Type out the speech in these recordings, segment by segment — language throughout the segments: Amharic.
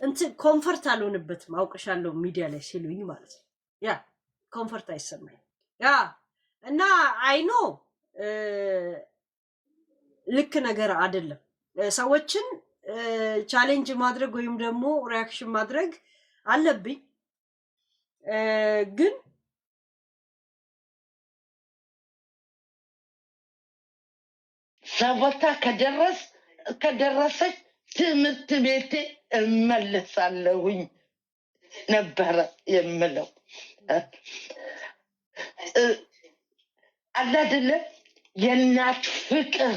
እንት ኮምፎርት አልሆንበትም አውቅሻለሁ ሚዲያ ላይ ሲሉኝ ማለት ነው ያ ኮምፎርት አይሰማኝ ያ እና አይ ኖ ልክ ነገር አይደለም ሰዎችን ቻሌንጅ ማድረግ ወይም ደግሞ ሪአክሽን ማድረግ አለብኝ ግን ሰቦታ ከደረሰች ትምህርት ቤቴ እመለሳለሁኝ ነበረ የምለው አላደለ የእናት ፍቅር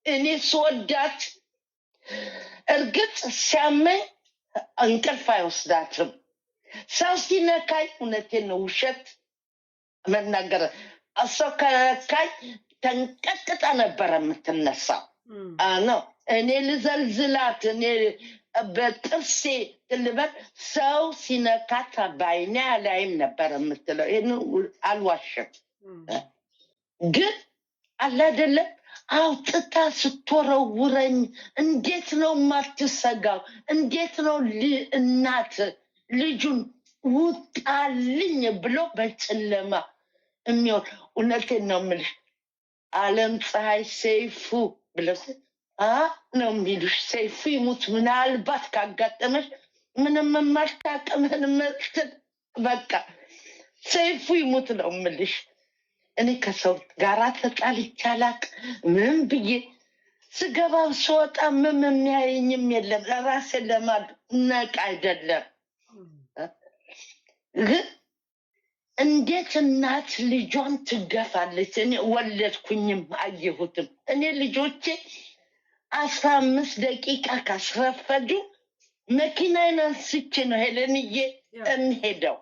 እኔ ስወዳት እርግጥ ሲያመኝ እንቅልፍ አይወስዳትም ሰው ሲነካኝ እውነቴን ነው ውሸት መናገር እሷ ከነካኝ ተንቀጥቅጣ ነበረ የምትነሳው ነው እኔ ልዘልዝላት እኔ በጥርሴ ልበል ሰው ሲነካት ባይኔ አላይም ነበር የምትለው ይሄን አልዋሽም ግን አላደለ አውጥታ ስትወረውረኝ እንዴት ነው ማትሰጋው እንዴት ነው እናት ልጁን ውጣልኝ ብሎ በጨለማ የሚሆን እውነቴን ነው የምልሽ ዓለም ፀሐይ ሰይፉ ብለሽ ነው የሚሉሽ ሰይፉ ይሙት ምናልባት ካጋጠመሽ ምንም ማሽታቀምን መክተል በቃ ሰይፉ ይሙት ነው የምልሽ እኔ ከሰው ጋራ ተጣልቼ አላቅም ምን ብዬ ስገባ ስወጣ ምን የሚያየኝም የለም ለራሴ ለማድነቅ አይደለም ግን እንዴት እናት ልጇን ትገፋለች እኔ ወለድኩኝም አየሁትም እኔ ልጆቼ 15 ደቂቃ ካስረፈዱ መኪናዬን አንስቼ ነው ሄለንዬ እንሄደው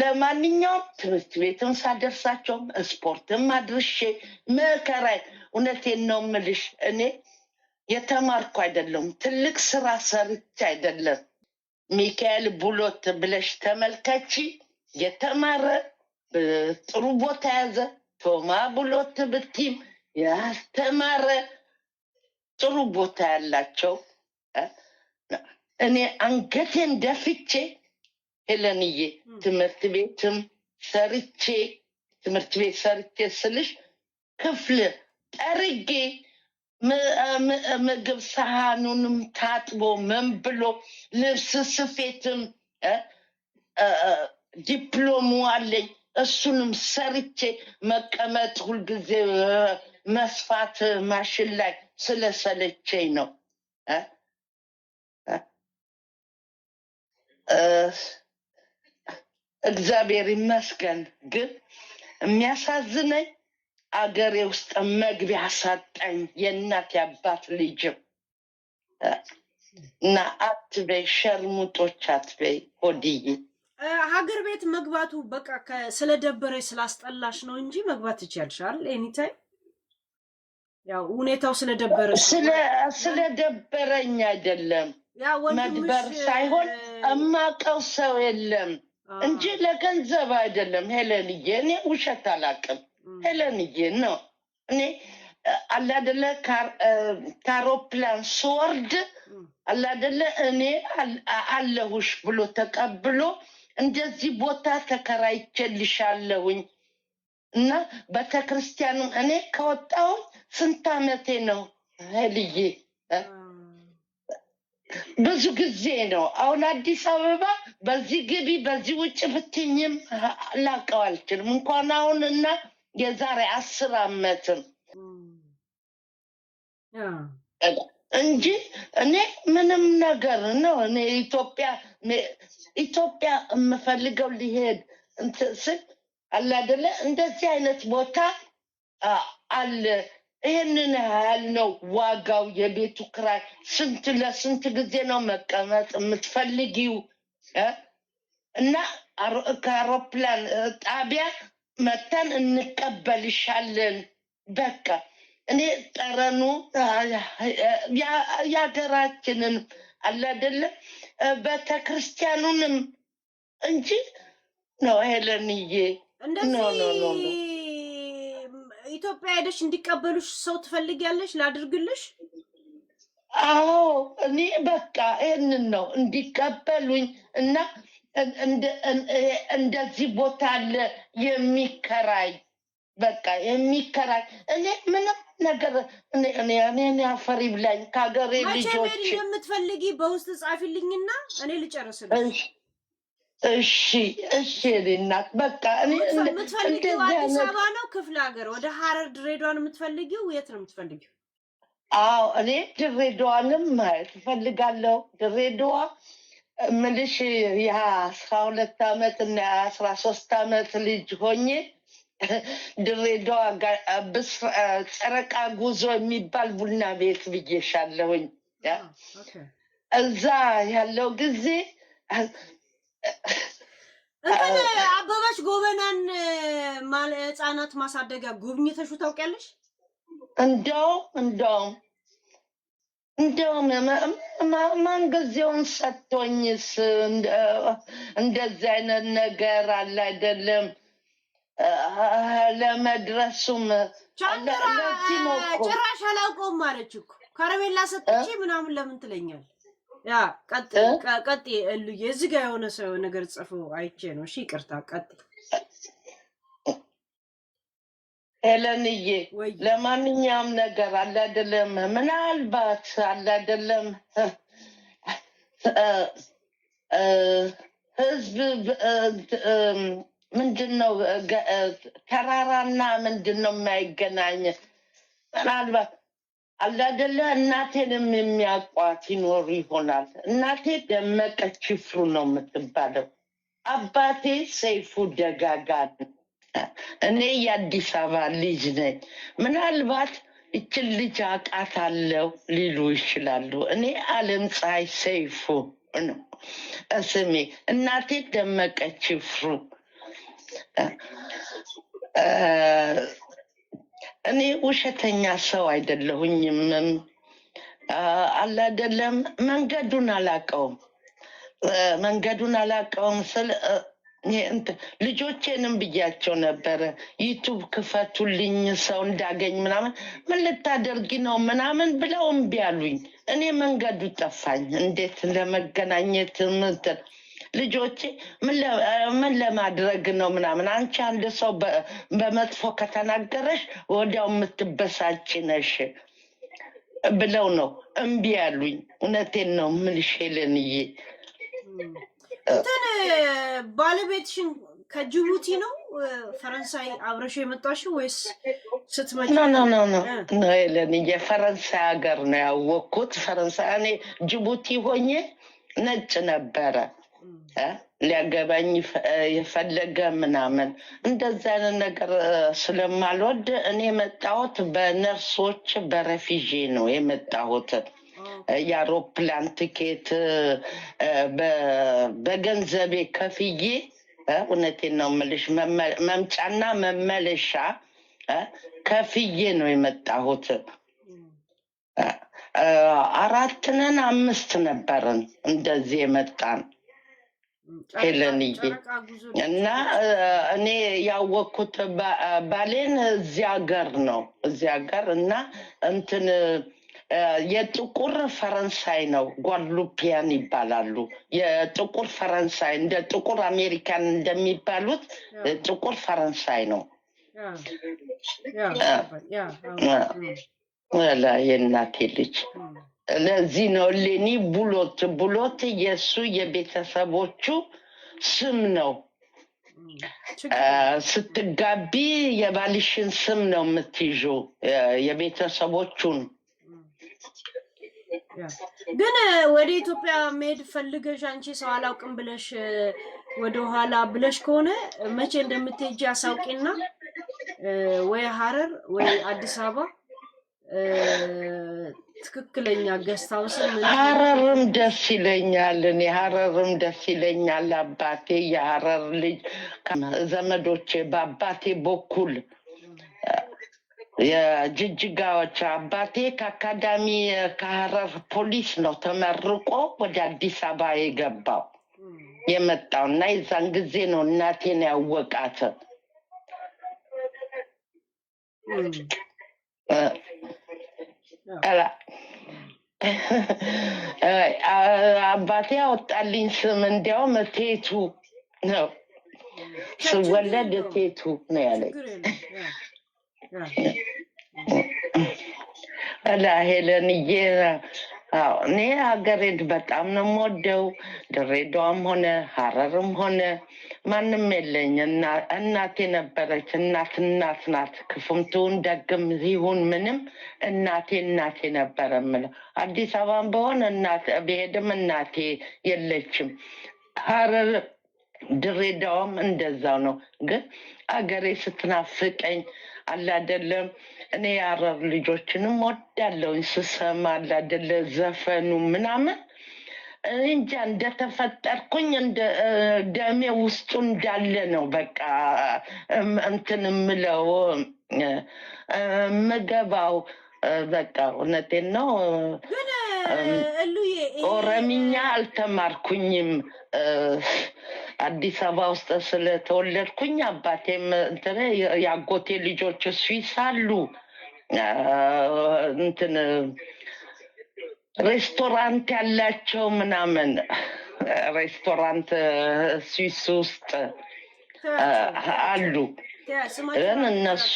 ለማንኛውም ትምህርት ቤትን ሳደርሳቸው ስፖርትም አድርሼ መከራይ እውነቴን ነው የምልሽ እኔ የተማርኩ አይደለም ትልቅ ስራ ሰርቼ አይደለም ሚካኤል ቡሎት ብለሽ ተመልከቺ የተማረ ጥሩ ቦታ ያዘ ቶማ ቡሎት ብትም ያስተማረ ጥሩ ቦታ ያላቸው እኔ አንገቴን ደፍቼ ሄለንዬ ትምህርት ቤትም ሰርቼ ትምህርት ቤት ሰርቼ ስልሽ ክፍል ጠርጌ ምግብ ሳህኑንም ታጥቦ ምን ብሎ ልብስ ስፌትም ዲፕሎሙ አለኝ እሱንም ሰርቼ መቀመጥ ሁልጊዜ መስፋት ማሽን ላይ ስለሰለቸኝ ነው እግዚአብሔር ይመስገን ግን የሚያሳዝነኝ አገሬ ውስጥ መግቢያ ሳጣኝ የእናት ያባት ልጅም እና አትበይ ሸርሙጦች አትበይ ሆድዬ ሀገር ቤት መግባቱ በቃ ስለደበረኝ ስላስጠላሽ ነው እንጂ መግባት ይቻልሻል ኤኒታይም ያው ሁኔታው ስለደበረኝ አይደለም መድበር ሳይሆን እማቀው ሰው የለም እንጂ ለገንዘብ አይደለም ሄለንዬ እኔ ውሸት አላቅም ሄለንዬ ነው እኔ አላደለ ካሮፕላን ስወርድ አላደለ እኔ አለሁሽ ብሎ ተቀብሎ እንደዚህ ቦታ ተከራይቼልሻለሁኝ እና ቤተክርስቲያንም እኔ ከወጣው ስንት ዓመቴ ነው ሄልዬ ብዙ ጊዜ ነው አሁን አዲስ አበባ በዚህ ግቢ በዚህ ውጭ ብትኝም ላቀው አልችልም እንኳን አሁን እና የዛሬ 10 ዓመትም እንጂ እኔ ምንም ነገር ነው እኔ ኢትዮጵያ የምፈልገው ሊሄድ እንትን አለ አይደለ እንደዚህ አይነት ቦታ አለ ይሄንን ያህል ነው ዋጋው የቤቱ ክራይ ስንት ለስንት ጊዜ ነው መቀመጥ የምትፈልጊው እና ከአውሮፕላን ጣቢያ መተን እንቀበልሻለን በቃ እኔ ጠረኑ ያገራችንን አለ አይደለ ቤተክርስቲያኑንም እንጂ ነው ሄለንዬ እንደዚህ ኢትዮጵያ ሄደሽ እንዲቀበሉሽ ሰው ትፈልጊያለሽ ላድርግልሽ አዎ እኔ በቃ ይህንን ነው እንዲቀበሉኝ እና እንደዚህ ቦታ አለ የሚከራይ በቃ የሚከራይ እኔ ምንም ነገር እኔ አፈር ይብላኝ ከሀገሬ መቼ መሄድ ልጆች እንደምትፈልጊ በውስጥ ጻፊልኝና እኔ ልጨርስልሽ። እሺ እኔ እናት በቃ እኔ የምትፈልጊው አዲስ አበባ ነው ክፍለ ሀገር ወደ ሐረር ድሬዳዋን የምትፈልጊው የት ነው የምትፈልጊው? አዎ እኔ ድሬዳዋንም ማየት እፈልጋለሁ። ድሬዳዋ ምልሽ የ12 ዓመት እና የ13 ዓመት ልጅ ሆኜ ድሬዳዋ ጨረቃ ጉዞ የሚባል ቡና ቤት ብዬሻለሁኝ። እዛ ያለው ጊዜ አበባች ጎበናን ህፃናት ማሳደጊያ ጎብኝተሹ ታውቂያለሽ? እንደውም ማን ጊዜውን ሰጥቶኝስ እንደዚህ አይነት ነገር አለ አይደለም ለመድረሱም ጭራሽ አላውቀውም አለች እኮ ከረሜላ ሰጥቼ ምናምን ለምን ትለኛል? ያ ቀጥ እልዬ እዚህ ጋር የሆነ ሰው ነገር ጽፎ አይቼ ነው። እሺ ይቅርታ ቀጥ ሄለንዬ ለማንኛውም ነገር አለ አይደለም ምናልባት አለ አይደለም ህዝብ ምንድነው ተራራና ምንድነው የማይገናኝ ምናልባት አለ አይደለ እናቴንም የሚያውቋት ይኖሩ ይሆናል። እናቴ ደመቀች ይፍሩ ነው የምትባለው። አባቴ ሰይፉ ደጋጋ። እኔ የአዲስ አበባ ልጅ ነኝ። ምናልባት ይችን ልጅ አውቃታለሁ ሊሉ ይችላሉ። እኔ አለም ፀሐይ ሰይፉ ነው ስሜ። እናቴ ደመቀች ይፍሩ። እኔ ውሸተኛ ሰው አይደለሁኝም። አለ አይደለም መንገዱን አላውቀውም ስል ልጆቼንም ብያቸው ነበረ ዩቱብ ክፈቱልኝ ሰው እንዳገኝ ምናምን ምን ልታደርጊ ነው ምናምን ብለው እምቢ አሉኝ። እኔ መንገዱ ጠፋኝ። እንዴት ለመገናኘት ምትል ልጆቼ ምን ለማድረግ ነው ምናምን አንቺ አንድ ሰው በመጥፎ ከተናገረሽ ወዲያው የምትበሳጭ ነሽ ብለው ነው እምቢ አሉኝ። እውነቴን ነው የምልሽ ሄለንዬ። እንትን ባለቤትሽን ከጅቡቲ ነው ፈረንሳይ አብረሽው የመጣሽው ወይስ ስትመጪ? ኖ ሄለንዬ ፈረንሳይ ሀገር ነው ያወቅኩት። ፈረንሳይ እኔ ጅቡቲ ሆኜ ነጭ ነበረ ሊያገባኝ የፈለገ ምናምን እንደዛ አይነት ነገር ስለማልወድ እኔ የመጣሁት በነርሶች በረፊዤ ነው የመጣሁት። የአውሮፕላን ትኬት በገንዘቤ ከፍዬ እውነቴን ነው የምልሽ መምጫና መመለሻ ከፍዬ ነው የመጣሁት። 4 ነን 5 ነበርን እንደዚህ የመጣን ሄለንዬ። እና እኔ ያወቅኩት ባሌን እዚህ ሀገር ነው እና እንትን የጥቁር ፈረንሳይ ነው ጓድሉፒያን ይባላሉ። የጥቁር ፈረንሳይ እንደ ጥቁር አሜሪካን እንደሚባሉት ጥቁር ፈረንሳይ ነው። የእናቴ ልጅ ለዚህ ነው ሌኒ ቡሎት የእሱ የቤተሰቦቹ ስም ነው። ስትጋቢ የባልሽን ስም ነው የምትይዙ የቤተሰቦቹን። ግን ወደ ኢትዮጵያ መሄድ ፈልገሽ አንቺ ሰው አላውቅም ብለሽ ወደኋላ ብለሽ ከሆነ መቼ እንደምትሄጂ አሳውቂና ወይ ሐረር ወይ አዲስ አበባ ትክክለኛ ገስታውስ ሐረርም ደስ ይለኛል። እኔ ሐረርም ደስ ይለኛል። አባቴ የሐረር ልጅ ዘመዶቼ በአባቴ በኩል የጅጅጋዎች አባቴ ከአካዳሚ ከሐረር ፖሊስ ነው ተመርቆ ወደ አዲስ አበባ የገባው የመጣው እና የዛን ጊዜ ነው እናቴን ያወቃት። አባቴ አወጣልኝ ስም እንዲያውም ቴቱ ነው። ስወለድ ቴቱ ነው ያለኝ። አላ ሄለንዬ፣ እኔ ሀገሬን በጣም ነው የምወደው። ድሬዳዋም ሆነ ሀረርም ሆነ ማንም የለኝ። እናቴ ነበረች። እናት ናት። ክፉም ትሁን ደግም ይሁን ምንም እናቴ ነበረ የምለው። አዲስ አበባም በሆነ ብሄድም እናቴ የለችም። ሀረር ድሬዳዋም እንደዛው ነው። ግን አገሬ ስትናፍቀኝ አላደለም እኔ የሀረር ልጆችንም ወዳለውኝ ስሰማ አላደለ ዘፈኑ ምናምን እንጃ እንደተፈጠርኩኝ ደሜ ውስጡ እንዳለ ነው። በቃ እንትን ምለው ምገባው በቃ እውነቴን ነው። ኦሮምኛ አልተማርኩኝም አዲስ አበባ ውስጥ ስለተወለድኩኝ። አባቴም እንትን የአጎቴ ልጆች ስዊስ አሉ እንትን ሬስቶራንት ያላቸው ምናምን ሬስቶራንት ስዊስ ውስጥ አሉ። ግን እነሱ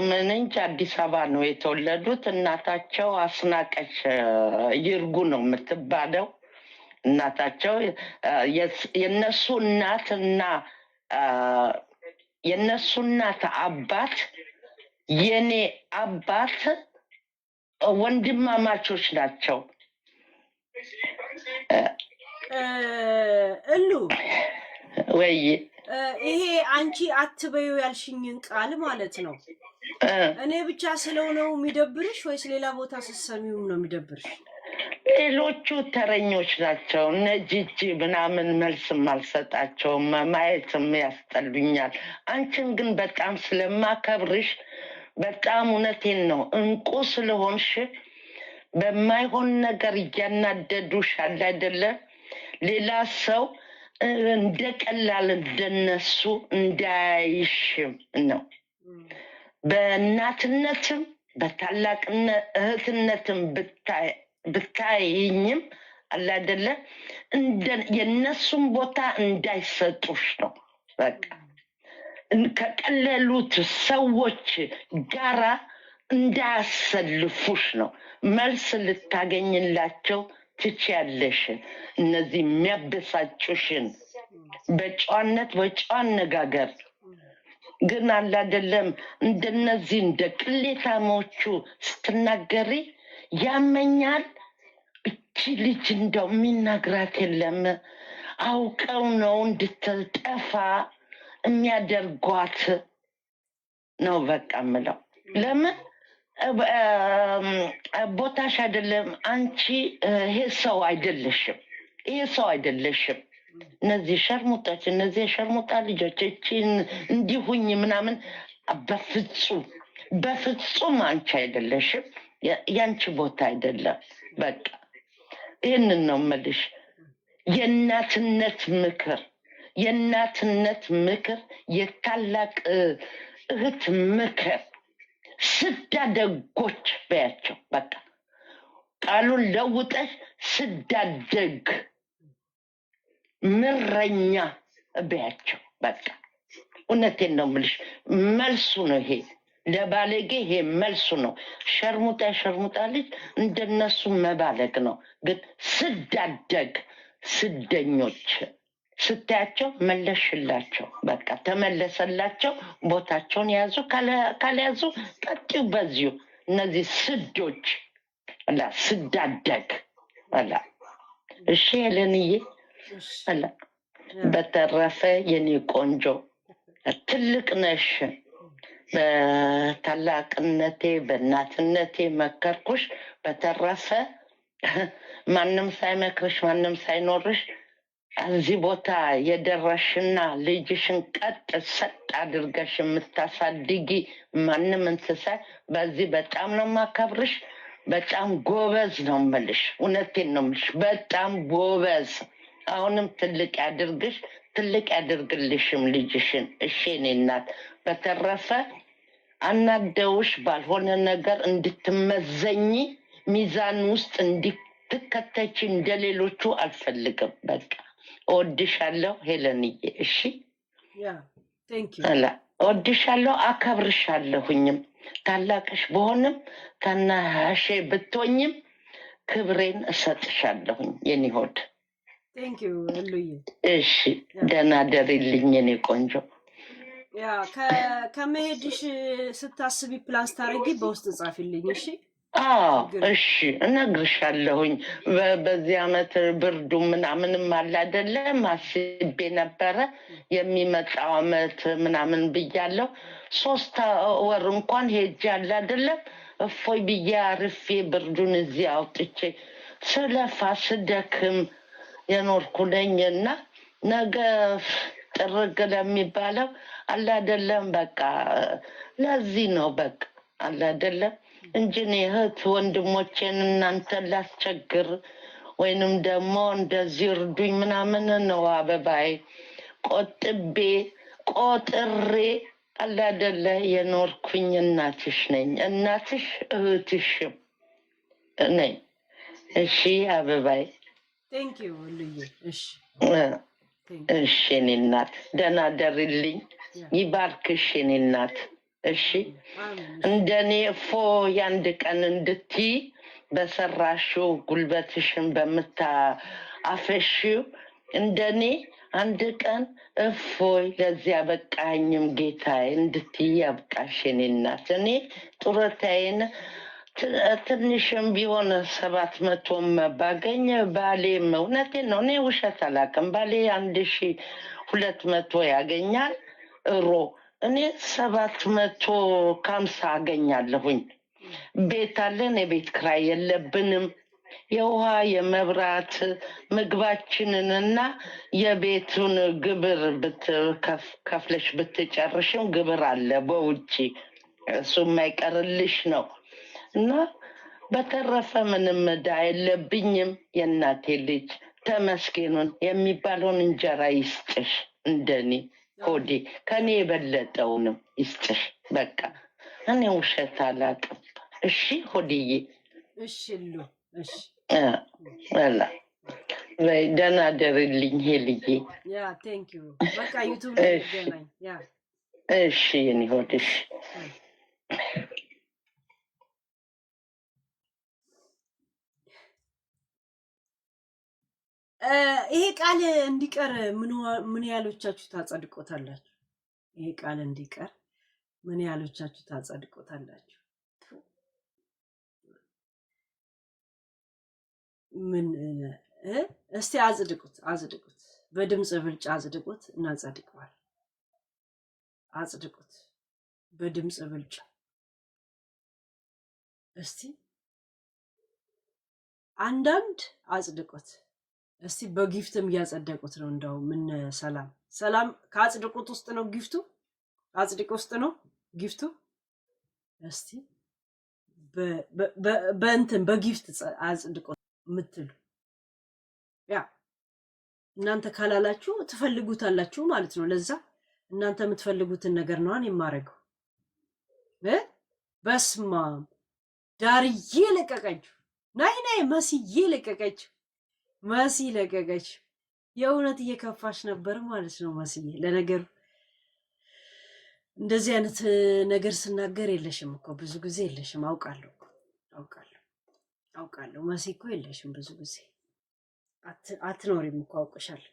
ምን እንጂ አዲስ አበባ ነው የተወለዱት። እናታቸው አስናቀች ይርጉ ነው የምትባለው። እናታቸው የነሱ እናትና የነሱ እናት አባት የኔ አባት ወንድማማቾች ናቸው። እሉ ወይ ይሄ አንቺ አትበዩ ያልሽኝን ቃል ማለት ነው እኔ ብቻ ስለሆነው የሚደብርሽ ወይስ ሌላ ቦታ ስትሰሚው ነው የሚደብርሽ? ሌሎቹ ተረኞች ናቸው። እነ ጂጂ ምናምን መልስም አልሰጣቸውም፣ ማየትም ያስጠሉኛል። አንቺን ግን በጣም ስለማከብርሽ በጣም እውነቴን ነው እንቁ ስለሆንሽ በማይሆን ነገር እያናደዱሽ አለ አይደለ? ሌላ ሰው እንደ ቀላል እንደነሱ እንዳያይሽም ነው። በእናትነትም በታላቅነት እህትነትም ብታይኝም አለ አይደለ? የነሱን ቦታ እንዳይሰጡሽ ነው። በቃ ከቀለሉት ሰዎች ጋራ እንዳያሰልፉሽ ነው። መልስ ልታገኝላቸው ትችያለሽ። እነዚህ የሚያበሳጩሽን በጨዋነት በጨዋ አነጋገር ግን አለ አይደለም እንደነዚህ እንደ ቅሌታሞቹ ስትናገሪ ያመኛል። እቺ ልጅ እንደው የሚናግራት የለም፣ አውቀው ነው እንድትጠፋ የሚያደርጓት ነው በቃ ምለው። ለምን ቦታሽ አይደለም አንቺ። ይሄ ሰው አይደለሽም፣ ይሄ ሰው አይደለሽም። እነዚህ ሸርሙጣች፣ እነዚህ የሸርሙጣ ልጆች እቺን እንዲሁኝ ምናምን በፍጹም አንቺ አይደለሽም። ያንቺ ቦታ አይደለም። በቃ ይህንን ነው የምልሽ። የእናትነት ምክር የታላቅ እህት ምክር ስዳደጎች በያቸው። በቃ ቃሉን ለውጠሽ ስዳደግ ምረኛ በያቸው። በቃ እውነቴን ነው የምልሽ። መልሱ ነው ይሄ ለባለጌ፣ ይሄ መልሱ ነው። ሸርሙጣ ልጅ እንደነሱ መባለግ ነው። ግን ስዳደግ ስደኞች ስታያቸው መለሽላቸው። በቃ ተመለሰላቸው፣ ቦታቸውን ያዙ። ካልያዙ ቀጥዩ በዚሁ። እነዚህ ስዶች አላ ስዳደግ አላ። እሺ ሄለንዬ አላ። በተረፈ የኔ ቆንጆ ትልቅ ነሽ። በታላቅነቴ በእናትነቴ መከርኩሽ። በተረፈ ማንም ሳይመክርሽ ማንም ሳይኖርሽ እዚህ ቦታ የደረሽና ልጅሽን ቀጥ ሰጥ አድርገሽ የምታሳድጊ ማንም እንስሳ በዚህ በጣም ነው ማከብርሽ። በጣም ጎበዝ ነው የምልሽ። እውነቴን ነው የምልሽ። በጣም ጎበዝ። አሁንም ትልቅ ያድርግሽ፣ ትልቅ ያድርግልሽም ልጅሽን። እሺ የኔ እናት። በተረፈ አናደውሽ ባልሆነ ነገር እንድትመዘኝ ሚዛን ውስጥ እንድትከተች እንደሌሎቹ አልፈልግም። በቃ እወድሻለሁ ሄለንዬ። እሺ አላ እወድሻለሁ፣ አከብርሻለሁኝም። ታላቅሽ በሆንም ታናሼ ብትሆኝም ክብሬን እሰጥሻለሁኝ የኔ ሆድ። እሺ ደህና ደሪልኝ የኔ ቆንጆ። ከመሄድሽ ስታስቢ ፕላን ስታረጊ በውስጥ ጻፊልኝ እሺ? እሺ እነግርሻለሁኝ። በዚህ አመት ብርዱ ምናምንም አለ አይደለም፣ አስቤ ነበረ የሚመጣው አመት ምናምን ብያለሁ። 3 ወር እንኳን ሄጄ አለ አይደለም እፎይ ብዬ አርፌ ብርዱን እዚህ አውጥቼ ስለፋ ስደክም የኖርኩ ነኝና ነገ ጥርግ ለሚባለው አለ አይደለም በቃ ለዚህ ነው በቃ አለ አይደለም እንጂ እኔ እህት ወንድሞቼን እናንተን ላስቸግር ወይንም ደግሞ እንደዚህ እርዱኝ ምናምን ነው አበባዬ። ቆጥቤ ቆጥሬ አለ አይደለ የኖርኩኝ እናትሽ ነኝ፣ እናትሽ እህትሽም ነኝ። እሺ አበባዬ። እሺ እኔ እናት ደህና ደሪልኝ፣ ይባርክሽ እኔ እናት። እሺ እንደኔ እፎ ያንድ ቀን እንድትይ በሰራሽው ጉልበትሽን በምታፈሽው እንደኔ አንድ ቀን እፎይ ለዚያ በቃኝም ጌታዬ እንድትይ ያብቃሽ የኔ እናት። እኔ ጡረታዬን ትንሽም ቢሆን 700ም ባገኝ ባሌም እውነቴን ነው፣ እኔ ውሸት አላውቅም። ባሌ 1200 ያገኛል እሮ እኔ 750 አገኛለሁኝ። ቤት አለን፣ የቤት ክራይ የለብንም። የውሃ የመብራት ምግባችንንና የቤቱን ግብር ከፍለሽ ብትጨርሽም ግብር አለ በውጭ፣ እሱ የማይቀርልሽ ነው። እና በተረፈ ምንም ዕዳ የለብኝም። የእናቴ ልጅ ተመስገኑን የሚባለውን እንጀራ ይስጥሽ እንደኔ ሆዴ፣ ከኔ የበለጠውንም ይስጥሽ። በቃ እኔ ውሸት አላውቅም። እሺ ሆድዬ። እሺ በይ ደህና ደርልኝ ሄልዬ። እሺ የኔ ሆድ እሺ። ይሄ ቃል እንዲቀር ምን ያህሎቻችሁ ታጸድቆታላችሁ? ይሄ ቃል እንዲቀር ምን ያህሎቻችሁ ታጸድቆታላችሁ? ምን እስቲ አጽድቁት፣ በድምጽ ብልጫ አጽድቁት፣ እናጸድቀዋል። አጽድቁት በድምጽ ብልጫ። እስቲ አንዳንድ አጽድቁት። እስቲ በጊፍትም እያጸደቁት ነው። እንደው ምን ሰላም ከአጽድቁት ውስጥ ነው ጊፍቱ፣ አጽድቁ ውስጥ ነው ጊፍቱ። እስቲ በእንትን በጊፍት አጽድቁት ምትሉ ያ እናንተ ካላላችሁ ትፈልጉታላችሁ ማለት ነው። ለዛ እናንተ የምትፈልጉትን ነገር ነው የማረገው። በስማም ዳርዬ ለቀቀችው። ናይ መስዬ ለቀቀችው። መሲ ለቀቀች። የእውነት እየከፋሽ ነበር ማለት ነው መስዬ። ለነገሩ እንደዚህ አይነት ነገር ስናገር የለሽም እኮ ብዙ ጊዜ የለሽም። አውቃለሁ መሲ እኮ የለሽም ብዙ ጊዜ አትኖሪም እኮ አውቅሻለሁ።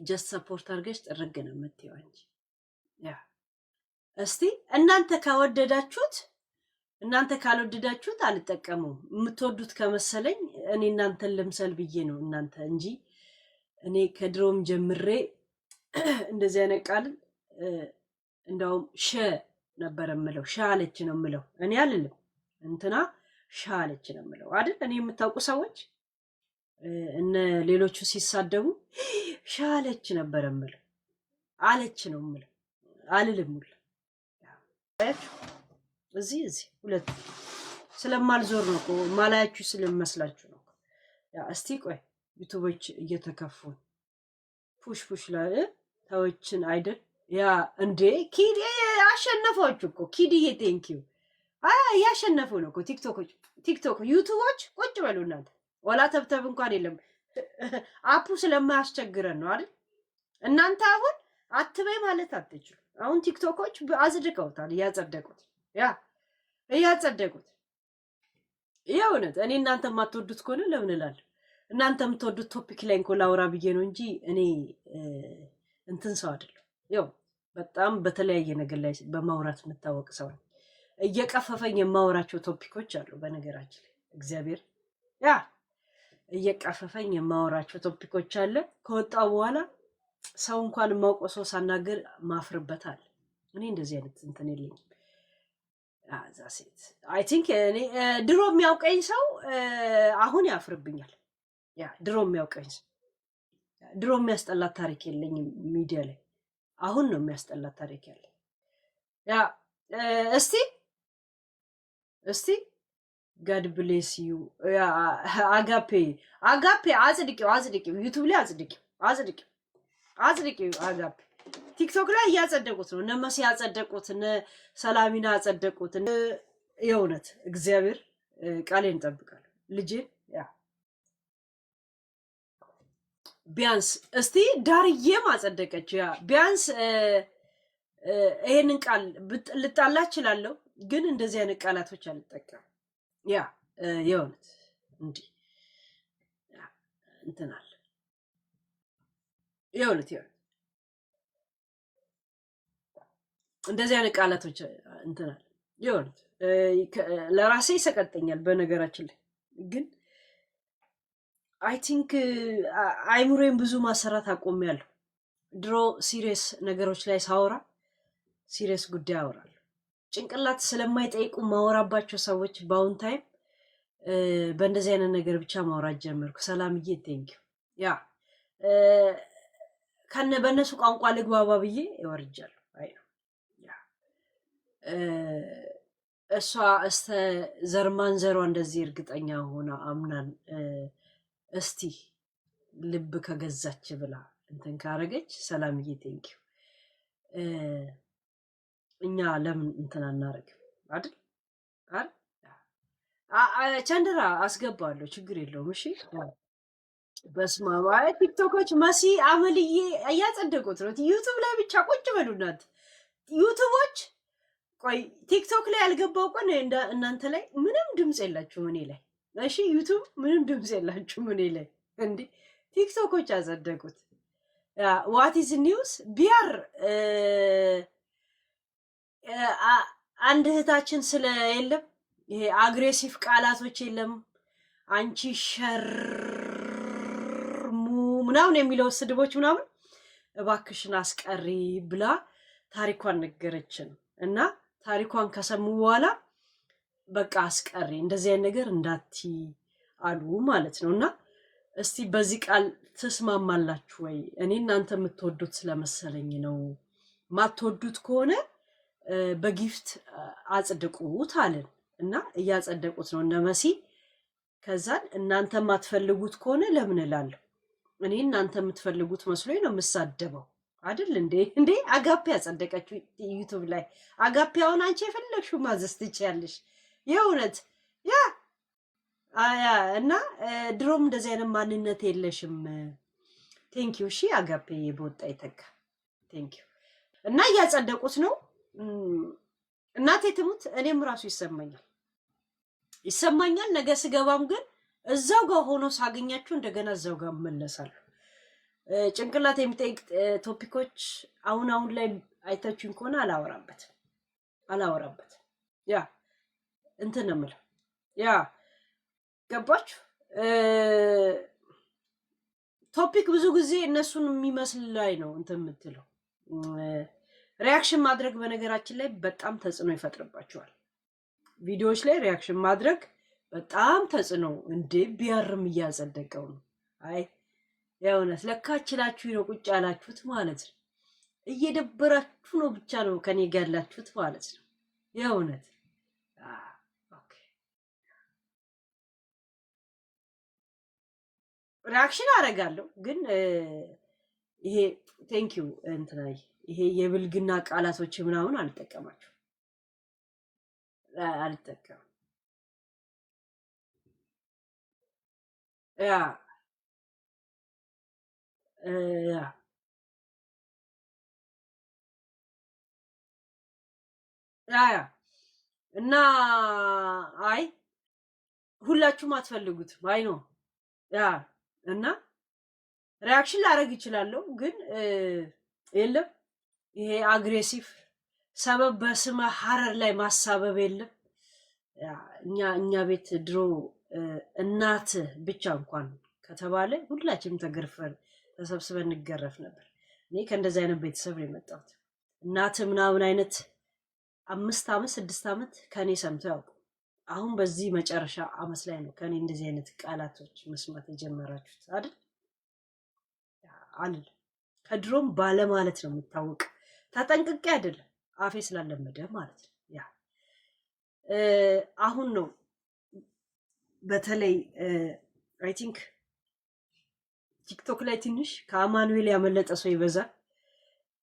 ጀስት ሰፖርት አድርገሽ ጥርግ ነው የምትይው እንጂ ያ እስቲ እናንተ ከወደዳችሁት፣ እናንተ ካልወደዳችሁት አልጠቀሙም። የምትወዱት ከመሰለኝ እኔ እናንተን ልምሰል ብዬ ነው እናንተ እንጂ እኔ ከድሮም ጀምሬ እንደዚህ አይነት ቃል እንደውም ሸ ነበር የምለው። ሻለች ነው የምለው እኔ አልልም። እንትና ሻለች ነው የምለው አይደል? እኔ የምታውቁ ሰዎች እነ ሌሎቹ ሲሳደቡ ሻለች ነበር የምለው። አለች ነው የምለው አልልም። እዚህ ሁለት ስለማልዞር ነው እኮ ማላያችሁ ስለመስላችሁ ነው። ያ እስቲ ቆይ ዩቲዩቦች እየተከፉ ፑሽ ላይ ታዎችን አይደል? ያ እንዴ ኪዲ አሸነፈች እኮ ኪዲዬ ቴንኪው። ያሸነፈው ነው እኮ ቲክቶኮች ቲክቶክ ዩቲዩቦች ቁጭ በሉ እናንተ ወላ ተብተብ እንኳን የለም አፑ ስለማያስቸግረን ነው አይደል እናንተ አሁን አትበይ ማለት አትችሉ አሁን ቲክቶኮች አጽድቀውታል እያጸደቁት የእውነት እኔ እናንተ ማትወዱት ከሆነ ለምን እላለሁ እናንተ የምትወዱት ቶፒክ ላይ እንኳን ላውራ ብዬ ነው እንጂ እኔ እንትን ሰው አይደለም ያው በጣም በተለያየ ነገር ላይ በማውራት የምታወቅ ሰው ነኝ እየቀፈፈኝ የማወራቸው ቶፒኮች አሉ በነገራችን ላይ እግዚአብሔር እየቀፈፈኝ የማወራቸው ቶፒኮች አለ ከወጣው በኋላ ሰው እንኳን ማውቀሰው ሳናገር ማፍርበታል እኔ እንደዚህ አይነት እንትን የለኝም ዛሴት አይ ቲንክ እኔ ድሮ የሚያውቀኝ ሰው አሁን ያፍርብኛል ድሮ የሚያውቀኝ ሰው ድሮ የሚያስጠላት ታሪክ የለኝም ሚዲያ ላይ አሁን ነው የሚያስጠላት ታሪክ ያለ እስቲ God bless you አጋፔ አጽድቂው ዩቲዩብ ላይ አጽድቂው አጋፔ ቲክቶክ ላይ ያጸደቁት ነው እነ መሲ ያጸደቁት እነ ሰላሚና ያጸደቁት የእውነት እግዚአብሔር ቃሌን እንጠብቃለሁ ልጄ ቢያንስ እስቲ ዳርዬ ማጸደቀች ቢያንስ ይሄንን ቃል ልጣላ እችላለሁ ግን እንደዚህ አይነት ቃላቶች አልጠቀም የእውነት እንዲ እንትናል የእውነት እንደዚህ አይነት ቃላቶች እንትናል የእውነት ለራሴ ይሰቀጠኛል በነገራችን ላይ ግን አይ ቲንክ አይሙሬን ብዙ ማሰራት አቆሚያለሁ ድሮ ሲሪየስ ነገሮች ላይ ሳወራ ሲሪየስ ጉዳይ አወራለሁ ጭንቅላት ስለማይጠይቁ ማወራባቸው ሰዎች ባውን ታይም በእንደዚህ አይነት ነገር ብቻ ማውራት ጀመርኩ ሰላምዬ ቴንኪው ከነ በእነሱ ቋንቋ ልግባባ ብዬ ይወርጃለሁ አይ ነው እሷ እስተ ዘርማን ዘሯ እንደዚህ እርግጠኛ ሆና አምናን እስቲ ልብ ከገዛች ብላ እንትን ካረገች ሰላምዬ ቴንኪው እኛ ለምን እንትን አናረግም አይደል ቸንድራ አስገባለሁ ችግር የለውም እሺ በስማማ ቲክቶኮች መሲ አመልዬ እያጸደቁት ነው ዩቲዩብ ላይ ብቻ ቁጭ በሉናት ዩቲዩቦች ቆይ ቲክቶክ ላይ ያልገባው ቆን እናንተ ላይ ምንም ድምጽ የላችሁም እኔ ላይ እሺ ዩቲዩብ ምንም ድምጽ የላችሁም እኔ ላይ እንዴ ቲክቶኮች አጸደቁት ዋት ኢዝ ኒውስ ቢያር አንድ እህታችን ስለ የለም ይሄ አግሬሲቭ ቃላቶች የለም አንቺ ሸርሙ ምናምን የሚለው ስድቦች ምናምን እባክሽን አስቀሪ ብላ ታሪኳን ነገረችን እና ታሪኳን ከሰሙ በኋላ በቃ አስቀሪ እንደዚህ አይነት ነገር እንዳቲ አሉ ማለት ነውና እስቲ በዚህ ቃል ተስማማላችሁ ወይ እኔ እናንተ የምትወዱት ስለመሰለኝ ነው ማትወዱት ከሆነ በጊፍት አጽድቁት አለን እና እያጸደቁት ነው እነ መሲ ከዛን እናንተ ማትፈልጉት ከሆነ ለምን እላለሁ እኔ እናንተ የምትፈልጉት መስሎኝ ነው የምሳደበው አይደል እንዴ አጋፔ ያጸደቀችው ዩቲዩብ ላይ አጋፔ አሁን አንቺ የፈለግሽው ማዘዝ ትችያለሽ የእውነት እና ድሮም እንደዚህ አይነት ማንነት የለሽም ቴንኪው እሺ አጋፔ በወጣ ይተካ ቴንኪው እና እያጸደቁት ነው እናቴ ትሙት እኔም ራሱ ይሰማኛል ነገ ስገባም ግን እዛው ጋር ሆኖ ሳገኛችሁ እንደገና እዛው ጋር መለሳለሁ ጭንቅላት የሚጠይቅ ቶፒኮች አሁን ላይ አይታችሁን ከሆነ አላወራበት እንትን ነው የምለው ገባችሁ ቶፒክ ብዙ ጊዜ እነሱን የሚመስል ላይ ነው እንትን የምትለው ሪያክሽን ማድረግ በነገራችን ላይ በጣም ተጽዕኖ ይፈጥርባቸዋል ቪዲዮዎች ላይ ሪያክሽን ማድረግ በጣም ተጽዕኖ እንዴ ቢያርም እያጸደቀው ነው አይ የእውነት ለካችላችሁ ነው ቁጭ ያላችሁት ማለት ነው እየደበራችሁ ነው ብቻ ነው ከኔ ጋር ያላችሁት ማለት ነው የእውነት ኦኬ ሪያክሽን አደርጋለሁ ግን ይሄ ቴንኪው እንትናይ ይሄ የብልግና ቃላቶች ምናምን አልጠቀም ያ ያ ያ እና አይ ሁላችሁም አትፈልጉትም። አይ ነው ያ እና ሪያክሽን ላደርግ ይችላለሁ፣ ግን የለም ይሄ አግሬሲቭ ሰበብ በስመ ሐረር ላይ ማሳበብ የለም። እኛ ቤት ድሮ እናት ብቻ እንኳን ከተባለ ሁላችንም ተገርፈን ተሰብስበን እንገረፍ ነበር። እኔ ከእንደዚህ አይነት ቤተሰብ ነው የመጣሁት። እናት ምናምን አይነት 5 ዓመት 6 ዓመት ከኔ ሰምተው ያውቁ። አሁን በዚህ መጨረሻ አመት ላይ ነው ከኔ እንደዚህ አይነት ቃላቶች መስማት የጀመራችሁት አይደል? አልል ከድሮም ባለማለት ነው የምታወቅ። ተጠንቅቄ አይደለም አፌ ስላለመደ ማለት ነው። ያ አሁን ነው በተለይ አይ ቲንክ ቲክቶክ ላይ ትንሽ ከአማኑኤል ያመለጠ ሰው ይበዛል።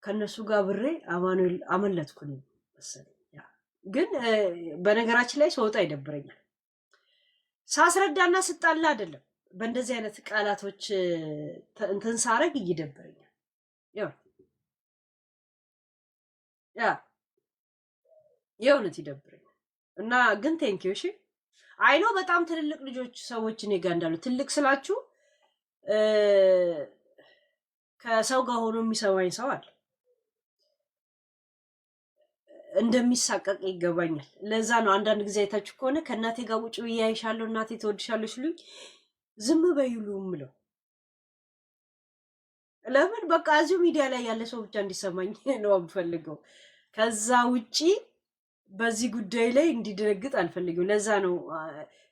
ከነሱ ጋር ብሬ አማኑኤል አመለጥኩኝ መሰለኝ። ያ ግን በነገራችን ላይ ሰውጣ ይደብረኛል። ሳስረዳና ስጣላ አይደለም በእንደዚህ አይነት ቃላቶች እንትን ሳረግ ይደብረኛል። ያ የእውነት ይደብረኛል። እና ግን ቴንኪው እሺ። አይኖ በጣም ትልልቅ ልጆች ሰዎች እኔ ጋር እንዳሉ፣ ትልቅ ስላችሁ ከሰው ጋር ሆኖ የሚሰማኝ ሰው አለ። እንደሚሳቀቅ ይገባኛል። ለዛ ነው አንዳንድ ጊዜ አይታችሁ ከሆነ ከእናቴ ጋር ውጭ ብዬ አይሻለሁ፣ እናቴ ትወድሻለች ሲሉኝ ዝም በይሉ ምለው። ለምን በቃ እዚሁ ሚዲያ ላይ ያለ ሰው ብቻ እንዲሰማኝ ነው የምፈልገው። ከዛ ውጪ በዚህ ጉዳይ ላይ እንዲደነግጥ አልፈልግም። ለዛ ነው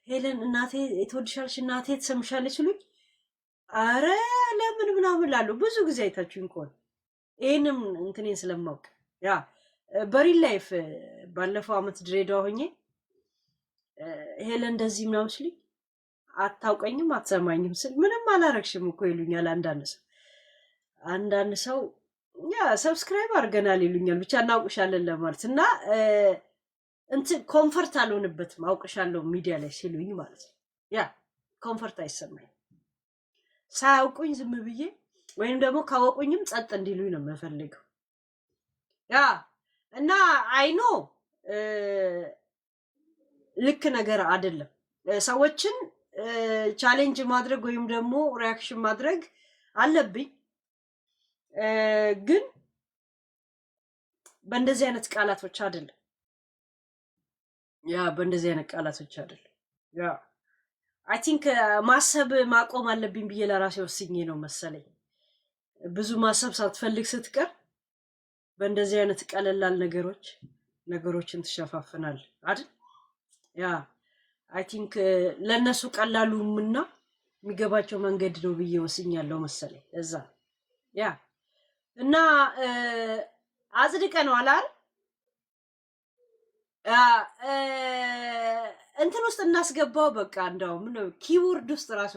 ሄለን እናቴ ትወድሻለች፣ እናቴ ትሰምሻለች ሲሉኝ አረ ለምን ምናምን ላሉ ብዙ ጊዜ አይታችሁኝ ከሆነ ይህንም እንትኔን ስለማውቅ ያ በሪል ላይፍ ባለፈው አመት ድሬዳዋ ሆኜ ሄለን እንደዚህ ምናምን ሲሉኝ አታውቀኝም አትሰማኝም ስል ምንም አላረግሽም እኮ ይሉኛል። አንዳንድ ሰው ያ ሰብስክራይብ አድርገናል ይሉኛል፣ ብቻ እናውቅሻለን ለማለት እና እንትን ኮምፈርት አልሆንበትም አውቅሻለሁ ሚዲያ ላይ ሲሉኝ ማለት ነው። ያ ኮምፈርት አይሰማኝም። ሳያውቁኝ ዝም ብዬ ወይም ደግሞ ካወቁኝም ጸጥ እንዲሉኝ ነው የምፈልገው። ያ እና አይኖ ልክ ነገር አይደለም ሰዎችን ቻሌንጅ ማድረግ ወይም ደግሞ ሪያክሽን ማድረግ አለብኝ፣ ግን በእንደዚህ አይነት ቃላቶች አይደለም። ያ በእንደዚህ አይነት ቃላቶች አይደለም። ያ አይ ቲንክ ማሰብ ማቆም አለብኝ ብዬ ለራሴ ወስኜ ነው መሰለኝ። ብዙ ማሰብ ሳትፈልግ ስትቀር በእንደዚህ አይነት ቀለላል ነገሮችን ትሸፋፍናል አይደል? ያ አይ ቲንክ ለነሱ ቀላሉምና የሚገባቸው መንገድ ነው ብዬ ወስኛለሁ መሰለኝ። እዛ ያ እና አጽድቀነዋል አይደል? እንትን ውስጥ እናስገባው በቃ እንደውም ኪቦርድ ውስጥ ራሱ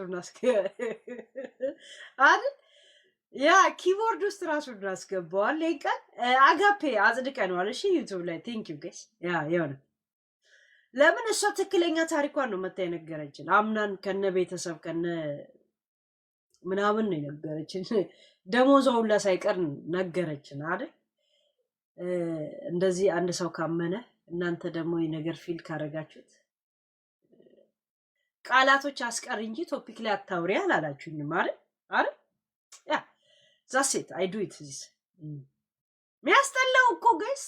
አይደል? ያ ኪቦርድ ውስጥ ራሱ እናስገባዋል። ይቀን አጋፔ አጽድቀነዋል። እሺ ዩቲዩብ ላይ ቴንክ ዩ ጋይስ። ያ የሆነ ለምን እሷ ትክክለኛ ታሪኳን ነው መታ የነገረችን። አምናን ከነ ቤተሰብ ከነ ምናምን ነው የነገረችን። ደሞዟ ሁላ ሳይቀር ነገረችን አይደል? እንደዚህ አንድ ሰው ካመነ እናንተ ደግሞ የነገር ፊል ካረጋችሁት ቃላቶች አስቀር እንጂ ቶፒክ ላይ አታውሪ አላላችሁኝም አይደል? ያ ዛሴት አይ ዱ ኢት ዚስ የሚያስጠላው እኮ ጋይስ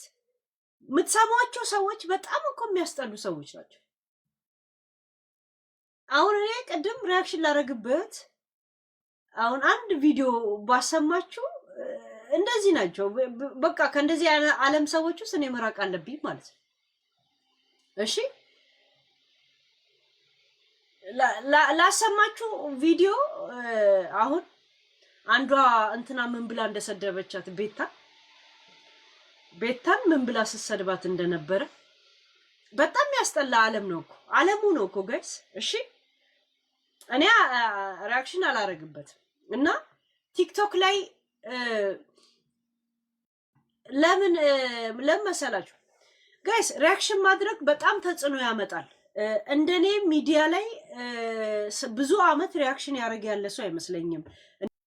የምትሰሟቸው ሰዎች በጣም እኮ የሚያስጠሉ ሰዎች ናቸው። አሁን እኔ ቅድም ሪያክሽን ላደርግበት አሁን አንድ ቪዲዮ ባሰማችሁ እንደዚህ ናቸው። በቃ ከእንደዚህ ዓለም ሰዎች ውስጥ እኔ መራቅ አለብኝ ማለት ነው። እሺ ላሰማችሁ ቪዲዮ አሁን አንዷ እንትና ምን ብላ እንደሰደበቻት ቤታን ምን ብላ ስትሰድባት እንደነበረ በጣም ያስጠላ ዓለም ነው እኮ ዓለሙ ነው እኮ ጋይስ። እሺ እኔ ሪያክሽን አላረግበትም እና ቲክቶክ ላይ ለምን መሰላችሁ ጋይስ ሪያክሽን ማድረግ በጣም ተጽዕኖ ያመጣል። እንደኔ ሚዲያ ላይ ብዙ አመት ሪያክሽን ያደርግ ያለ ሰው አይመስለኝም።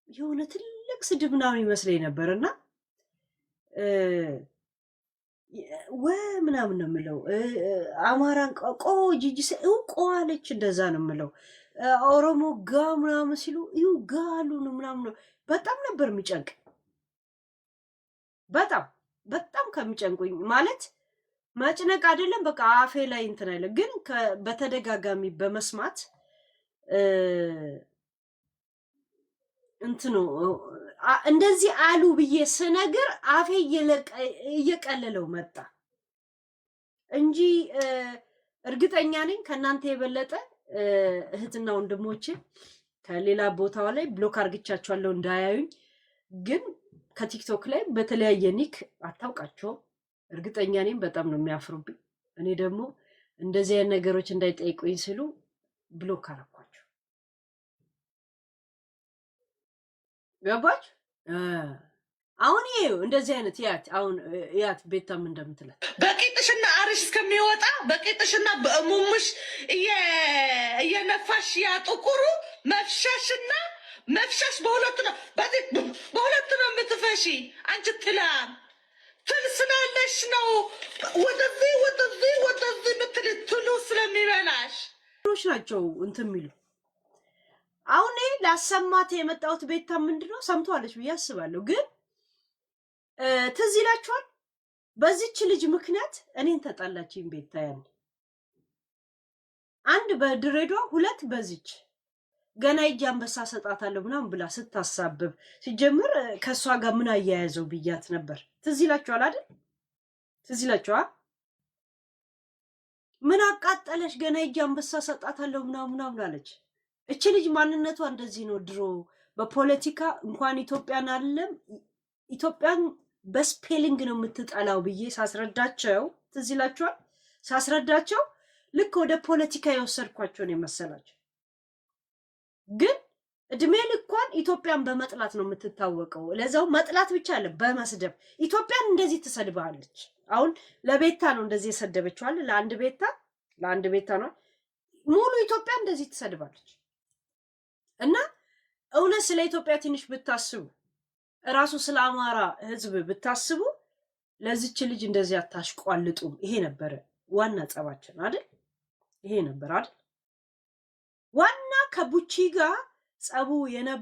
የሆነ ትልቅ ስድብ ምናምን ይመስለኝ ነበርና ምናምን ነው የምለው። አማራን ቆ ጂጂስ ቆ አለች እንደዛ ነው የምለው። ኦሮሞ ጋ ምናምን ሲሉ ጋ አሉ ነው ምናምን ነው። በጣም ነበር የሚጨንቅ። በጣም ከሚጨንቁኝ ማለት ማጭነቅ አይደለም በቃ አፌ ላይ እንትን አይደለም፣ ግን በተደጋጋሚ በመስማት እንትኑ እንደዚህ አሉ ብዬ ስነግር አፌ እየቀለለው መጣ እንጂ እርግጠኛ ነኝ ከናንተ የበለጠ እህትና ወንድሞቼ ከሌላ ቦታው ላይ ብሎክ አርግቻቸዋለሁ እንዳያዩኝ። ግን ከቲክቶክ ላይ በተለያየ ኒክ አታውቃቸውም። እርግጠኛ ነኝ በጣም ነው የሚያፍሩብኝ። እኔ ደግሞ እንደዚህ አይነት ነገሮች እንዳይጠይቁኝ ሲሉ ብሎክ አረኳቸው። ገባች? አሁን ይሄው እንደዚህ አይነት ያት ቤታም እንደምትላት በቂጥሽና አርሽ እስከሚወጣ በቂጥሽና በእሙምሽ እየነፋሽ ያጥቁሩ መፍሸሽና መፍሸሽ በሁለቱ ነው የምትፈሺ አንቺ ትላም ትልስላለሽ ነው ወደዚህ ምትል ትሉ ስለሚበላሽ ናቸው እንትን የሚሉ። አሁን ላሰማት የመጣሁት ቤታ ምንድነው ሰምቷለች ብዬ አስባለሁ። ግን ትዝ ይላችኋል በዚች ልጅ ምክንያት እኔን ተጣላችኝ ቤታ። ያለ አንድ በድሬዳዋ ሁለት በዚች ገና እጅ አንበሳ ሰጣታለሁ ምናምን ብላ ስታሳብብ ሲጀምር ከሷ ጋር ምን አያያዘው ብያት ነበር። ትዝ ይላችኋል አይደል? ትዝ ይላችኋል? ምን አቃጠለሽ ገና እጅ አንበሳ ሰጣታለሁ ምናምን አለች። እቺ ልጅ ማንነቷ እንደዚህ ነው። ድሮ በፖለቲካ እንኳን ኢትዮጵያን አይደለም ኢትዮጵያን በስፔሊንግ ነው የምትጠላው ብዬ ሳስረዳቸው ትዝ ይላችኋል? ሳስረዳቸው ልክ ወደ ፖለቲካ የወሰድኳቸው ነው የመሰላቸው። ግን እድሜ ልኳን ኢትዮጵያን በመጥላት ነው የምትታወቀው። ለዛው መጥላት ብቻ አለ በመስደብ ኢትዮጵያን እንደዚህ ትሰድባለች። አሁን ለቤታ ነው እንደዚህ የሰደበችው አለ ለአንድ ቤታ ነው ሙሉ ኢትዮጵያ እንደዚህ ትሰድባለች። እና እውነት ስለ ኢትዮጵያ ትንሽ ብታስቡ እራሱ ስለ አማራ ህዝብ ብታስቡ ለዚች ልጅ እንደዚህ አታሽቋልጡም። ይሄ ነበረ ዋና ጸባችን አይደል? ይሄ ነበር አይደል? ዋና ከቡቺ ጋር ጸቡ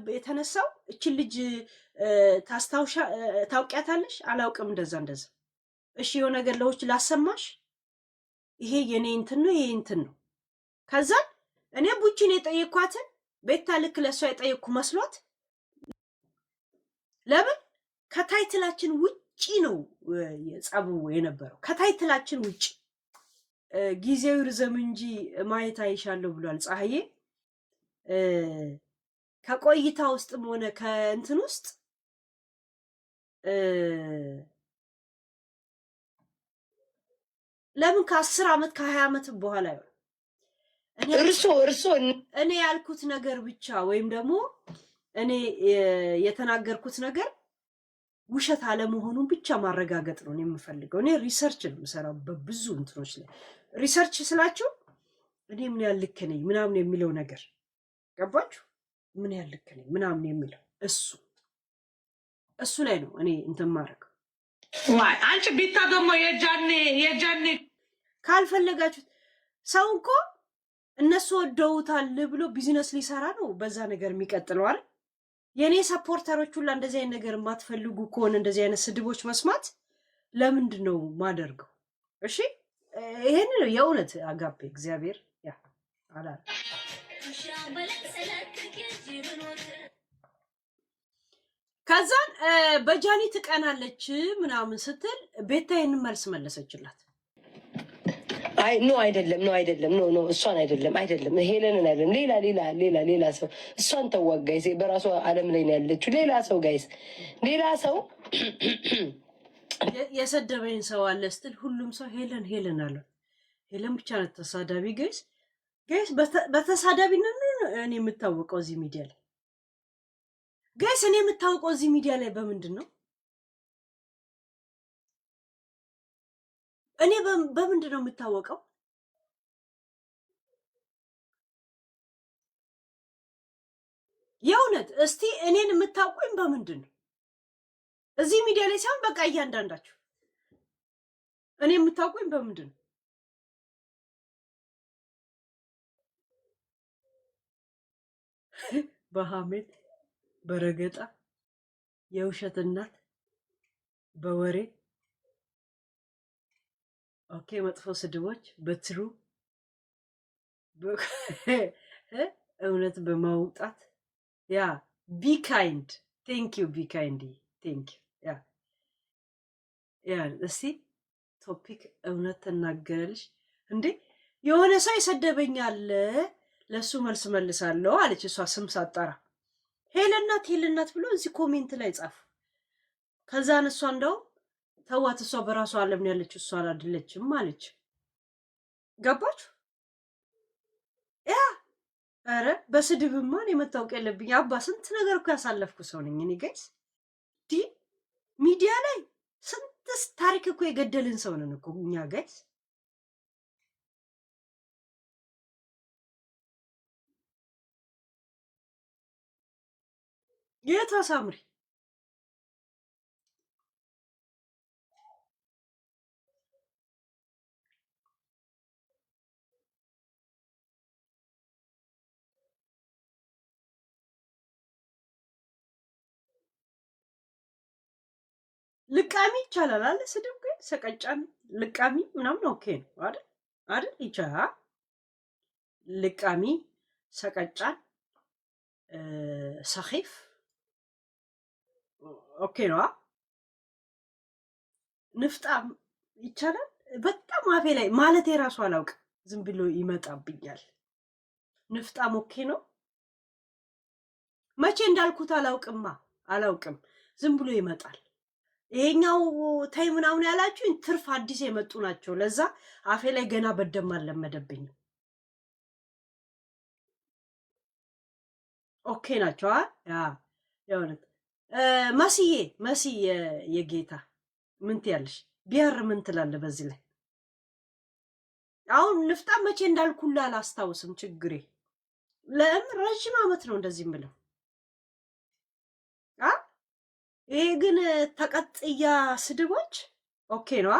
የተነሳው እቺ ልጅ ታውቂያታለሽ? አላውቅም። እንደዛ እሺ የሆነ ነገር ለውጭ ላሰማሽ። ይሄ የኔ እንትን ነው፣ ይሄ እንትን ነው። ከዛ እኔ ቡቺን የጠየኳትን ቤታ ልክ ለሷ የጠየቅኩ መስሏት፣ ለምን ከታይትላችን ውጪ ነው ጸቡ የነበረው። ከታይትላችን ውጪ ጊዜው ርዘም እንጂ ማየት አይሻለሁ ብሏል ፀሐዬ። ከቆይታ ውስጥም ሆነ ከእንትን ውስጥ ለምን ከ10 ዓመት ከ20 ዓመት በኋላ እኔ ያልኩት ነገር ብቻ ወይም ደግሞ እኔ የተናገርኩት ነገር ውሸት አለመሆኑን ብቻ ማረጋገጥ ነው የምፈልገው። እኔ ሪሰርች ነው የምሰራው በብዙ እንትኖች ላይ። ሪሰርች ስላችሁ እኔ ምን ያህል ልክ ነኝ ምናምን የሚለው ነገር ገባችሁ? ምን ያህል ልክ ነኝ ምናምን የሚለው እሱ ላይ ነው እኔ እንትን ማድረገው። አንቺ ቤታ ደግሞ የጃኔ ካልፈለጋችሁት ሰው እኮ እነሱ ወደውታል ብሎ ቢዝነስ ሊሰራ ነው በዛ ነገር የሚቀጥለው አይደል? የኔ ሰፖርተሮች ሁላ እንደዚህ አይነት ነገር የማትፈልጉ ከሆነ እንደዚህ አይነት ስድቦች መስማት ለምንድን ነው ማደርገው? እሺ ይሄን ነው የእውነት አጋፔ እግዚአብሔር ያ አላለ። ከዛን በጃኒ ትቀናለች ምናምን ስትል ቤታ ይሄንን መልስ መለሰችላት። አይ ኖ አይደለም ኖ እሷን አይደለም ሄለንን አይደለም ሌላ ሰው እሷን ተዋጋይስ በራሷ ዓለም ላይ ነው ያለችው። ሌላ ሰው የሰደበኝ ሰው አለ ስትል ሁሉም ሰው ሄለን አለ። ሄለን ብቻ ነው ተሳዳቢ። ጋይስ በተሳዳቢነት እኔ የምታወቀው እዚህ ሚዲያ ላይ እኔ የምታወቀው እዚህ ሚዲያ ላይ በምንድን ነው? እኔ በምንድን ነው የምታወቀው? የእውነት እስቲ እኔን የምታውቁኝ በምንድን ነው? እዚህ ሚዲያ ላይ ሳይሆን በቃ እያንዳንዳችሁ እኔ የምታውቁኝ በምንድን ነው? በሐሜት በረገጣ የውሸት እናት በወሬ ኦኬ፣ መጥፎ ስድቦች በትሩ እውነት በማውጣት ያ ቢ ካይንድ ቴንክ ዩ ቢ ካይንድ ቴንክ ዩ ያ እስቲ ቶፒክ እውነት ተናገረልሽ እንዴ? የሆነ ሰው ይሰደበኛል ለሱ መልስ መልሳለሁ አለች። እሷ ስም ሳጠራ ሄለናት ብሎ እዚህ ኮሜንት ላይ ጻፉ። ከዛን እሷ እንደው ተዋት፣ እሷ በራሷ ዓለም ነው ያለችው፣ እሷ አይደለችም አለች። ገባችሁ? ያ አረ በስድብማ እኔ መታወቅ የለብኝ። አባ ስንት ነገር እኮ ያሳለፍኩ ሰው ነኝ እኔ ጋይስ። ዲ ሚዲያ ላይ ስንት ታሪክ እኮ የገደልን ሰው ነን እኮ እኛ ጋይስ። የቷ ሳምሪ ልቃሚ ይቻላል አለ ስድብ ግን ሰቀጫን ልቃሚ ምናምን ኦኬ ነው አይደል? አይደል? ይቻላል ልቃሚ ሰቀጫን ሰኺፍ ኦኬ ነው። ንፍጣም ይቻላል። በጣም አፌ ላይ ማለት የራሱ አላውቅ ዝም ብሎ ይመጣብኛል። ንፍጣም ኦኬ ነው። መቼ እንዳልኩት አላውቅም ዝም ብሎ ይመጣል። ይሄኛው ታይ ምናምን ያላችሁ ትርፍ አዲስ የመጡ ናቸው። ለዛ አፌ ላይ ገና በደም አልለመደብኝም። ኦኬ ናቸው። ያ የእውነት መሲ የጌታ ምን ትያለሽ? ቢያር ምን ትላለህ በዚህ ላይ? አሁን ንፍጣም መቼ እንዳልኩላ አላስታውስም። ችግሬ ለምን ረጅም ዓመት ነው እንደዚህ ብለው ይሄ ግን ተቀጥያ ስድቦች ኦኬ ነው።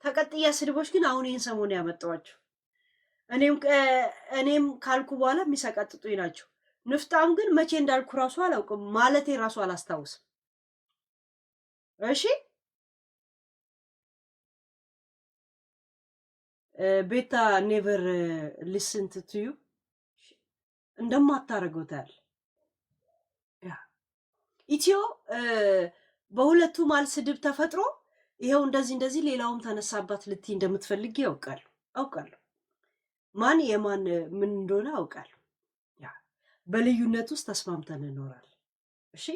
ተቀጥያ ስድቦች ግን አሁን ይሄን ሰሞን ያመጣዋቸው እኔም ካልኩ በኋላ የሚሰቀጥጡኝ ናቸው። ንፍጣም ግን መቼ እንዳልኩ ራሱ አላውቅም፣ ማለቴ ራሱ አላስታውስም። እሺ ቤታ ኔቨር ሊስንት ቱ ዩ እንደማታረገው ታያል። ኢትዮ በሁለቱ ማል ስድብ ተፈጥሮ ይሄው እንደዚህ ሌላውም ተነሳባት ልትይ እንደምትፈልጊ አውቃለሁ። ማን የማን ምን እንደሆነ አውቃለሁ። ያ በልዩነት ውስጥ ተስማምተን እንኖራለን። እሺ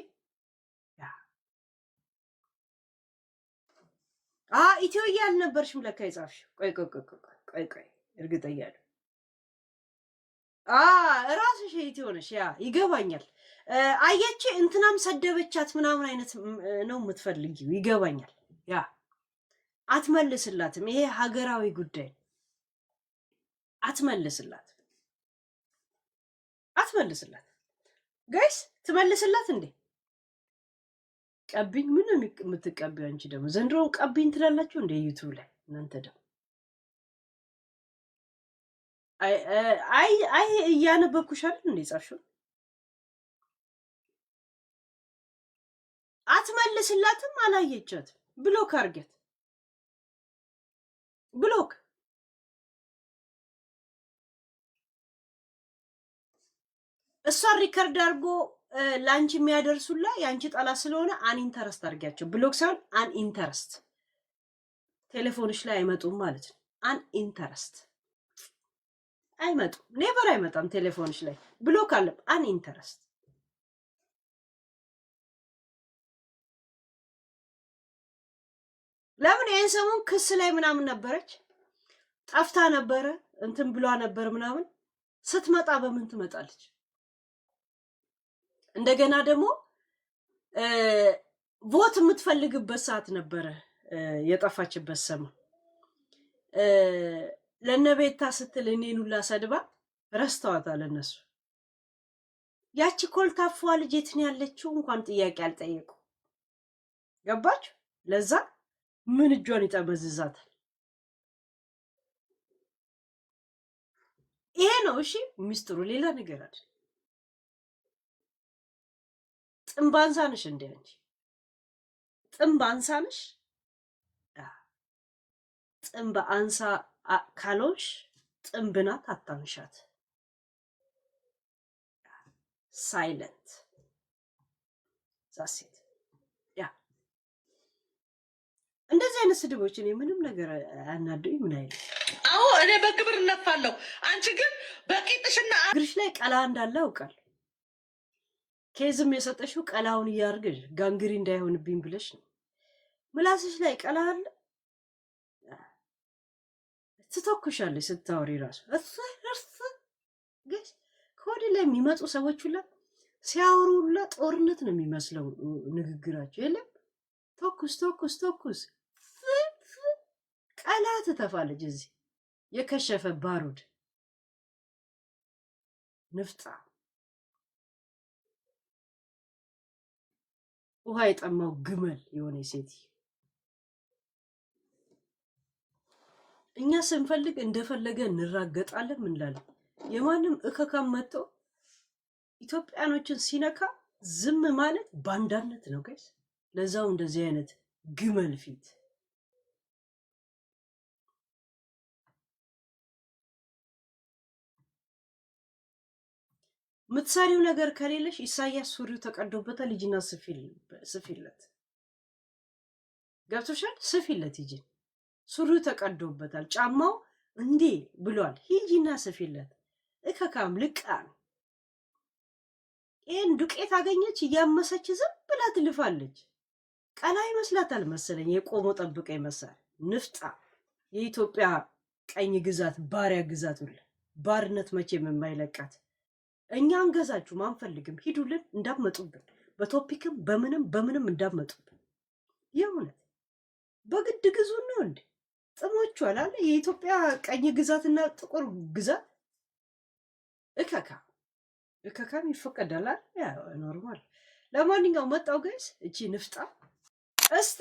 ያ ኢትዮ ያልነበርሽም ለካ የጻፍሽው። ቆይ እርግጠኛ ነኝ ራስሽ ኢትዮ ነሽ። ያ ይገባኛል። አየች እንትናም ሰደበቻት ምናምን አይነት ነው የምትፈልጊው፣ ይገባኛል። ያ አትመልስላትም። ይሄ ሀገራዊ ጉዳይ አትመልስላት ጋይስ፣ ትመልስላት እንዴ? ቀቢኝ ምን የምትቀቢው አንቺ ደግሞ ዘንድሮም ቀቢኝ ትላላችሁ እንደ ዩቲዩብ ላይ እናንተ ደግሞ አይ እያነበብኩሽ አይደል እንዴ ጻፍሽው? አትመልስላትም። አላየቻትም። ብሎክ አርገት ብሎክ እሷን ሪከርድ አድርጎ ላንቺ የሚያደርሱላ ያንቺ ጠላት ስለሆነ አንኢንተረስት አድርጊያቸው። ብሎክ ሳይሆን አንኢንተረስት ቴሌፎንሽ ላይ አይመጡም ማለት ነው። አንኢንተረስት አይመጡም። ኔቨር አይመጣም ቴሌፎንሽ ላይ ብሎክ አለ። አንኢንተረስት ለምን ይሄን ሰሞን ክስ ላይ ምናምን ነበረች፣ ጠፍታ ነበረ፣ እንትን ብሏ ነበር ምናምን። ስትመጣ በምን ትመጣለች? እንደገና ደግሞ ቮት የምትፈልግበት ሰዓት ነበረ የጠፋችበት ሰሞን። ለነቤታ ስትል እኔን ሁላ ሰድባ ረስተዋታል እነሱ። ያቺ ኮልታፏ ልጅ የት ነው ያለችው? እንኳን ጥያቄ አልጠየቁ። ገባች? ለዛ ምን እጇን ይጠመዝዛታል? ይሄ ነው እሺ ሚስጥሩ፣ ሌላ ነገር አይደል። ጥንብ አንሳንሽ እንዴ አንቺ ጥንብ አንሳንሽ። ጥንብ አንሳ ካሎሽ ጥንብ ናት፣ አታንሻት። ሳይለንት ዛሴት ያ እንደዚህ አይነት ስድቦች እኔ ምንም ነገር አናዱኝ። ምን አይነት አዎ እኔ በክብር እነፋለሁ። አንቺ ግን በቂጥሽና እግርሽ ላይ ቀላ እንዳለ አውቃለሁ። ኬዝም የሰጠሽው ቀላውን እያርግሽ ጋንግሪ እንዳይሆንብኝ ብለሽ ነው። ምላስሽ ላይ ቀላ አለ። ትተኩሻለሽ ስታወሪ ራሱ ገስ ከወዲ ላይ የሚመጡ ሰዎች ሁላ ሲያወሩ ሁላ ጦርነት ነው የሚመስለው ንግግራቸው። የለም ተኩስ ተኩስ ተኩስ ቀላ ትተፋለች። እዚህ የከሸፈ ባሩድ ንፍጣ ውሃ የጠማው ግመል የሆነ ሴት። እኛ ስንፈልግ እንደፈለገ እንራገጣለን። ምን ላለን የማንም እከካም መጥቶ ኢትዮጵያኖችን ሲነካ ዝም ማለት ባንዳነት ነው ጋይስ። ለዛው እንደዚህ አይነት ግመል ፊት ምትሰሪው ነገር ከሌለሽ ኢሳያስ ሱሪው ተቀዶበታል። ልጅና ስፊለት ገብቶሻል። ስፊለት ሂጂ። ሱሪው ተቀዶበታል። ጫማው እንዴ ብሏል። ሂጂና ስፊለት። እከካም ልቃን ይሄን ዱቄት አገኘች እያመሰች ዝም ብላ ትልፋለች። ቀላ ይመስላታል መሰለኝ። የቆሞ ጠብቀ ይመስላል። ንፍጣ የኢትዮጵያ ቀኝ ግዛት ባሪያ ግዛት ሁሉ ባርነት መቼም የማይለቃት። እኛ አንገዛችሁም አንፈልግም፣ ሂዱልን፣ እንዳትመጡብን። በቶፒክም በምንም እንዳትመጡብን። የእውነት በግድ ግዙን ነው እንዴ? ጥሞቹ አላለ የኢትዮጵያ ቀኝ ግዛትና ጥቁር ግዛት እከካም ይፈቀዳል። ያ ኖርማል። ለማንኛውም መጣው ጋይስ እቺ ንፍጣ እስቲ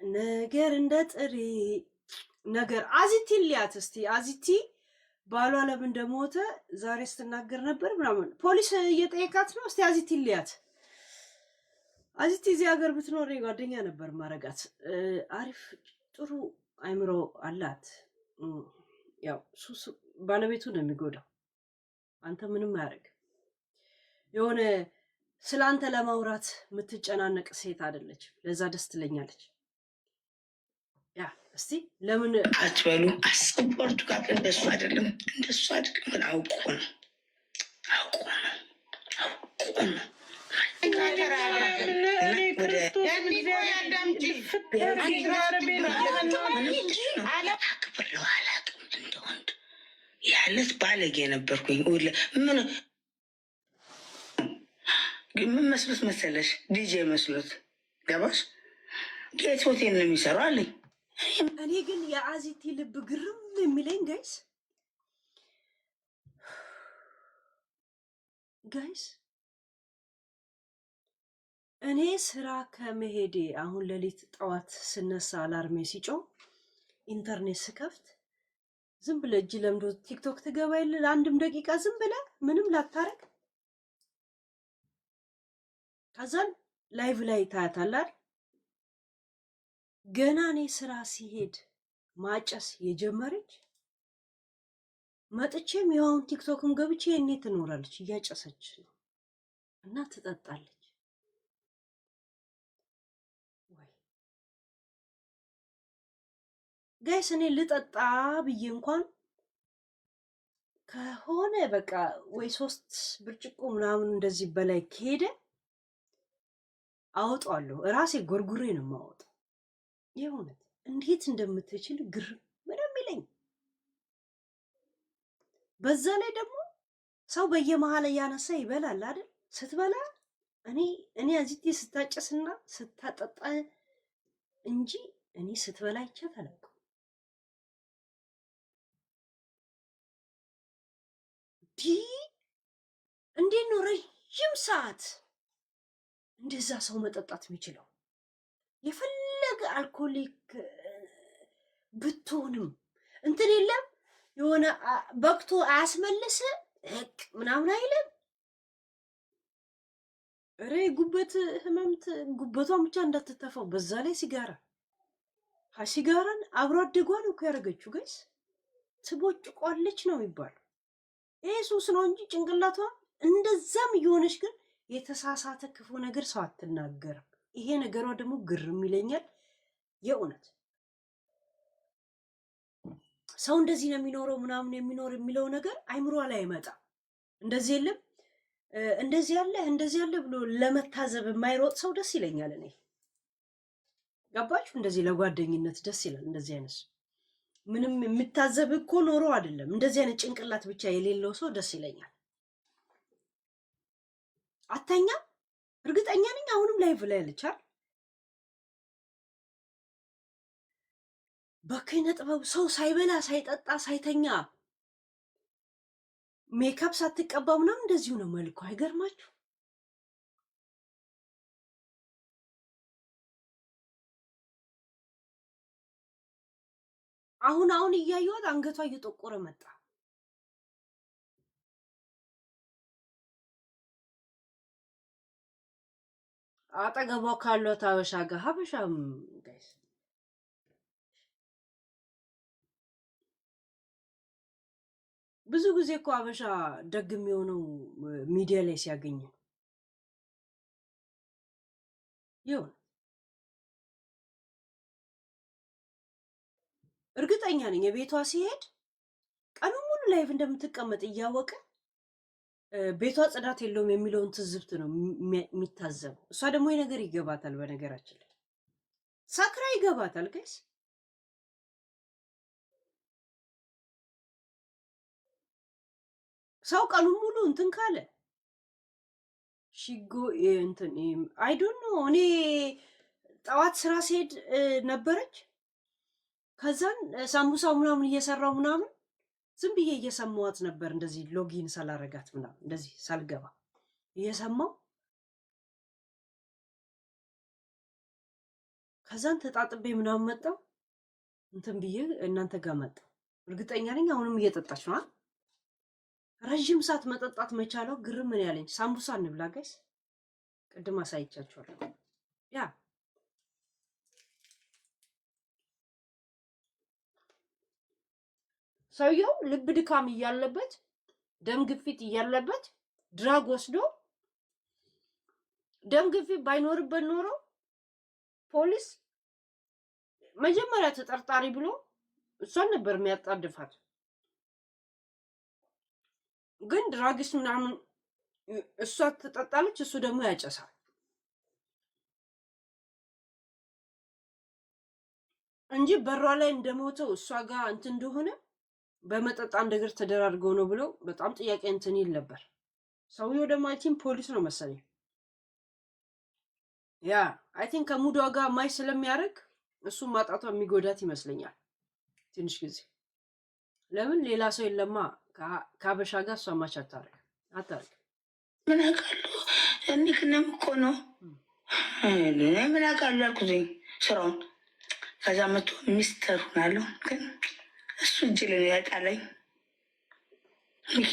ነገር እንደ ጥሪ ነገር አዚቲ ሊያት እስቲ አዚቲ ባሏ ለምን እንደሞተ ዛሬ ስትናገር ነበር ምናምን ፖሊስ እየጠየቃት ነው። እስቲ አዚቲ ሊያት። አዚቲ እዚህ ሀገር ብትኖር ጓደኛ ነበር ማረጋት። አሪፍ ጥሩ አይምሮ አላት። ያው ሱስ ባለቤቱ ነው የሚጎዳው። አንተ ምንም አያደርግ። የሆነ ስለ አንተ ለማውራት የምትጨናነቅ ሴት አይደለች። ለዛ ደስ ትለኛለች። ያ እስቲ ለምን አትበሉ። አስፖርቱ ጋር እንደሱ አይደለም አውቆ ነው። ያለት ባለጌ ነበርኩኝ። ምን መስሎት መሰለሽ? ዲጄ መስሎት ገባሽ? ጌት ሆቴል ነው የሚሰራው አለኝ። እኔ ግን የአዚቲ ልብ ግርም የሚለኝ ጋይስ እኔ ስራ ከመሄዴ አሁን ሌሊት ጠዋት ስነሳ አላርሜ ሲጮህ ኢንተርኔት ስከፍት ዝም ብለ እጅ ለምዶ ቲክቶክ ትገባ የለ ለአንድም ደቂቃ ዝም ብለ ምንም ላታረግ ከዛን ላይቭ ላይ ታያታላል። ገና እኔ ስራ ሲሄድ ማጨስ የጀመረች መጥቼም ያውን ቲክቶክም ገብቼ እኔ ትኖራለች እያጨሰች ነው እና ትጠጣለች። ወይ ጋይስ እኔ ልጠጣ ብዬ እንኳን ከሆነ በቃ ወይ 3 ብርጭቆ ምናምን እንደዚህ በላይ ከሄደ አወጣለሁ። ራሴ ጎርጉሬ ነው የማወጣው። የእውነት እንዴት እንደምትችል ግርም ምንም ይለኝ። በዛ ላይ ደግሞ ሰው በየመሃል ያነሳ ይበላል አይደል? ስትበላ እኔ አዚቴ ስታጨስና ስታጠጣ እንጂ እኔ ስትበላ ይቻት አላውቅም። እንዴት ነው ረጅም ሰዓት እንደዛ ሰው መጠጣት የሚችለው? የፈለገ አልኮሊክ ብትሆንም እንትን የለም የሆነ በቅቶ አያስመልስ ምናምን አይልም። ኧረ ጉበት ህመምት ጉበቷን ብቻ እንዳትተፋው። በዛ ላይ ሲጋራን አብሮ አደጓን እኮ ያደረገችው ጋይስ ትቦጭቋለች ነው የሚባለው። ይሄ ሱስ ነው እንጂ ጭንቅላቷ እንደዛም እየሆነች ግን የተሳሳተ ክፉ ነገር ሰው አትናገርም። ይሄ ነገሯ ደግሞ ግርም ይለኛል የእውነት። ሰው እንደዚህ ነው የሚኖረው ምናምን የሚለው ነገር አይምሯ ላይ አይመጣም። እንደዚህ የለም እንደዚህ ያለ ብሎ ለመታዘብ የማይሮጥ ሰው ደስ ይለኛል እኔ። ገባችሁ? እንደዚህ ለጓደኝነት ደስ ይላል። እንደዚህ አይነት ምንም የምታዘብ እኮ ኖሮ አይደለም፣ እንደዚህ አይነት ጭንቅላት ብቻ የሌለው ሰው ደስ ይለኛል። አተኛ እርግጠኛ ነኝ አሁንም ላይቭ ላይ ያለቻል በኪነ ጥበብ ሰው ሳይበላ ሳይጠጣ ሳይተኛ ሜካፕ ሳትቀባ ምናምን እንደዚሁ ነው መልኩ። አይገርማችሁ? አሁን እያየኋት አንገቷ እየጠቆረ መጣ። አጠገቧ ካሏት ሀበሻ ጋር ሀበሻም ጋይስ ብዙ ጊዜ እኮ ሀበሻ ደግ የሚሆነው ሚዲያ ላይ ሲያገኝ ነው። ይሁን እርግጠኛ ነኝ የቤቷ ሲሄድ ቀኑ ሙሉ ላይቭ እንደምትቀመጥ እያወቀ ቤቷ ጽዳት የለውም የሚለውን ትዝብት ነው የሚታዘበው። እሷ ደግሞ ነገር ይገባታል። በነገራችን ላይ ሳክራ ይገባታል ጋይስ። ሰው ቀኑን ሙሉ እንትን ካለ ሽጎ እንትን አይ ዶንት ኖ። እኔ ጠዋት ስራ ሲሄድ ነበረች። ከዛን ሳምቡሳው ምናምን እየሰራው ምናምን ዝም ብዬ እየሰማዋት ነበር። እንደዚህ ሎጊን ሳላረጋት ምናምን እንደዚህ ሳልገባ እየሰማው ከዛን ተጣጥቤ ምናምን መጣው እንትን ብዬ እናንተ ጋር መጣው። እርግጠኛ ነኝ አሁንም እየጠጣች ነው። ረጅም ሰዓት መጠጣት መቻለው ግርም ምን ያለኝ። ሳምቡሳ እንብላ ጋይስ፣ ቅድም አሳይቻችኋለሁ። ያ ሰውየው ልብ ድካም እያለበት ደም ግፊት እያለበት ድራግ ወስዶ ደም ግፊት ባይኖርበት ኖሮ ፖሊስ መጀመሪያ ተጠርጣሪ ብሎ እሷን ነበር የሚያጣድፋት። ግን ድራግስ ምናምን እሷ ትጠጣለች፣ እሱ ደግሞ ያጨሳል። እንጂ በሯ ላይ እንደሞተው እሷ ጋር እንትን እንደሆነ በመጠጣ እንደግር ተደራርገው ነው ብለው በጣም ጥያቄ እንትን ይል ነበር። ሰውየው ደግሞ አይ ቲንክ ፖሊስ ነው መሰለኝ። ያ አይ ቲንክ ከሙዷ ጋር ማይ ስለሚያደርግ እሱም ማጣቷ የሚጎዳት ይመስለኛል ትንሽ ጊዜ። ለምን ሌላ ሰው የለማ ከሀበሻ ጋር እሷ ማች አታርግ ምን አውቃለሁ እኔ ክነም እኮ ነው ምን አውቃለሁ አልኩትኝ ስራውን። ከዛ መቶ ሚስተር ሆናለሁ ግን እሱ እጅ ላይ ያጣለኝ ሚኪ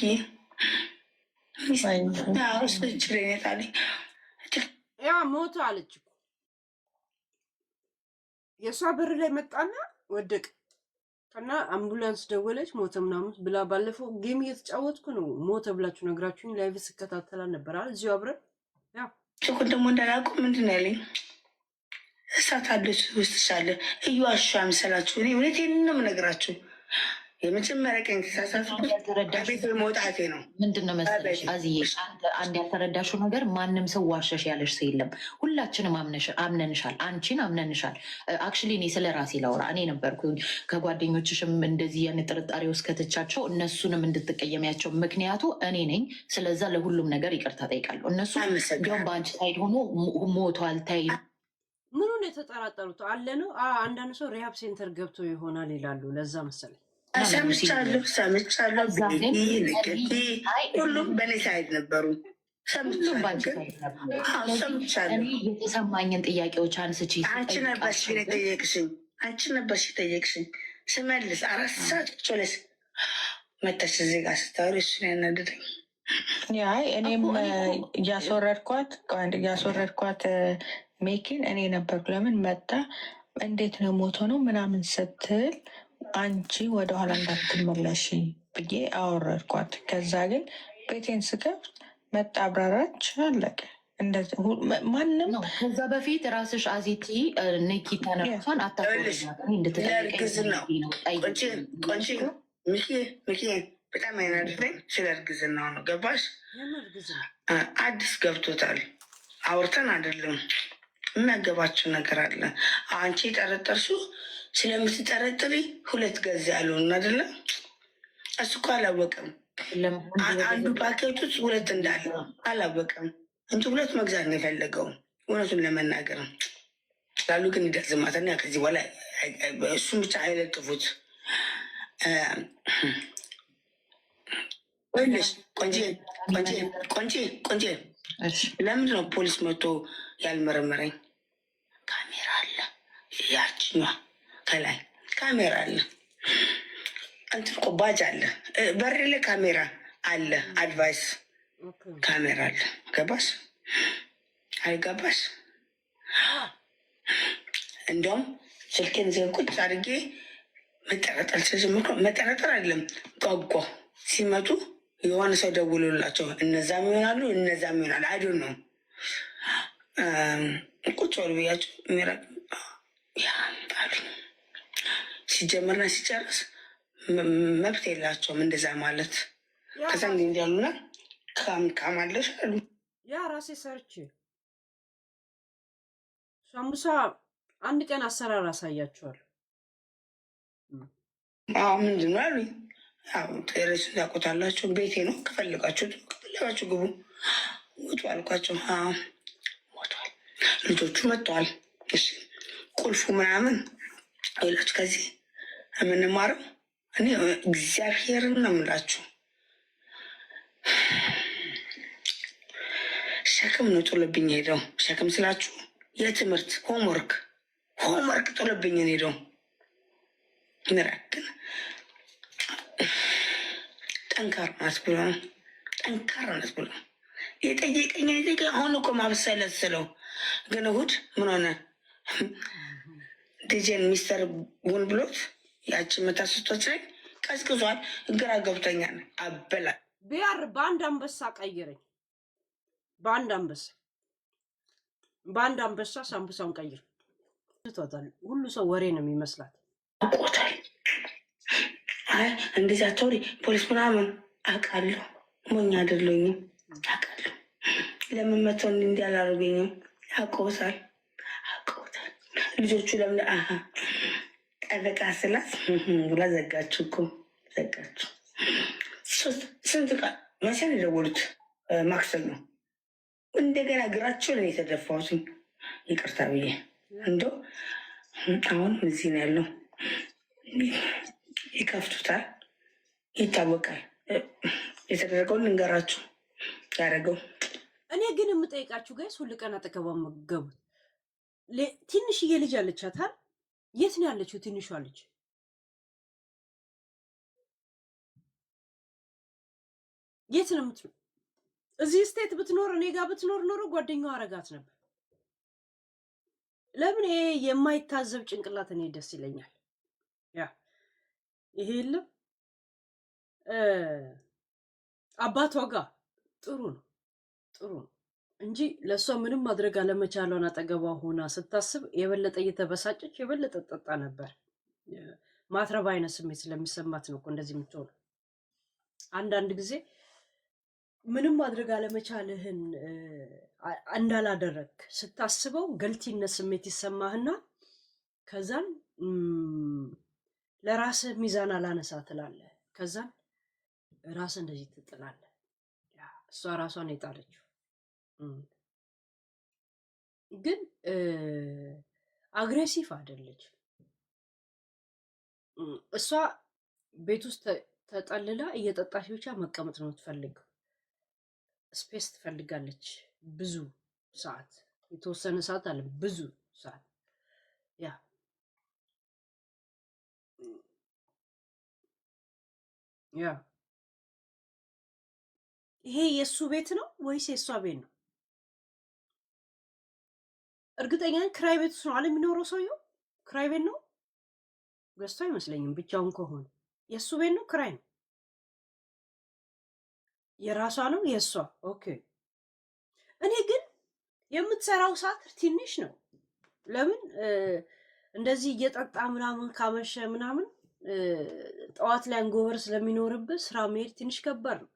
እሱ እጅ ላይ ያጣለኝ። ያ ሞቶ አለች እኮ የእሷ በር ላይ መጣና ወደቅ እና አምቡላንስ ደወለች። ሞተ ምናምን ብላ ባለፈው ጌም እየተጫወትኩ ነው ሞተ ብላችሁ ነግራችሁኝ ላይቭ ስከታተላ ነበር አይደል? እዚሁ አብረን ያ ጭቁን ደግሞ እንዳላውቁ ምንድን ነው ያለኝ እሳት አለች ውስጥ ሳለ እዩ አሻ መሰላችሁ። እኔ እውነቴን ነው የምነግራችሁ። የመጀመሪያ ቀን ተሳሳትኩት ቤት መውጣቴ ነው። ምንድን ነው መሰለሽ አዝዬ አንድ ያልተረዳሽው ነገር ማንም ሰው ዋሸሽ ያለሽ ሰው የለም። ሁላችንም አምነንሻል፣ አንቺን አምነንሻል። አክቹዋሊ እኔ ስለ ራሴ ላውራ። እኔ ነበርኩኝ ከጓደኞችሽም እንደዚህ ያን ጥርጣሬ ውስጥ ከተቻቸው እነሱንም እንድትቀየሚያቸው ምክንያቱ እኔ ነኝ። ስለዛ ለሁሉም ነገር ይቅርታ ጠይቃለሁ። እነሱ እንዲያውም በአንቺ ሳይድ ሆኖ ሞቷል ታይ ምኑን የተጠራጠሩት አለ ነው። አንዳንድ ሰው ሪሃብ ሴንተር ገብቶ ይሆናል ይላሉ። ለዛ መሰለኝ ሰምቻለሁ። ሁሉም በእኔ ሳይድ ነበሩ። ሰምቻለሁ። የተሰማኝን ጥያቄዎች አንስቼ አንቺ ነበርሽ የጠየቅሽኝ፣ ስመልስ 4 ሰዓት ጮለስ መታች እዚህ ጋር ስታወሪ እሱን ያናደደኝ። እኔም እያስወረድኳት ሜኪን እኔ ነበርኩ። ለምን መጣ እንዴት ነው ሞቶ ነው ምናምን ስትል አንቺ ወደኋላ እንዳትመለሽ ብዬ አወረድኳት። ከዛ ግን ቤቴን ስከፍት መጣ አብራራች፣ አለቀ። ማንም ከዛ በፊት ራስሽ አዜቲ ንኪ ተነሷን ለእርግዝ ነው ሚኪ በጣም አይናድፈኝ። ስለ እርግዝናው ነው ገባሽ? አዲስ ገብቶታል። አውርተን አይደለም የሚያገባቸው ነገር አለ። አንቺ የጠረጠርሽው ስለምትጠረጥሪ 2 ገዛ ያለውን አይደለም። እሱ እኮ አላወቅም። አንዱ ፓኬት ውስጥ 2 እንዳለ አላወቅም እንጂ 2 መግዛት ነው የፈለገው። እውነቱን ለመናገር ላሉ ግን ይደርዝማትና ከዚህ በኋላ እሱም ብቻ አይለጥፉት። ቆንጆ ለምንድን ነው ፖሊስ መጥቶ ያልመረመረኝ? ካሜራ አለ፣ ያችኛ ከላይ ካሜራ አለ፣ እንትን እኮ ባጅ አለ፣ በር ላይ ካሜራ አለ፣ አድቫይስ ካሜራ አለ። ገባሽ አይገባሽ? እንዲያውም ስልኬን ቁጭ አድርጌ መጠረጠር ተጀምሮ መጠረጠር አይደለም ጓጓ ሲመጡ የሆነ ሰው ደውሎላቸው እነዛም ይሆናሉ እነዛም ይሆናል አይዶ ነው ቁጭ ወር ብያቸው ሚራቅ አሉ። ሲጀምርና ሲጨርስ መብት የላቸውም እንደዛ ማለት። ከዛ እንዲ እንዲያሉና ካማለሽ አሉ። ያ ራሴ ሰርች ሳምቡሳ አንድ ቀን አሰራር አሳያቸዋል። ምንድን ነው አሉኝ። ቴሬስ ያቆታላቸው ቤቴ ነው። ከፈለጋችሁ ግቡ፣ ውጡ አልኳቸው። ሞቷል፣ ልጆቹ መጥተዋል። ቁልፉ ምናምን ሌሎች ከዚህ የምንማረው እኔ እግዚአብሔርን ነው የምላችሁ። ሸክም ነው ጥሎብኝ ሄደው። ሸክም ስላችሁ የትምህርት ሆምወርክ ጥሎብኝ ሄደው ምራክን ጠንካራ ናት ብሎ የጠየቀኝ አሁን እኮ ማብሰለስለው ግን እሑድ ምን ሆነ ዲጄን ሚስተር ቡን ብሎት ያችን መታስቶች ላይ ቀዝቅዟል። ግራ ገብቶኛል። አበላ ቢያር በአንድ አንበሳ ቀይረኝ። በአንድ አንበሳ ሳምቡሳውን ቀይር። ሁሉ ሰው ወሬ ነው የሚመስላት። ቆታል እንደዚያ ቶሪ ፖሊስ ምናምን አውቃለሁ። ሞኝ አይደለሁም። አውቃለሁ ለምን መተው እንዲህ አላደረገኝም። አውቀውታል። ልጆቹ ለምን ጠበቃ ስላት ብላ ዘጋችሁ እኮ ዘጋችሁ። ስንት ቃል መቼ ነው የደወሉት? ማክሰኞ እንደገና እግራቸው ላይ የተደፋሁት ይቅርታ ብዬ እንደው አሁን እዚህ ነው ያለው። ይከፍቱታል፣ ይታወቃል። የተደረገውን ልንገራችሁ ያደረገው። እኔ ግን የምጠይቃችሁ ጋይስ ሁል ቀን አጠገቧ መገቡት ትንሽዬ ልጅ አለቻታል። የት ነው ያለችው ትንሿ ልጅ? የት ነው የምትኖር? እዚህ ስቴት ብትኖር እኔ ጋር ብትኖር ኖሮ ጓደኛዋ አረጋት ነበር። ለምን ይሄ የማይታዘብ ጭንቅላት እኔ ደስ ይለኛል። ያ ይሄ የለም አባቷ ጋር ጥሩ ነው እንጂ ለእሷ ምንም ማድረግ አለመቻሏን አጠገቧ ሆና ስታስብ የበለጠ እየተበሳጨች የበለጠ ጠጣ ነበር። ማትረባ አይነት ስሜት ስለሚሰማት ነው እኮ እንደዚህ የምትሆነው። አንዳንድ ጊዜ ምንም ማድረግ አለመቻልህን እንዳላደረግ ስታስበው ገልቲነት ስሜት ይሰማህና ከዛን ለራስህ ሚዛን አላነሳ ትላለህ። ከዛን ራስህ እንደዚህ ትጥላለህ። እሷ ራሷን የጣለችው ግን አግሬሲቭ አይደለች። እሷ ቤት ውስጥ ተጠልላ እየጠጣች ብቻ መቀመጥ ነው የምትፈልገው። ስፔስ ትፈልጋለች። ብዙ ሰዓት፣ የተወሰነ ሰዓት አለ፣ ብዙ ሰዓት። ያ ያ ይሄ የእሱ ቤት ነው ወይስ የእሷ ቤት ነው? እርግጠኛ ነኝ ክራይ ቤት ውስጥ ነው አለ የሚኖረው ሰውየው። ክራይ ቤት ነው ገዝቶ አይመስለኝም። ብቻውን ከሆነ የእሱ ቤት ነው ክራይ ነው? የራሷ ነው የእሷ? ኦኬ። እኔ ግን የምትሰራው ሰዓት ትንሽ ነው። ለምን እንደዚህ እየጠጣ ምናምን ካመሸ ምናምን ጠዋት ላይ አንጎበር ስለሚኖርብህ ስራ መሄድ ትንሽ ከባድ ነው።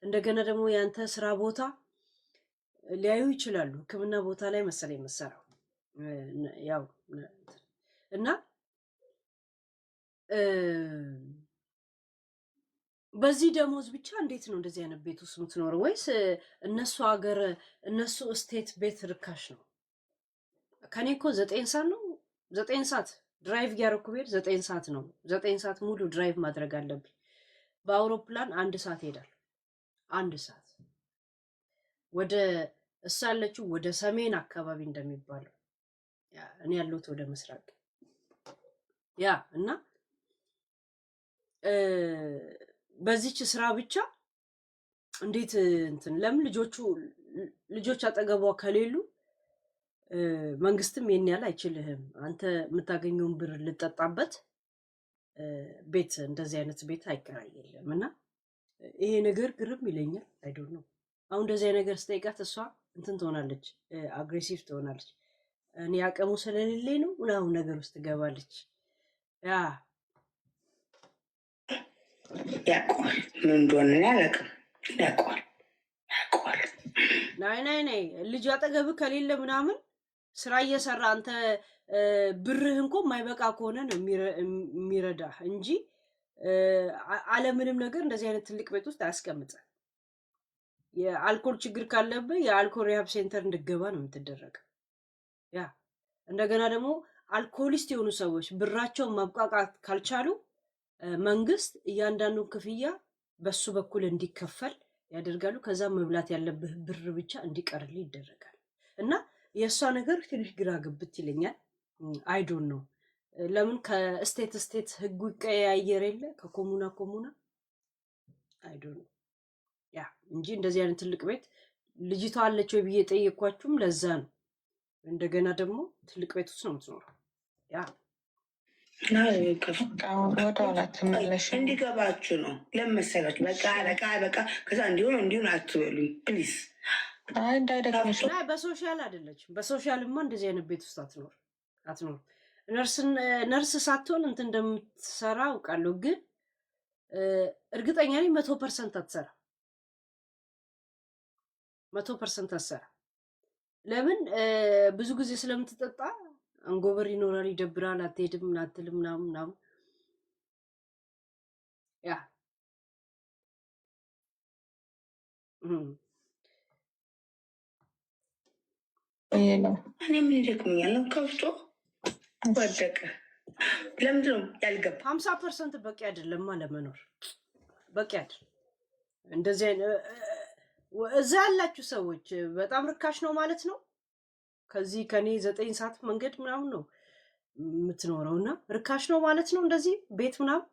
እንደገና ደግሞ ያንተ ስራ ቦታ ሊያዩ ይችላሉ። ሕክምና ቦታ ላይ መሰለኝ የምትሰራው ያው እና በዚህ ደሞዝ ብቻ እንዴት ነው እንደዚህ አይነት ቤት ውስጥ የምትኖረው? ወይስ እነሱ ሀገር እነሱ ስቴት ቤት ርካሽ ነው? ከኔ እኮ 9 ሰዓት ነው 9 ሰዓት ድራይቭ እያደረኩ ብሄድ 9 ሰዓት ነው። 9 ሰዓት ሙሉ ድራይቭ ማድረግ አለብኝ። በአውሮፕላን 1 ሰዓት ሄዳል። 1 ሰዓት ወደ እሷ ያለችው ወደ ሰሜን አካባቢ እንደሚባለው፣ እኔ ያለሁት ወደ ምስራቅ። ያ እና በዚች ስራ ብቻ እንዴት እንትን ለምን ልጆች አጠገቧ ከሌሉ መንግስትም ይሄን ያህል አይችልህም። አንተ የምታገኘውን ብር ልጠጣበት ቤት እንደዚህ አይነት ቤት አይከራየለም። እና ይሄ ነገር ግርም ይለኛል። አይዶን ነው አሁን እንደዚህ ነገር ስጠይቃት እሷ እንትን ትሆናለች፣ አግሬሲቭ ትሆናለች። እኔ አቅሙ ስለሌለኝ ነው ምናምን ነገር ውስጥ ትገባለች። ያ ያውቀዋል ምን እንደሆነ አላውቅም። ያውቀዋል ናይ ልጅ አጠገብህ ከሌለ ምናምን ስራ እየሰራ አንተ ብርህ እንኳ የማይበቃ ከሆነ ነው የሚረዳህ እንጂ አለምንም ነገር እንደዚህ አይነት ትልቅ ቤት ውስጥ አያስቀምጥም። የአልኮል ችግር ካለብህ የአልኮል ሪሃብ ሴንተር እንድገባ ነው የምትደረገው። ያ እንደገና ደግሞ አልኮሊስት የሆኑ ሰዎች ብራቸውን ማብቃቃት ካልቻሉ መንግስት እያንዳንዱን ክፍያ በሱ በኩል እንዲከፈል ያደርጋሉ። ከዛ መብላት ያለብህ ብር ብቻ እንዲቀርልህ ይደረጋል። እና የእሷ ነገር ትንሽ ግራ ግብት ይለኛል። አይዶን ነው ለምን ከስቴት ስቴት ህጉ ይቀያየር የለ ከኮሙና አይዶን ነው ያ እንጂ እንደዚህ አይነት ትልቅ ቤት ልጅቷ አለች ወይ ብዬ ጠየኳችሁም ለዛ ነው። እንደገና ደግሞ ትልቅ ቤት ውስጥ ነው የምትኖረው። ያ እንዲገባችሁ ነው ለመሰላችሁ። በቃ ከዛ እንዲሆን አትበሉኝ ፕሊዝ። በሶሻል አይደለችም። በሶሻልማ እንደዚህ አይነት ቤት ውስጥ አትኖር። ነርስ ሳትሆን እንትን እንደምትሰራ አውቃለሁ፣ ግን እርግጠኛ ነኝ 100% አትሰራ። 100% አትሰራ። ለምን ብዙ ጊዜ ስለምትጠጣ አንጎበር ይኖራል፣ ይደብራል፣ አትሄድም፣ አትልም ምናምን ያ እኔ ምን ይደክመኛል? ከፍቶ ወደቀ። ለምንድን ነው ያልገባ? 50% በቂ አይደለም ለመኖር በቂ አይደለም። እንደዚህ እዛ ያላችሁ ሰዎች በጣም ርካሽ ነው ማለት ነው። ከዚህ ከኔ 9 ሰዓት መንገድ ምናምን ነው የምትኖረው እና ርካሽ ነው ማለት ነው። እንደዚህ ቤት ምናምን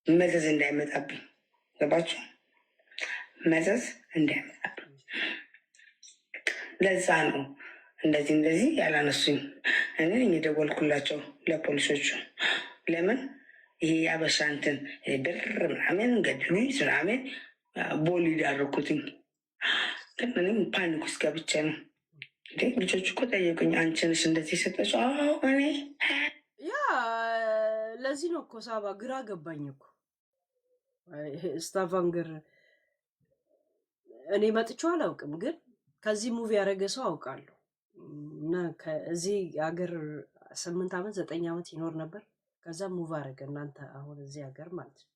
መዘዝ እንዳይመጣብኝ ገባችሁ? መዘዝ እንዳይመጣብኝ ለዛ ነው እንደዚህ ያላነሱኝ። እኔ የደወልኩላቸው ለፖሊሶቹ። ለምን ይሄ አበሻ እንትን ብር ምናምን ገድሉኝ ምናምን ቦሊ ዳረኩትኝ። ግን እኔም ፓኒክ ውስጥ ገብቼ ነው። ልጆች እኮ ጠየቁኝ፣ አንቺንስ እንደዚህ ሰጠች? እኔ ያ ለዚህ ነው እኮ ሳባ ግራ ገባኝ እኮ ስታቫንገር እኔ መጥቼው አላውቅም፣ ግን ከዚህ ሙቪ ያደረገ ሰው አውቃለሁ። እና ከዚህ ሀገር 8 ዓመት 9 ዓመት ይኖር ነበር። ከዛ ሙቭ አደረገ እናንተ አሁን እዚህ ሀገር ማለት ነው።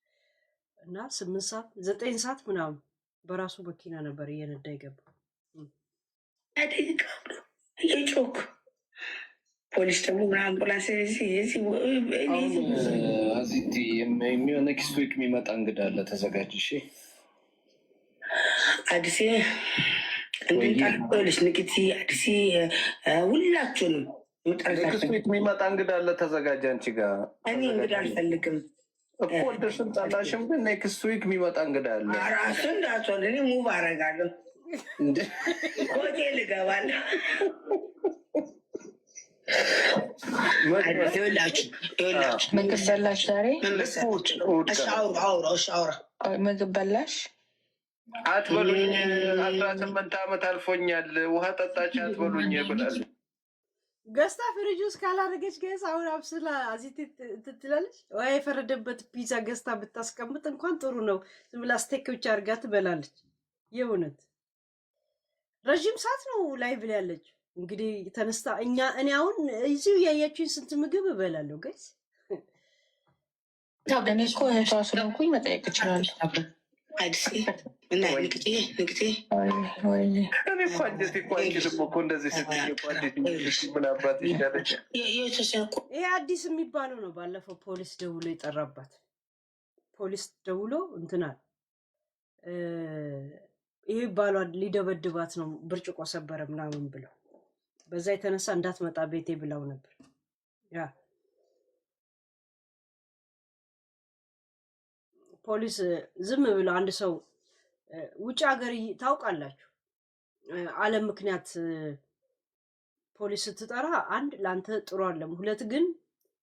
እና 8 ሰዓት 9 ሰዓት ምናምን በራሱ መኪና ነበር እየነዳ ይገባ ያደይቃሉ እየጮክ ፖሊስ ደግሞ ምን አምቡላንስ አዚቲ የሚሆን ኔክስት ዊክ የሚመጣ እንግዳ አለ፣ ተዘጋጅ። እሺ አዲስ እንድንጣልሽ ንግቲ አዲስ ሁላችሁንም ኔክስት ዊክ የሚመጣ እንግዳ አለ፣ ተዘጋጅ። አንቺ ጋር እኔ እንግዳ አልፈልግም እኮ ወደሽም ጠላሽም፣ ግን ኔክስት ዊክ የሚመጣ እንግዳ አለ። ራሱ እንዳትሆን እኔ ሙቭ አደርጋለሁ፣ ሆቴል እገባለሁ። ምግብ በላሽ ዛሬ? ምግብ በላሽ? አትበሉኝ፣ 18 ዓመት አልፎኛል፣ ውሃ ጠጣች አትበሉኝ ብላለች። ገዝታ ፍሪጅ ውስጥ ካላደረገች ገዝ አሁን አብስላ አዚት ትትላለች። ወይ የፈረደበት ፒዛ ገዝታ ብታስቀምጥ እንኳን ጥሩ ነው። ዝም ብላ ስቴክ ብቻ አድርጋ ትበላለች። የእውነት ረዥም ሰዓት ነው ላይቭ ላይ ያለች። እንግዲህ ተነስታ እኔ አሁን እዚሁ ያያችሁኝ ስንት ምግብ እበላለሁ ገዝ። እኔ እኮ እህቷ ስለሆንኩኝ መጠየቅ እችላለሁ። አዲስ እና ንግቴ እኔ እኮ አንጀቴ እኮ አንችልም እኮ እንደዚህ ስትይ እኮ አንጀቴ ምን አባት ይሻለች። ይሄ አዲስ የሚባለው ነው። ባለፈው ፖሊስ ደውሎ የጠራባት ፖሊስ ደውሎ እንትናል ይሄ ባሏ ሊደበድባት ነው ብርጭቆ ሰበረ ምናምን ብለው በዛ የተነሳ እንዳትመጣ ቤቴ ብለው ነበር። ያ ፖሊስ ዝም ብሎ አንድ ሰው ውጭ ሀገር ታውቃላችሁ፣ ዓለም ምክንያት ፖሊስ ስትጠራ አንድ ለአንተ ጥሩ አለም፣ ሁለት ግን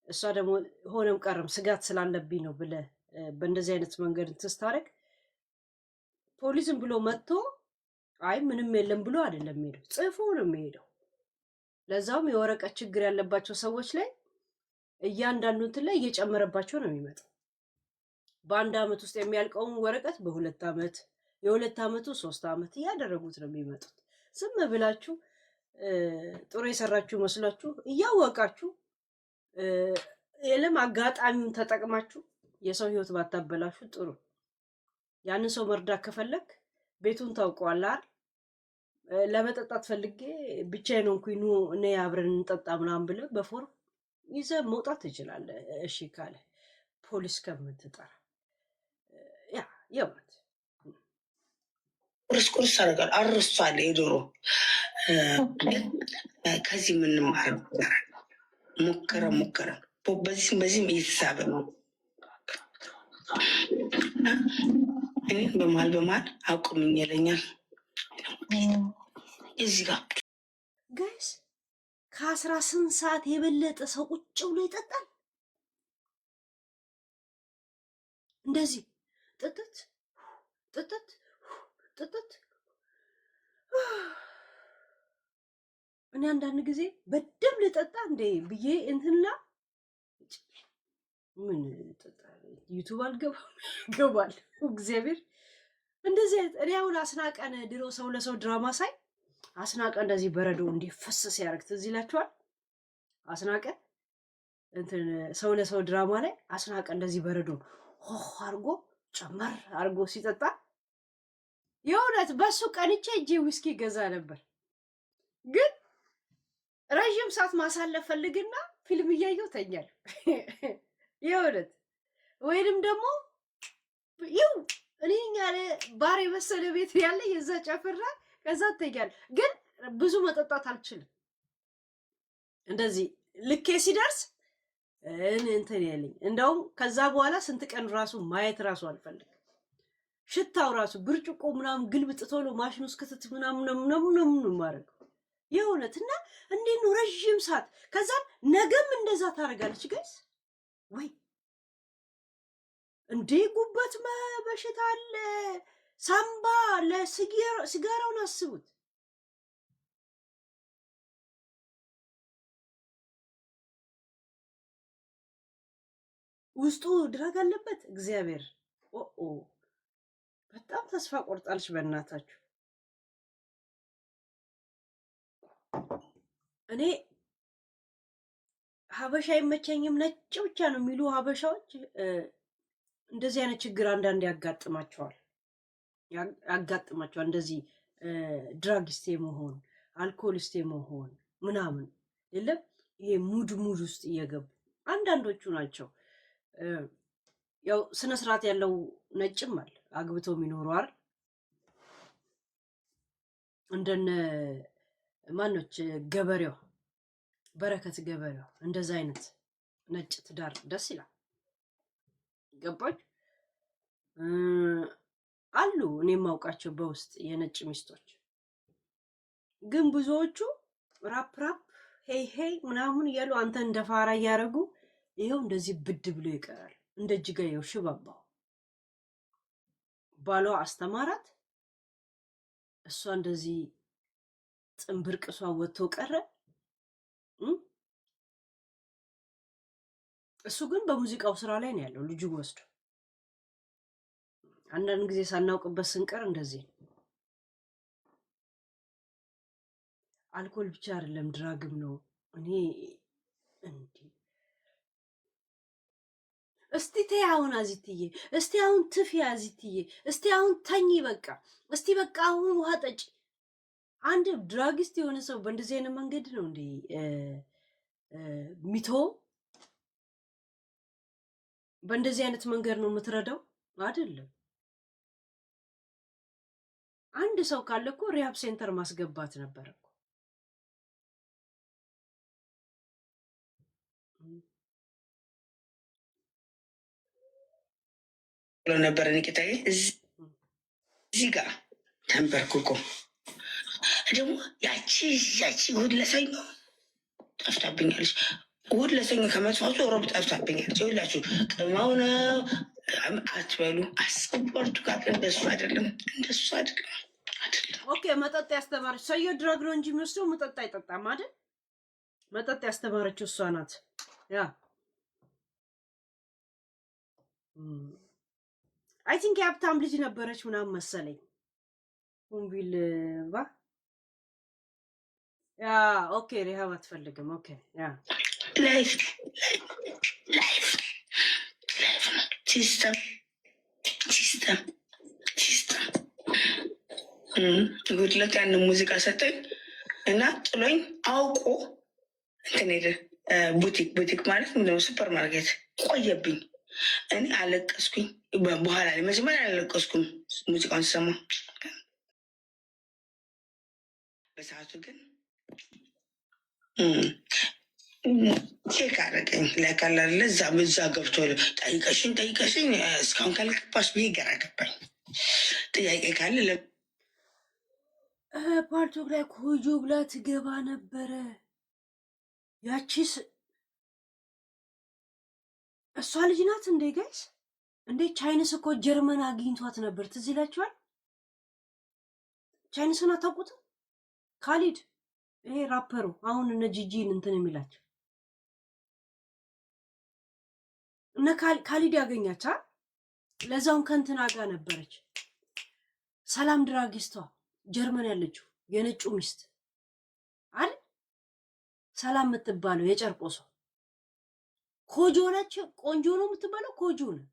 እሷ ደግሞ ሆነም ቀረም ስጋት ስላለብኝ ነው ብለህ በእንደዚህ አይነት መንገድ ትስታረግ ፖሊስም ብሎ መጥቶ አይ ምንም የለም ብሎ አይደለም የሚሄደው፣ ጽፎ ነው የሚሄደው። ለዛውም የወረቀት ችግር ያለባቸው ሰዎች ላይ እያንዳንዱ እንትን ላይ እየጨመረባቸው ነው የሚመጣው። በአንድ አመት ውስጥ የሚያልቀውን ወረቀት በሁለት አመት፣ የሁለት አመቱ 3 አመት እያደረጉት ነው የሚመጡት። ዝም ብላችሁ ጥሩ የሰራችሁ መስላችሁ እያወቃችሁ የለም አጋጣሚውን ተጠቅማችሁ የሰው ህይወት ባታበላሹ ጥሩ። ያንን ሰው መርዳት ከፈለክ ቤቱን ታውቀዋለህ። ለመጠጣት ፈልጌ ብቻዬን ሆንኩኝ ኑ እኔ አብረን እንጠጣ ምናምን ብለህ በፎርም ይዘህ መውጣት ትችላለህ። እሺ ካለ ፖሊስ ከምትጠራ ያ የውት ቁርስ አደርጋለሁ። አርሷል የዶሮ ከዚህ ምንማር ሞከረ በዚህም እየተሳበ ነው። እኔ በመሀል አቁምኝ ይለኛል። እዚህ ጋር ጋይስ ከ18 ሰዓት የበለጠ ሰው ቁጭ ብሎ ይጠጣል። እንደዚህ ጥጥት ጥጥት ጥጥት። እኔ አንዳንድ ጊዜ በደም ልጠጣ እንዴ ብዬ እንትንላ ምን ጠጣ ዩቱብ አልገባም ገባል እግዚአብሔር እንደዚህ እኔ አሁን አስናቀን ድሮ ሰው ለሰው ድራማ ሳይ አስናቀ እንደዚህ በረዶ እንዲፈሰስ ያደርግ ትዝ ይላችኋል። አስናቀ እንትን ሰው ለሰው ድራማ ላይ አስናቀ እንደዚህ በረዶ አርጎ ጨመር አርጎ ሲጠጣ የእውነት በሱ ቀንቼ እጄ ዊስኪ ገዛ ነበር። ግን ረዥም ሰዓት ማሳለፍ ፈልግና ፊልም እያየሁ ተኛል። የእውነት ወይንም ደግሞ ይው እኔ ያለ ባር የመሰለ ቤት ያለ የዛ ጨፍራ ከዛ ተኛል። ግን ብዙ መጠጣት አልችልም። እንደዚህ ልኬ ሲደርስ እንትን ያለኝ እንደውም ከዛ በኋላ ስንት ቀን ራሱ ማየት ራሱ አልፈልግም። ሽታው ራሱ ብርጭቆ ምናምን ግልብጥ ቶሎ ማሽን ውስጥ ክትት ምናምን ማረገው የእውነት እና እንዴት ነው ረዥም ሰዓት ከዛ ነገም እንደዛ ታደርጋለች ጋይስ ወይ እንዴ ጉበት በሽታ አለ፣ ሳምባ ለሲጋራውን አስቡት። ውስጡ ድራግ አለበት። እግዚአብሔር በጣም ተስፋ ቆርጣለች በእናታችሁ። እኔ ሀበሻ አይመቸኝም ነጭ ብቻ ነው የሚሉ ሀበሻዎች እንደዚህ አይነት ችግር አንዳንድ ያጋጥማቸዋል። እንደዚህ ድራጊስቴ መሆን አልኮሊስቴ መሆን ምናምን የለም። ይሄ ሙድ ውስጥ እየገቡ አንዳንዶቹ ናቸው። ያው ስነ ስርዓት ያለው ነጭም አለ አግብተው የሚኖሩ አይደል? እንደነ ማኖች ገበሬው በረከት ገበሬው እንደዛ አይነት ነጭ ትዳር ደስ ይላል። ገባች አሉ እኔ የማውቃቸው በውስጥ የነጭ ሚስቶች። ግን ብዙዎቹ ራፕ ሄይ ሄይ ምናምን እያሉ አንተ እንደ ፋራ እያደረጉ ይኸው እንደዚህ ብድ ብሎ ይቀራል። እንደ እጅጋየሁ ሽባባው ባሏ አስተማራት፣ እሷ እንደዚህ ጥንብር ቅሷ ወጥቶ ቀረ። እሱ ግን በሙዚቃው ስራ ላይ ነው ያለው ልጁ ወስዶ። አንዳንድ ጊዜ ሳናውቅበት ስንቀር እንደዚህ ነው። አልኮል ብቻ አይደለም ድራግም ነው። እኔ እንዲ እስቲ ተይ አሁን አዚትዬ፣ እስቲ አሁን ትፊ አዚትዬ፣ እስቲ አሁን ተኝ በቃ፣ እስቲ በቃ አሁን ውሃ ጠጪ። አንድ ድራጊስት የሆነ ሰው በእንደዚህ አይነት መንገድ ነው እንዴ ሚቶ? በእንደዚህ አይነት መንገድ ነው የምትረዳው? አይደለም። አንድ ሰው ካለ እኮ ሪሃብ ሴንተር ማስገባት ነበር እኮ። ብሎ ነበር ንቂታዬ እዚህ ጋር ተንበርክኮ ደግሞ ያቺ እሑድ ለሰኞ ጠፍታብኛለች። እሑድ ለሰኞ ከመጥፋቱ ሮብ ጠፍታብኛለች። ይኸውላችሁ ቅማው ነው አትበሉ። አስቀበርቱ ጋር እንደሱ አይደለም፣ እንደሱ አይደለም። ኦኬ መጠጥ ያስተማረች ሰውዬው ድራግ ነው እንጂ የሚወስደው መጠጥ አይጠጣም አይደል? መጠጥ ያስተማረችው እሷ ናት። ያ አይ ቲንክ የሀብታም ልጅ ነበረች ምናምን መሰለኝ። ሁምቢል ባ ያ ኦኬ ሪሃብ አትፈልግም። ኦኬ ያ ላይፍ ሲስተም ጉድለት ያንን ሙዚቃ ሰጠኝ እና ጥሎኝ አውቆ እንትን ሄደ። ቡቲክ ማለት ምንድነው? ሱፐር ማርኬት ቆየብኝ። እኔ አለቀስኩኝ። በኋላ ላይ መጀመሪያ አላለቀስኩም ሙዚቃውን ስሰማ፣ በሰዓቱ ግን ቼክ አደረገኝ። ለካላለ እዛ ገብቶ ጠይቀሽኝ እስካሁን ካልገባሽ ብዬ ገራ ገባኝ። ጥያቄ ካለ ፓርቶክ ላይ ኮጆ ብላ ትገባ ነበረ። ያቺስ እሷ ልጅ ናት እንዴ ጋይስ? እንዴ ቻይንስ እኮ ጀርመን አግኝቷት ነበር። ትዝ ይላችኋል? ቻይንስን አታውቁትም? ካሊድ ይሄ ራፐሩ አሁን እነ ጂጂን እንትን የሚላቸው እነ ካሊድ ያገኛቻ። ለዛውን ከእንትና ጋር ነበረች። ሰላም ድራጊስቷ ጀርመን ያለችው የነጩ ሚስት አይደል? ሰላም የምትባለው የጨርቆሷ ኮጆ ነች። ቆንጆ ነው የምትባለው ኮጆ ነው።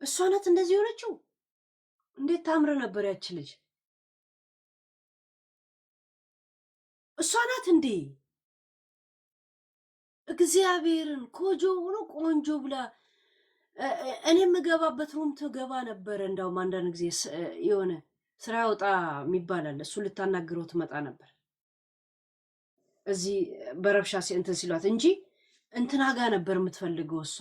እሷ ናት እንደዚህ ሆነችው። እንዴት ታምረ ነበር ያች ልጅ። እሷ ናት እንዴ? እግዚአብሔርን ኮጆ ሆኖ ቆንጆ ብላ እኔ የምገባበት ሩም ትገባ ነበረ። እንዳውም አንዳንድ ጊዜ የሆነ ስራ ወጣ የሚባላል እሱ ልታናግረው ትመጣ ነበር። እዚህ በረብሻ እንትን ሲሏት እንጂ እንትና ጋ ነበር የምትፈልገው እሷ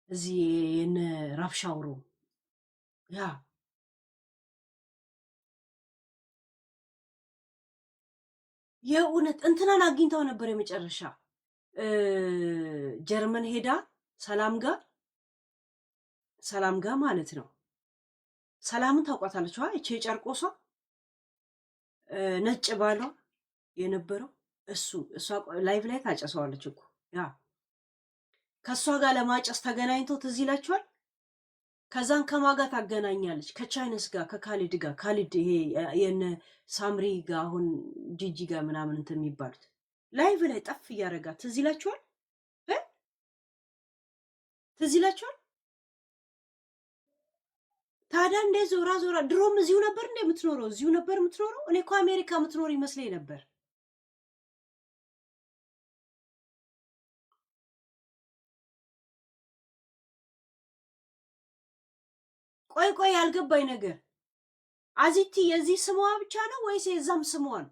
እዚህ የነ ረብሻው ሩም ያ የእውነት እንትናን አግኝታው ነበር። የመጨረሻ ጀርመን ሄዳ ሰላም ጋር ማለት ነው። ሰላምን ታውቋታለች? እቺ የጨርቆሷ ነጭ ባሏ የነበረው እሷ ላይቭ ላይ ታጨሰዋለች እኮ ያ ከእሷ ጋር ለማጨስ ተገናኝተው ትዝ ይላችኋል። ከዛን ከማጋ ታገናኛለች ከቻይነስ ጋር ከካሊድ ጋር። ካሊድ ይሄ የነ ሳምሪ ጋር አሁን ጂጂ ጋር ምናምን እንትን የሚባሉት ላይቭ ላይ ጠፍ እያደረጋት ትዝ ይላችኋል። ትዝ ይላችኋል። ታዲያ እንደ ዞራ ድሮም እዚሁ ነበር እንደ የምትኖረው? እዚሁ ነበር የምትኖረው? እኔ እኮ አሜሪካ የምትኖር ይመስለኝ ነበር። ቆይ ያልገባኝ ነገር አዚቲ የዚህ ስሟ ብቻ ነው ወይስ የዛም ስሟ ነው?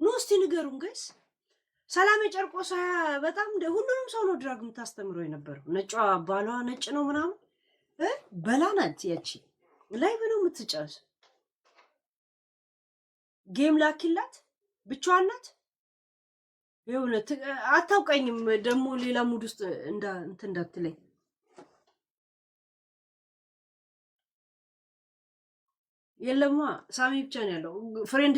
ኑ እስቲ ንገሩን ጋይስ። ሰላም የጨርቆስ በጣም ሁሉንም ሰው ነው ድራግ የምታስተምረው የነበረው። ነጯ ባሏ ነጭ ነው ምናምን በላናት ያቺ ላይ ነው የምትጫወት። ጌም ላኪላት ብቻዋን ናት። የሆነ አታውቀኝም ደግሞ ሌላ ሙድ ውስጥ እንትን እንዳትለኝ። የለማ ሳሚ ብቻ ነው ያለው ፍሬንድ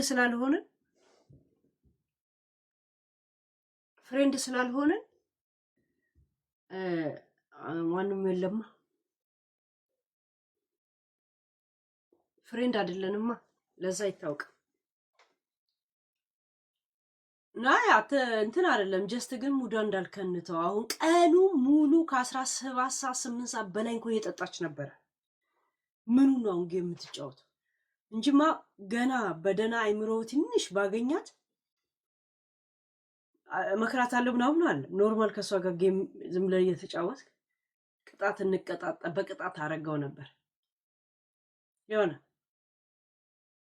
ስላልሆነ ማንም የለማ። ፍሬንድ አይደለንማ ለዛ አይታወቅም። ናይ እንትን አይደለም ጀስት ግን ሙዳ እንዳልከንተው አሁን ቀኑ ሙሉ ከ17 ሰዓት 8 ሰዓት በላይ እንኳን እየጠጣች ነበረ። ምኑ ነው አሁን ጌም የምትጫወተው? እንጂማ ገና በደና አይምሮ ትንሽ ባገኛት መከራት አለ ምናምን አለ። ኖርማል ከሷ ጋር ጌም ዝም ብለህ እየተጫወት ቅጣት እንቀጣጣ በቅጣት አረጋው ነበር። የሆነ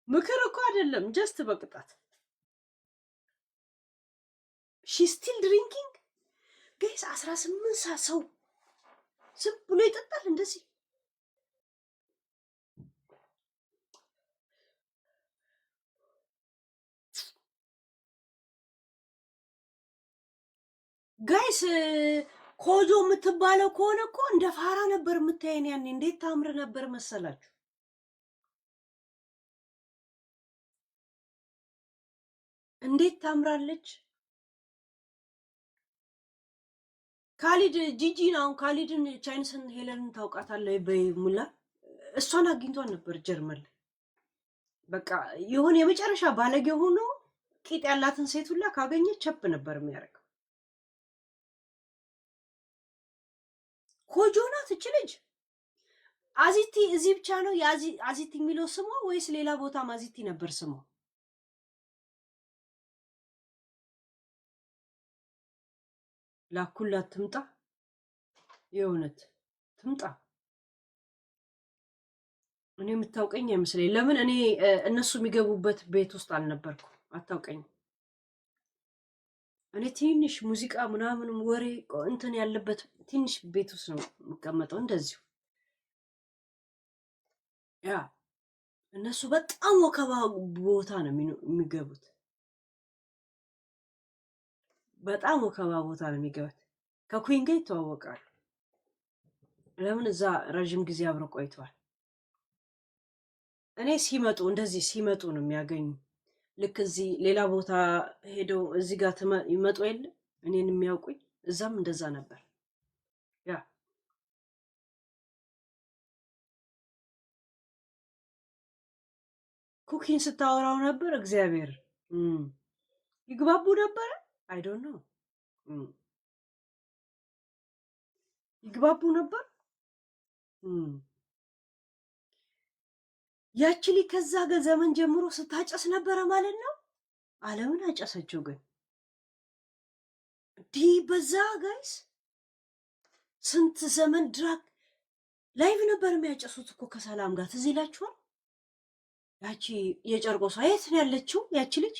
ምክር እኮ አይደለም ጀስት በቅጣት ሺ ስቲል ድሪንኪንግ ጋይስ 18 ሰዓት ሰው ዝም ብሎ ይጠጣል እንደዚህ? ጋይስ ኮጆ የምትባለው ከሆነ እኮ እንደ ፋራ ነበር የምታየን ያኔ። እንዴት ታምር ነበር መሰላችሁ? እንዴት ታምራለች! ካሊድ ጂጂን አሁን ካሊድን ቻይንስን ሄለንን ታውቃታለህ? በሙላ እሷን አግኝቷን ነበር ጀርመን ላይ። በቃ የሆነ የመጨረሻ ባለጌ ሆኖ ቂጥ ያላትን ሴት ሁላ ካገኘ ቸፕ ነበር የሚያደርገው። ኮጆ ናት እች ልጅ። አዚቲ እዚህ ብቻ ነው አዚቲ የሚለው ስሟ ወይስ ሌላ ቦታም አዚቲ ነበር ስሟ? ላኩላት ትምጣ፣ የእውነት ትምጣ። እኔ የምታውቀኝ አይመስለኝ። ለምን እኔ እነሱ የሚገቡበት ቤት ውስጥ አልነበርኩ፣ አታውቀኝም። እኔ ትንሽ ሙዚቃ ምናምን ወሬ እንትን ያለበት ትንሽ ቤት ውስጥ ነው የምቀመጠው። እንደዚሁ ያ እነሱ በጣም ወከባ ቦታ ነው የሚገቡት። በጣም ወከባ ቦታ ነው የሚገቡት። ከኩዊን ጋር ይተዋወቃሉ። ለምን እዛ ረጅም ጊዜ አብረው ቆይተዋል። እኔ እንደዚህ ሲመጡ ነው የሚያገኙ። ልክ እዚህ ሌላ ቦታ ሄደው እዚህ ጋር ይመጡ የለ እኔን የሚያውቁኝ፣ እዛም እንደዛ ነበር። ያ ኩኪን ስታወራው ነበር። እግዚአብሔር ይግባቡ ነበረ። አይ ዶንት ኖ ይግባቡ ነበር። ያችሊ ከዛ ዘመን ጀምሮ ስታጨስ ነበረ ማለት ነው። ዓለምን አጨሰችው። ግን ዲ በዛ ጋይስ ስንት ዘመን ድራግ ላይቭ ነበር የሚያጨሱት እኮ ከሰላም ጋር ትዝ ይላችኋል። ያቺ የጨርቆሷ የት ነው ያለችው ያቺ ልጅ?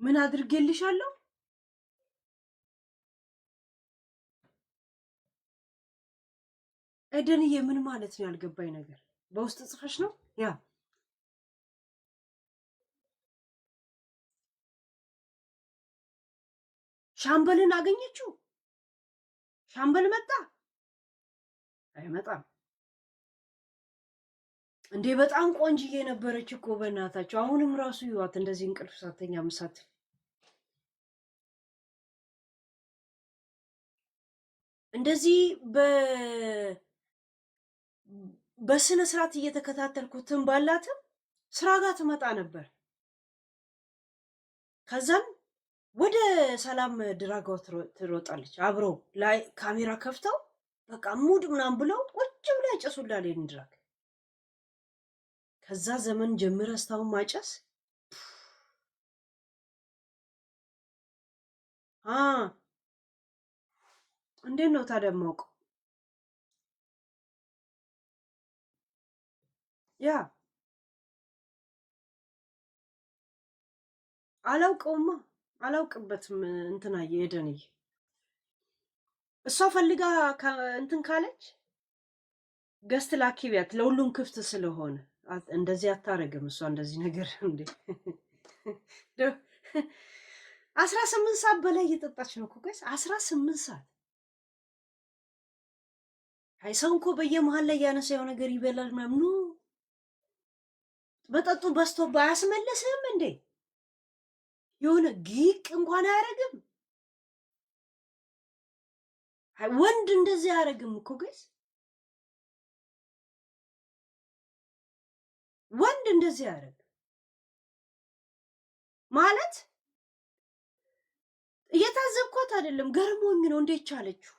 ምን አድርጌልሻለሁ? ኤደንዬ ምን ማለት ነው ያልገባኝ ነገር? በውስጥ ጽፈሽ ነው? ያ ሻምበልን አገኘችው? ሻምበል መጣ? አይመጣም እንዴ? በጣም ቆንጅዬ ነበረች እኮ በእናታቸው። አሁንም ራሱ ይዋት እንደዚህ እንቅልፍ ሳተኛ ምሳት እንደዚህ በስነ ስርዓት እየተከታተልኩትን ባላትም ስራ ጋር ትመጣ ነበር። ከዛም ወደ ሰላም ድራጋው ትሮጣለች። አብረው ላይ ካሜራ ከፍተው በቃ ሙድ ምናምን ብለው ቁጭ ብለው ያጨሱላል ድራግ። ከዛ ዘመን ጀምረ እስካሁን ማጨስ እንዴት ነው ታዲያ የማውቀው? ያ አላውቀውማ አላውቅበትም። እንትና የሄደንይ እሷ ፈልጋ እንትን ካለች ገስት ላኪ ቢያት ለሁሉም ክፍት ስለሆነ እንደዚህ አታረግም እሷ እንደዚህ ነገር እንዴ 18 ሰዓት በላይ እየጠጣች ነው እኮ ጋይስ 18 ሰዓት። አይ ሰው እኮ በየመሃል ላይ ያነሳ የሆነ ነገር ይበላል ምናምን ነው። መጠጡ በስቶ ባያስመለስህም እንዴ የሆነ ጊቅ እንኳን አያረግም። አይ ወንድ እንደዚህ አያረግም እኮ ጋይስ ወንድ እንደዚህ አያረግም ማለት እየታዘብኳት አይደለም ገርሞኝ ነው። እንዴት ቻለችው?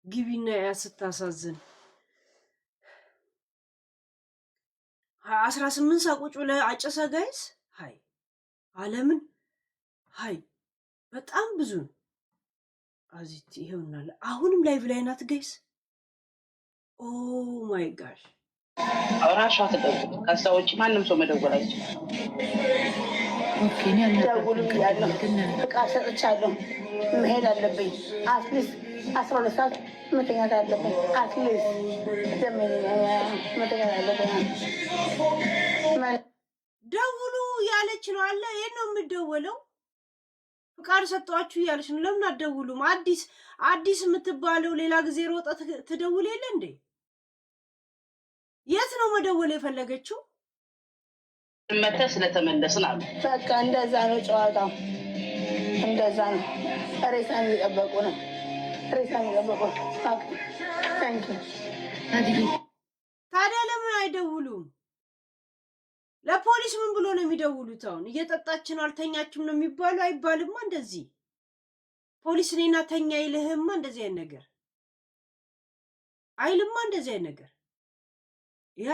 ግቢና ያ ስታሳዝን 18 ሰዓት ቁጭ ብለህ አጨሰ ጋይስ። ሃይ ዓለምን ሃይ በጣም ብዙ ነው። አዚት ይሄውናል። አሁንም ላይቭ ላይ ናት ጋይስ። ኦ ማይ ጋሽ ራሷ ተደውል። ከዛ ውጭ ማንም ሰው መደወል አይችልም። ኦኬ ነው ደውሉ ያለው ፍቃድ ሰጥቻለሁ። መሄድ አለብኝ። አትሊስት 12 ሰዓት መተኛት አለብኝ። አትሊስት መተኛት አለብኝ። ደውሉ ያለች ነው አለ። ይሄን ነው የምደወለው። ፍቃድ ሰጧችሁ ያለች ነው። ለምን አትደውሉም? አዲስ የምትባለው ሌላ ጊዜ ሮጣ ትደውል የለ እንዴ? የት ነው መደወል የፈለገችው? መተ ስለተመለስን አሉ። በቃ እንደዛ ነው ጨዋታው፣ እንደዛ ነው። ሬሳ የሚጠበቁ ነው። ሬሳ የሚጠበቁ ታዲያ ለምን አይደውሉም? ለፖሊስ ምን ብሎ ነው የሚደውሉት? አሁን እየጠጣች ነው አልተኛችም ነው የሚባሉ አይባልማ። እንደዚህ ፖሊስ እኔና ተኛ ይልህማ እንደዚህ አይነት ነገር አይልማ። እንደዚህ አይነት ነገር ያ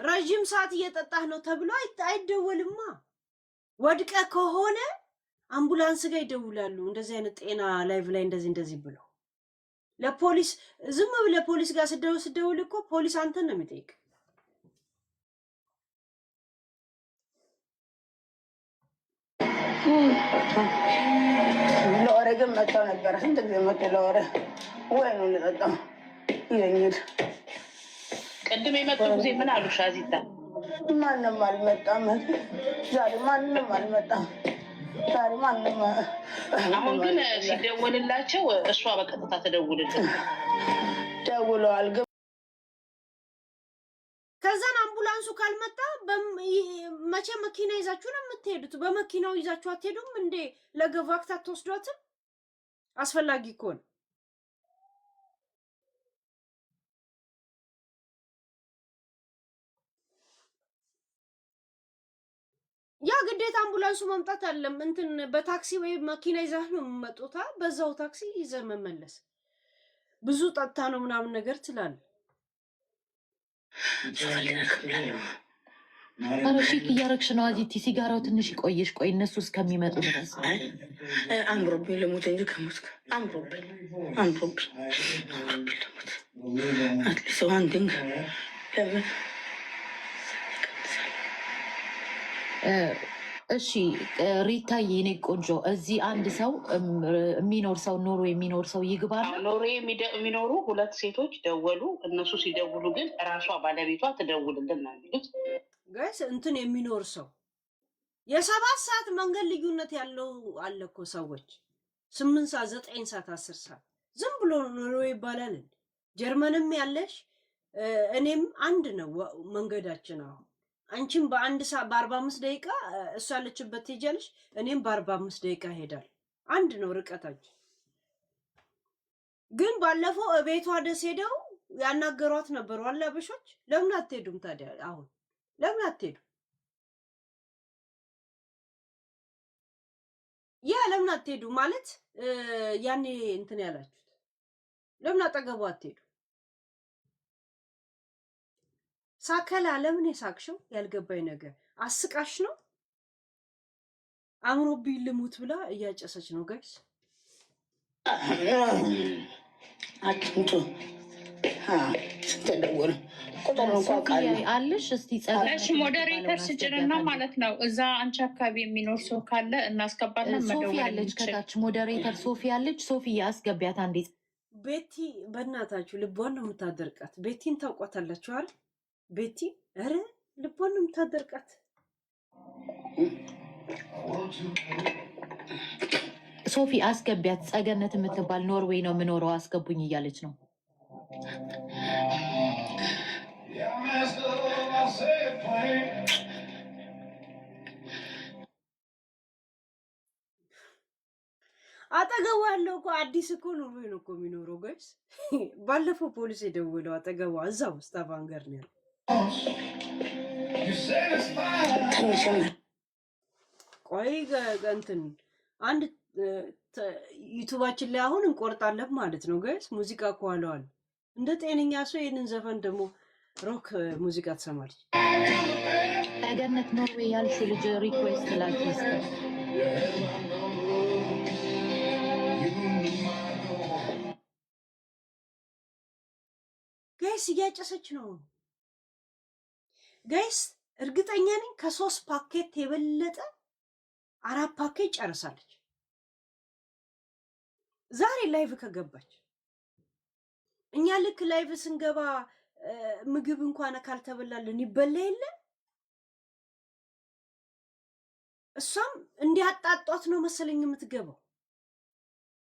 ረዥም ሰዓት እየጠጣህ ነው ተብሎ አይደወልማ። ወድቀ ከሆነ አምቡላንስ ጋር ይደውላሉ። እንደዚህ አይነት ጤና ላይቭ ላይ እንደዚህ ብሎ ለፖሊስ ዝም ብለህ ፖሊስ ጋር ስደውል እኮ ፖሊስ አንተን ነው የሚጠይቅ። ለወሬ ግን መጥተው ነበረ። ስንት ጊዜ መጡ ለወሬ ወይ ነው ልጠጣው ይለኛል። ቅድም የመጡ ጊዜ ምን አሉ? ሻዚታ ማንም አልመጣም ዛሬ፣ ማንም አልመጣም ዛሬ ማንም። አሁን ግን ሲደወልላቸው እሷ በቀጥታ ተደውልልን ደውለዋል። ከዛን አምቡላንሱ ካልመጣ መቼ መኪና ይዛችሁ ነው የምትሄዱት? በመኪናው ይዛችሁ አትሄዱም እንዴ? ለገቫክት አትወስዷትም? አስፈላጊ እኮ ነው። ያ ግዴታ አምቡላንሱ መምጣት አለም። እንትን በታክሲ ወይ መኪና ይዛህ ነው የምመጡታ። በዛው ታክሲ ይዘህ መመለስ። ብዙ ጠጥታ ነው ምናምን ነገር ትላለህ። ኧረ ሼክ እያረግሽ ነው አዚቲ። ሲጋራው ትንሽ ይቆይሽ። ቆይ እነሱ እስከሚመጡ ድረስ አምሮብኝ ልሙት እንጂ ከሞት አምሮብኝ ልሙት። አትሊስት ዋን ቲንግ ለምን እሺ ሪታዬ የኔ ቆንጆ፣ እዚህ አንድ ሰው የሚኖር ሰው ኖሮ የሚኖር ሰው ይግባል። ኖሮ የሚኖሩ 2 ሴቶች ደወሉ። እነሱ ሲደውሉ ግን ራሷ ባለቤቷ ትደውልልን ነው የሚሉት። ጋይስ እንትን የሚኖር ሰው የ7 ሰዓት መንገድ ልዩነት ያለው አለ እኮ ሰዎች 8 ሰዓት 9 ሰዓት 10 ሰዓት ዝም ብሎ ኖሮ ይባላል። ጀርመንም ያለሽ እኔም አንድ ነው መንገዳችን። አሁን አንቺም በአንድ ሰዓት በ45 ደቂቃ እሷ ያለችበት ትሄጃለሽ፣ እኔም በ45 ደቂቃ ሄዳል። አንድ ነው ርቀታችን። ግን ባለፈው ቤቷ ደስ ሄደው ያናገሯት ነበሩ አላበሾች። ለምን አትሄዱም ታዲያ? አሁን ለምን አትሄዱ? ያ ለምን አትሄዱ ማለት ያኔ እንትን ያላችሁት ለምን አጠገቡ አትሄዱ? ሳከላ ለምን የሳቅሽው? ያልገባኝ ነገር አስቃሽ ነው። አምሮብኝ ልሙት ብላ እያጨሰች ነው ጋይስ። አጥንቱ ስትደውል ቁጥር አለሽ። እስቲ እሺ ሞዴሬተር ስጭንና ማለት ነው እዛ አንቺ አካባቢ የሚኖር ሰው ካለ እናስገባለን። ሶፊ ያለች ከታች ሞዴሬተር ሶፊ ያለች። ሶፊ አስገቢያት አንዴ። ቤቲ በእናታችሁ ልቧን ነው የምታደርቃት። ቤቲን ታውቋታላችሁ አይደል? ቤቲ ኧረ ልቧን ነው የምታደርቃት። ሶፊ አስገቢያት። ጸገነት የምትባል ኖርዌይ ነው የምኖረው አስገቡኝ እያለች ነው። አጠገቡ ያለው እኮ አዲስ እኮ ኖርዌይ ነው እኮ የሚኖረው ጋይስ። ባለፈው ፖሊስ የደወለው አጠገቧ እዛው ስታቫንገር ነው ያለው። ቆይ እንትን አንድ ዩቱባችን ላይ አሁን እንቆርጣለን ማለት ነው ጋይስ። ሙዚቃ ከኋላዋል እንደ ጤነኛ ሰው ይህንን ዘፈን ደግሞ ሮክ ሙዚቃ ትሰማለች። ጸገነት ኖርዌይ ያልሽ ልጅ ሪኩዌስት ላኪስ ጋይስ። እያጨሰች ነው ጋይስ። እርግጠኛ ነኝ ከ3 ፓኬት የበለጠ 4 ፓኬት ጨርሳለች ዛሬ ላይቭ ከገባች። እኛ ልክ ላይቭ ስንገባ ምግብ እንኳን ካልተበላልን ይበላ የለ። እሷም እንዲያጣጧት ነው መሰለኝ የምትገባው።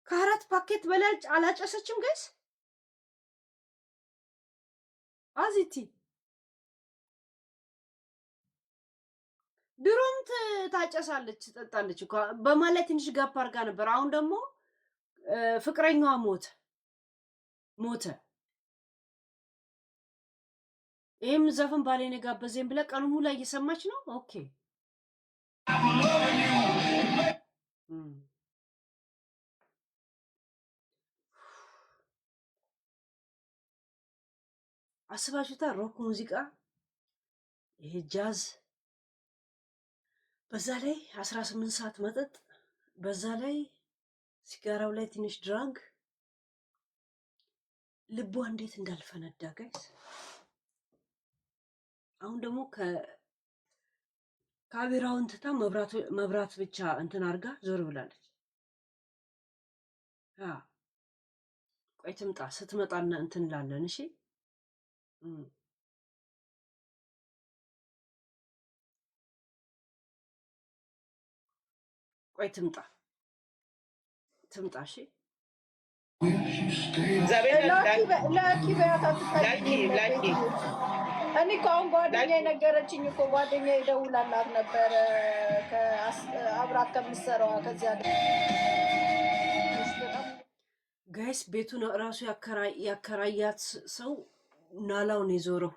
ከ4 ፓኬት በላይ አላጨሰችም ጋይስ። አዚቲ ድሮም ታጨሳለች ትጠጣለች እኮ በማለት ትንሽ ጋፕ አድርጋ ነበር። አሁን ደግሞ ፍቅረኛዋ ሞተ። ይህም ዘፈን ባሌን የጋበዘኝ ብላ ቀኑ ሙሉ ላይ እየሰማች ነው። ኦኬ አስባችሁታ? ሮክ ሙዚቃ፣ ይሄ ጃዝ፣ በዛ ላይ 18 ሰዓት መጠጥ፣ በዛ ላይ ሲጋራው ላይ ትንሽ ድራንግ። ልቧ እንዴት እንዳልፈነዳ ጋይስ። አሁን ደግሞ ካሜራውን ትታ መብራት ብቻ እንትን አድርጋ ዞር ብላለች። ቆይ ትምጣ። ስትመጣና እንትን ላለን። እሺ ቆይ ትምጣ። እሺ እኔ እኮ አሁን ጓደኛ የነገረችኝ እኮ ጓደኛ ይደውላላት ነበረ አብራት ከምትሰራዋ ከዚያ ጋይስ። ቤቱን ራሱ ያከራያት ሰው ናላውን የዞረው።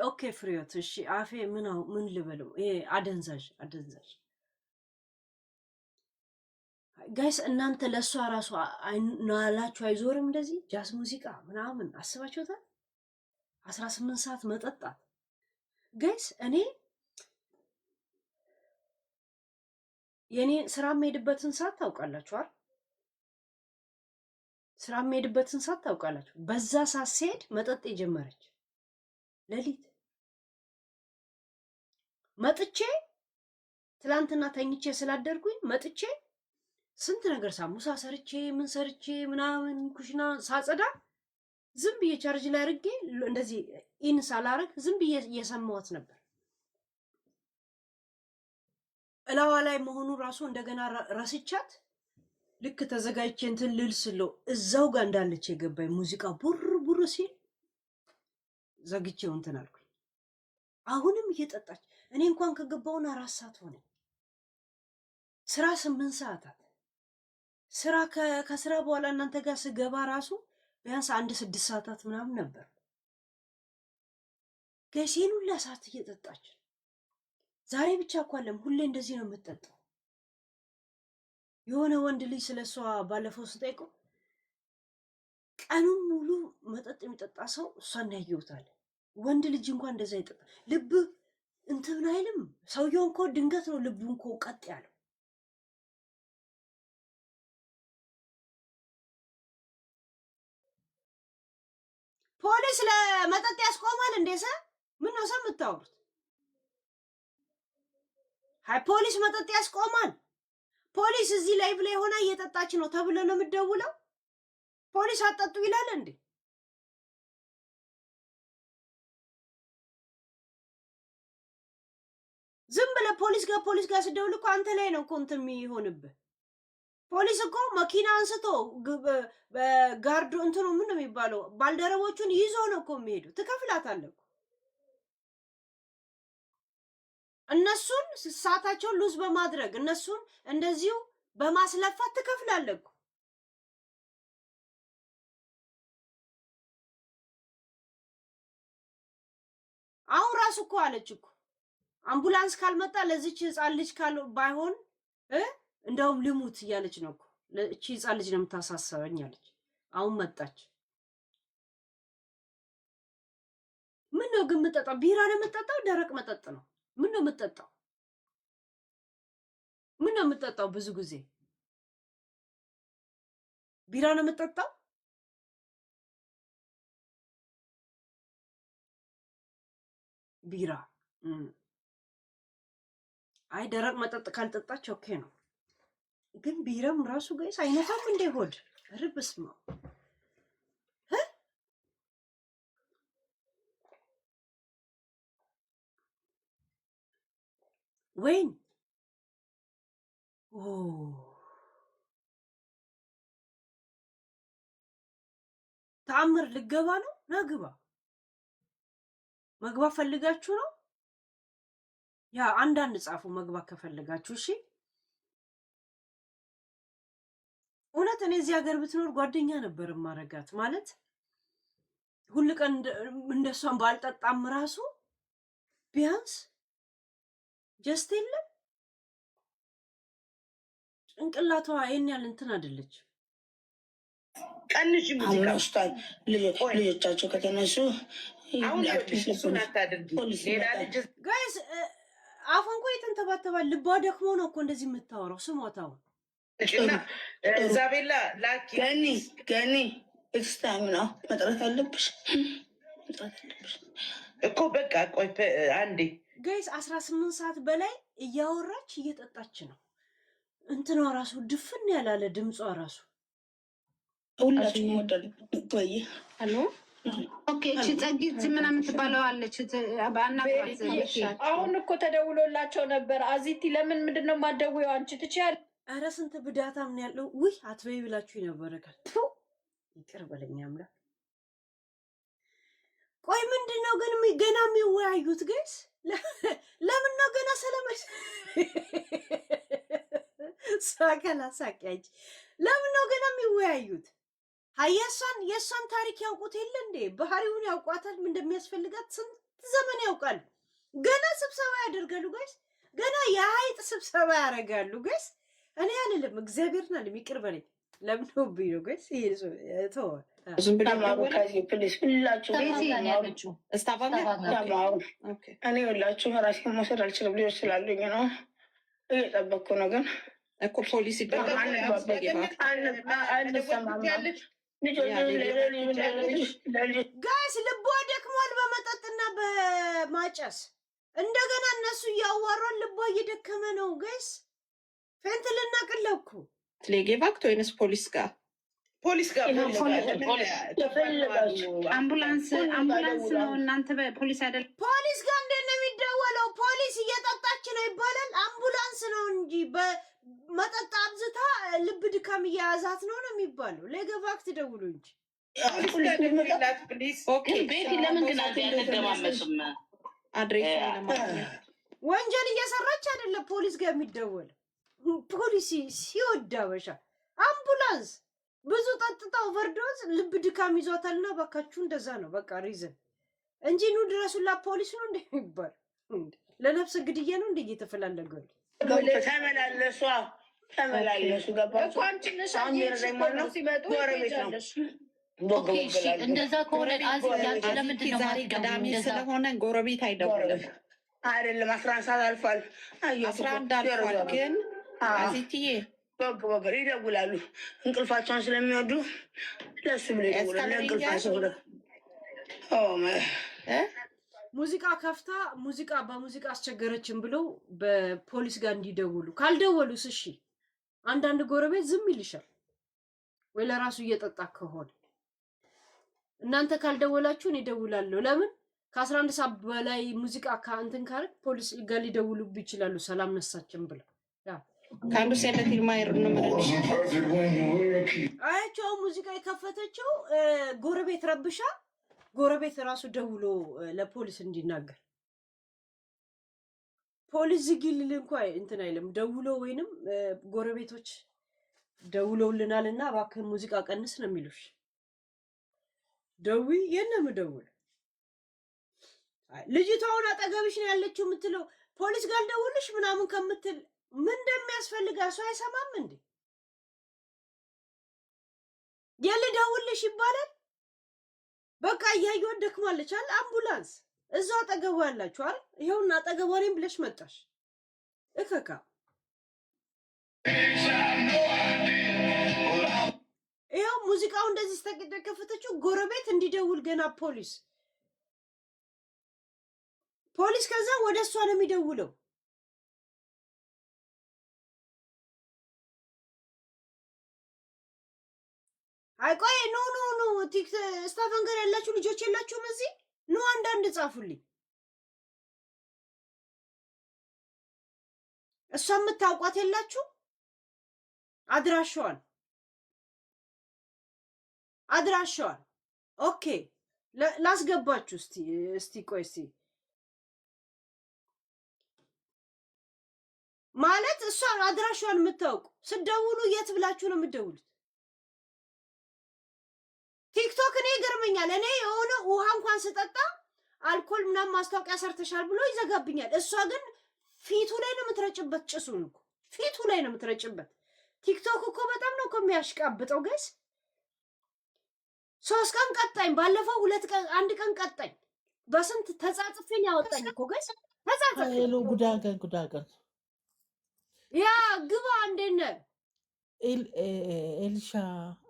ኦኬ ፍሬዎት። እሺ አፌ ምን ልበለው? ይሄ አደንዛዥ ጋይስ። እናንተ ለእሷ ራሱ ናላችሁ አይዞርም? እንደዚህ ጃዝ ሙዚቃ ምናምን አስባችሁታል? 18 ሰዓት መጠጣት ጋይስ። እኔ የኔ ስራ የምሄድበትን ሰዓት ታውቃላችኋል? ስራ የምሄድበትን ሰዓት ታውቃላችሁ? በዛ ሰዓት ሲሄድ መጠጥ የጀመረች ሌሊት መጥቼ ትላንትና ተኝቼ ስላደርጉኝ መጥቼ ስንት ነገር ሳሙሳ ሰርቼ ምን ሰርቼ ምናምን ኩሽና ሳጸዳ ዝም ብዬ ቻርጅ ላይ አድርጌ እንደዚህ ኢን ሳላረግ ዝም ብዬ እየሰማሁት ነበር። እላዋ ላይ መሆኑ ራሱ እንደገና ረስቻት ልክ ተዘጋጅቼ እንትን ልል ስለው እዛው ጋር እንዳለች የገባኝ ሙዚቃ ቡር ሲል ዘግቼው እንትን አልኩኝ። አሁንም እየጠጣች እኔ እንኳን ከገባውን 4 ሰዓት ሆነ። ስራ 8 ሰዓታት ስራ ከስራ በኋላ እናንተ ጋር ስገባ ራሱ ቢያንስ 1-6 ሰዓታት ምናምን ነበር። ገሴን ሁላ ሰዓት እየጠጣች ዛሬ ብቻ እኮ አለም ሁሌ እንደዚህ ነው የምትጠጣው። የሆነ ወንድ ልጅ ስለሷ ባለፈው ስጠይቀው ቀኑን ሙሉ መጠጥ የሚጠጣ ሰው እሷን ያየውታል። ወንድ ልጅ እንኳን እንደዛ ይጠጣ ልብ እንትን አይልም። ሰውየው እኮ ድንገት ነው ልቡ እኮ ቀጥ ያለው። ፖሊስ ለመጠጥ ያስቆማል እንዴ? ምን ነው የምታወሩት? ሃይ ፖሊስ መጠጥ ያስቆማል? ፖሊስ እዚህ ላይ ብለ ሆና እየጠጣች ነው ተብሎ ነው የምትደውለው? ፖሊስ አጠጡ ይላል እንዴ? ዝም ብለህ ፖሊስ ጋር ስደውል እኮ አንተ ላይ ነው እኮ እንትን የሚሆንብህ። ፖሊስ እኮ መኪና አንስቶ በጋርዱ እንትኑ ምን ነው የሚባለው ባልደረቦቹን ይዞ ነው እኮ የሚሄዱ። ትከፍላታለህ እኮ እነሱን ሰዓታቸውን ሉዝ በማድረግ እነሱን እንደዚሁ በማስለፋት ትከፍላለህ እኮ። አሁን ራሱ እኮ አለች እኮ አምቡላንስ ካልመጣ ለዚች ህፃን ልጅ ባይሆን እንደውም ልሙት እያለች ነው እኮ። እቺ ህፃን ልጅ ነው የምታሳሰበኝ አለች። አሁን መጣች። ምን ነው ግን የምጠጣው? ቢራ ነው የምጠጣው? ደረቅ መጠጥ ነው? ምን ነው የምጠጣው? ምን ነው የምጠጣው? ብዙ ጊዜ ቢራ ነው የምጠጣው። ቢራ አይ ደረቅ መጠጥ ካልጠጣች ኦኬ ነው። ግን ቢራም ራሱ ጋይስ አይነታም እንደ ሆድ ርብስማ ወይን ተአምር ልገባ ነው። ናግባ መግባት ፈልጋችሁ ነው? ያ አንዳንድ ጻፉ መግባት ከፈልጋችሁ። እሺ እውነት እኔ እዚህ ሀገር ብትኖር ጓደኛ ነበር ማረጋት ማለት ሁሉ ቀን እንደሷን ባልጠጣም ራሱ ቢያንስ ጀስት የለም ጭንቅላቷ ይሄን ያህል እንትን አይደለች። ቀንሽ ሙዚቃ ልጆቻቸው ከተነሱ አሁን እሱን አታድርጊ። ሌላ ልጅ ጋይስ አፎን እኮ የተንተባተባል። ልቧ ደክሞ ነው እኮ እንደዚህ የምታወራው። ስሞታው ዛቤላ ላኪ ገኒ ኤክስታይም ነው መጥራት አለብሽ እኮ በቃ ቆይ አንዴ ጋይስ 18 ሰዓት በላይ እያወራች እየጠጣች ነው። እንትኗ ራሱ ድፍን ያላለ ድምጿ ራሱ ሁላችሁም ወደል ወይ አሎ ኦኬ እቺ ጸጊት ምናምን ትባለው አለች። አሁን እኮ ተደውሎላቸው ነበር። አዚቲ ለምን ምንድነው ማደውየው? አንቺ ትችያለሽ። ኧረ ስንት ብዳታ ምን ያለው ውይ አትበይ ብላችሁ ነበር። ይቅር በለኝ አምላክ። ቆይ ምንድነው ግን ገና የሚወያዩት ጋይስ? ለምን ነው ገና ሰለመሽ ሳከላ ሳቂያጅ ለምን ነው ገና የሚወያዩት? የእሷን ታሪክ ያውቁት የለ እንዴ? ባህሪውን ያውቋታል። ምን እንደሚያስፈልጋት ስንት ዘመን ያውቃሉ። ገና ስብሰባ ያደርጋሉ ጋይስ። ገና የሀይጥ ስብሰባ ያደርጋሉ ጋይስ። እኔ አልልም እግዚአብሔርን አልልም። ይቅር በለኝ። ለምን ሆብኝ ነው ጋይስ? ይሄ ተወ እኔ ሁላችሁ ራሴ መውሰድ አልችልም። ልጆች ስላሉኝ ነው እየጠበቅኩ ነው። ግን እኮ ፖሊስ ጋይስ ልቧ ደክሟል በመጠጥና በማጨስ። እንደገና እነሱ እያዋሯን ልቧ እየደከመ ነው ጋይስ። ፌንት ልናቅለኩ ሌጌቫክት ወይንስ ፖሊስ ጋር አምቡላንስ ነው እናንተ ፖሊስ አይደል? ፖሊስ ጋር እንዴት ነው የሚደወለው? ፖሊስ እየጠጣች ነው ይባላል። አምቡላንስ ነው እንጂ በመጠጥ አብዝታ ልብ ድካም እየያዛት ነው የሚባለው። ሌገቫክት ደውሉ እንጂ ቤቲ ለምን ግን አትደማመጥም? ወንጀል እየሰራች አይደለም ፖሊስ ጋር የሚደወል ፖሊሲ ሲወድ አበሻ አምቡላንስ ብዙ ጠጥታ ኦቨርዶዝ ልብ ድካም ይዟታልና ባካችሁ እንደዛ ነው በቃ ሪዝን እንጂ ኑ ድረሱላ ፖሊስ ነው እንደሚባል ለነፍስ ግድያ ነው እንደ እየተፈላለገ ተመላለሱ ገባችሁ እንደዛ ከሆነ ለምንድን ነው ዛሬ ቅዳሜ ስለሆነ ጎረቤት አይደውልም አይደለም 11 ሰዓት አልፏል 11 አልፏል ግን አዚትዬ በገር ይደውላሉ እንቅልፋቸውን ስለሚወዱ ለሱ ብለ ይደውላሉ እንቅልፋቸው ሙዚቃ ከፍታ ሙዚቃ በሙዚቃ አስቸገረችን ብለው በፖሊስ ጋር እንዲደውሉ ካልደወሉስ እሺ አንዳንድ ጎረቤት ዝም ይልሻል ወይ ለራሱ እየጠጣ ከሆነ እናንተ ካልደወላችሁ እኔ እደውላለሁ ለምን ከ11 ሰዓት በላይ ሙዚቃ ካንተን ካር ፖሊስ ጋር ሊደውሉብ ይችላሉ ሰላም ነሳችን ብለው ካንዱ ሰለት ይማይሩ ነው ማለት አያቸው ሙዚቃ የከፈተችው ጎረቤት ረብሻ ጎረቤት ራሱ ደውሎ ለፖሊስ እንዲናገር ፖሊስ ዝግልል እንኳን እንትን አይልም ደውሎ ወይንም ጎረቤቶች ደውለውልናልና እባክህ ሙዚቃ ቀንስ ነው የሚሉሽ ደዊ የነም ደውል ልጅቷውን አጠገብሽ ነው ያለችው የምትለው ፖሊስ ጋር ደውልሽ ምናምን ከምትል ምን እንደሚያስፈልጋ ሰው አይሰማም እንዴ የልደውልሽ ይባላል በቃ ያየው ደክማለች አይደል አምቡላንስ እዛው አጠገቡ ያላችሁ አይደል ይሄውና አጠገቡ ነኝ ብለሽ መጣሽ እከካ ይሄው ሙዚቃው እንደዚህ ስተቀደ ከፈተችው ጎረቤት እንዲደውል ገና ፖሊስ ከዛ ወደሷ ነው የሚደውለው አይቆይ ኖ ስታፈን ጋር ያላችሁ ልጆች የላችሁም እዚህ ኖ አንዳንድ ጻፉልኝ እሷ የምታውቋት የላችሁ አድራሻዋን ኦኬ ላስገባችሁ እስቲ ቆይ እስቲ ማለት እሷ አድራሻዋን የምታውቁ ስደውሉ የት ብላችሁ ነው የምትደውሉት ቲክቶክ እኔ ይገርመኛል እኔ የሆነ ውሃ እንኳን ስጠጣ አልኮል ምናምን ማስታወቂያ ሰርተሻል ብሎ ይዘጋብኛል እሷ ግን ፊቱ ላይ ነው የምትረጭበት ጭሱን እኮ ፊቱ ላይ ነው የምትረጭበት ቲክቶክ እኮ በጣም ነው የሚያሽቃብጠው ጋይስ 3 ቀን ቀጣኝ ባለፈው 2 ቀን 1 ቀን ቀጣኝ በስንት ተጻጽፈኝ ያወጣኝ እኮ ጋይስ ተጻጽፈኝ ሄሎ ጉዳገን ያ ግባ እንደነ ኤልሻ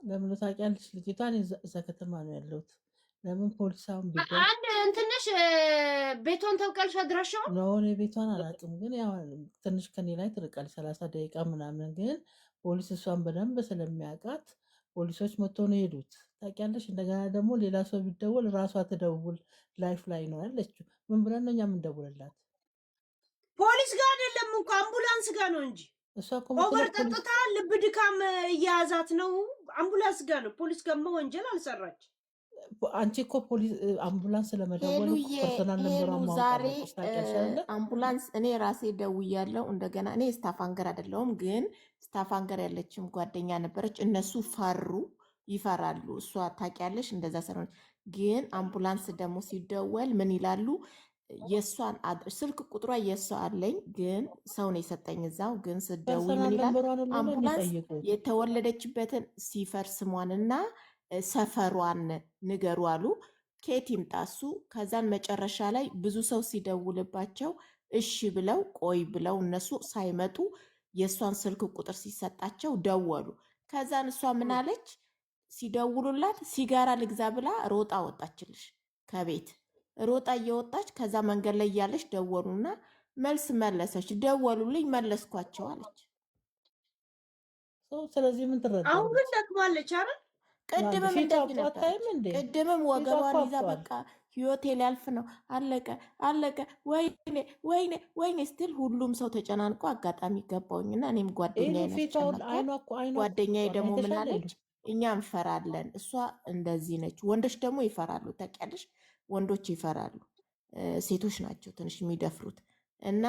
ለምን ታውቂያለሽ ልጅቷን እዛ ከተማ ነው ያለሁት ለምን ፖሊሳውን ቢገኝ አንድ እንትንሽ ቤቷን ታውቃለሽ አድራሻው ነው እኔ ቤቷን አላውቅም ግን ያው ትንሽ ከኔ ላይ ትርቃለች 30 ደቂቃ ምናምን ግን ፖሊስ እሷን በደንብ ስለሚያውቃት ፖሊሶች መጥተው ነው ሄዱት ታውቂያለሽ እንደገና ደግሞ ሌላ ሰው ቢደውል ራሷ ትደውል ላይፍ ላይ ነው ያለችው ምን ብለን ነው እኛ ምን ደውልላት ፖሊስ ጋር አይደለም እንኳን አምቡላንስ ጋር ነው እንጂ እሷ እኮ ኦቨር ጠጥታ ልብ ድካም እያያዛት ነው አምቡላንስ ጋር ነው ፖሊስ ጋር ወንጀል አልሰራች አንቺ እኮ ፖሊስ አምቡላንስ ለመደወል ፐርሰናል ነምበሯን ማውጣት አምቡላንስ እኔ ራሴ ደውያለሁ እንደገና እኔ ስታፋንገር አይደለሁም ግን ስታፋንገር ያለችም ጓደኛ ነበረች እነሱ ይፈራሉ እሷ ታውቂያለሽ እንደዛ ሰራች ግን አምቡላንስ ደግሞ ሲደወል ምን ይላሉ የሷን ስልክ ቁጥሯ የሷ አለኝ ግን ሰው ነው የሰጠኝ እዛው ግን ስደውይ ምን ይላል አምቡላንስ የተወለደችበትን ሲፈር ስሟንና ሰፈሯን ንገሩ አሉ ኬት ይምጣሱ ከዛን መጨረሻ ላይ ብዙ ሰው ሲደውልባቸው እሺ ብለው ቆይ ብለው እነሱ ሳይመጡ የሷን ስልክ ቁጥር ሲሰጣቸው ደወሉ ከዛን እሷ ምን አለች ሲደውሉላት ሲጋራ ልግዛ ብላ ሮጣ ወጣችልሽ ከቤት ሮጣ እየወጣች ከዛ መንገድ ላይ ያለች ደወሉና መልስ መለሰች ደወሉልኝ መለስኳቸው አለች ስለዚህ ምን ትረዳለች አሁን ግን ደክማለች አይደል ቅድምም እንደዚህ ነበር ቅድምም ወገቧን ይዛ በቃ ህይወቴ ሊያልፍ ነው አለቀ ወይኔ ስትል ሁሉም ሰው ተጨናንቆ አጋጣሚ ገባውኝና እኔም ጓደኛዬ ደግሞ ምን አለች እኛ እንፈራለን፣ እሷ እንደዚህ ነች። ወንዶች ደግሞ ይፈራሉ፣ ታውቂያለሽ፣ ወንዶች ይፈራሉ። ሴቶች ናቸው ትንሽ የሚደፍሩት። እና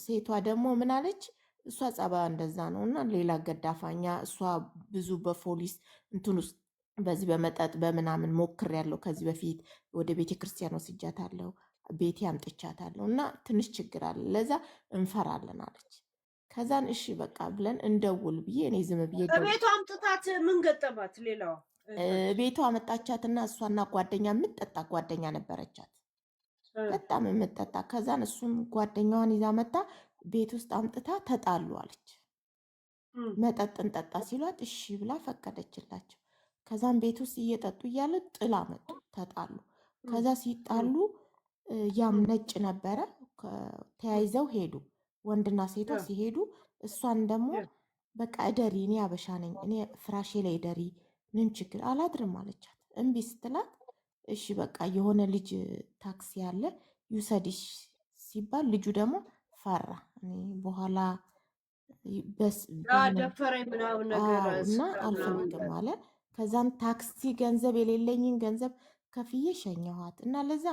ሴቷ ደግሞ ምን አለች? እሷ ጸባዩ እንደዛ ነው እና ሌላ ገዳፋኛ እሷ ብዙ በፖሊስ እንትን ውስጥ በዚህ በመጠጥ በምናምን ሞክሬያለሁ ከዚህ በፊት ወደ ቤተ ክርስቲያን ወስጃታለሁ፣ ቤቴ አምጥቻታለሁ እና ትንሽ ችግር አለ፣ ለዛ እንፈራለን አለች። ከዛን እሺ በቃ ብለን እንደውል ብዬ እኔ ዝም ብዬ ቤቷ አምጥታት ምን ገጠማት? ሌላዋ ቤቷ አመጣቻትና እሷና ጓደኛ የምትጠጣ ጓደኛ ነበረቻት፣ በጣም የምትጠጣ። ከዛን እሱን ጓደኛዋን ይዛ መጣ ቤት ውስጥ አምጥታ ተጣሉ አለች። መጠጥ እንጠጣ ሲሏት እሺ ብላ ፈቀደችላቸው። ከዛም ቤት ውስጥ እየጠጡ እያለ ጥላ መጡ፣ ተጣሉ። ከዛ ሲጣሉ ያም ነጭ ነበረ፣ ተያይዘው ሄዱ። ወንድና ሴቶች ሲሄዱ እሷን ደግሞ በቃ እደሪ፣ እኔ አበሻ ነኝ፣ እኔ ፍራሼ ላይ እደሪ፣ ምን ችግር አላድርም አለቻት። እምቢ ስትላት እሺ በቃ የሆነ ልጅ ታክሲ ያለ ይውሰድሽ ሲባል ልጁ ደግሞ ፈራ። በኋላ ደፈረኝ ምናምን ነገር እና አልፈልግም አለ። ከዛም ታክሲ ገንዘብ የሌለኝን ገንዘብ ከፍዬ ሸኘኋት እና ለዛ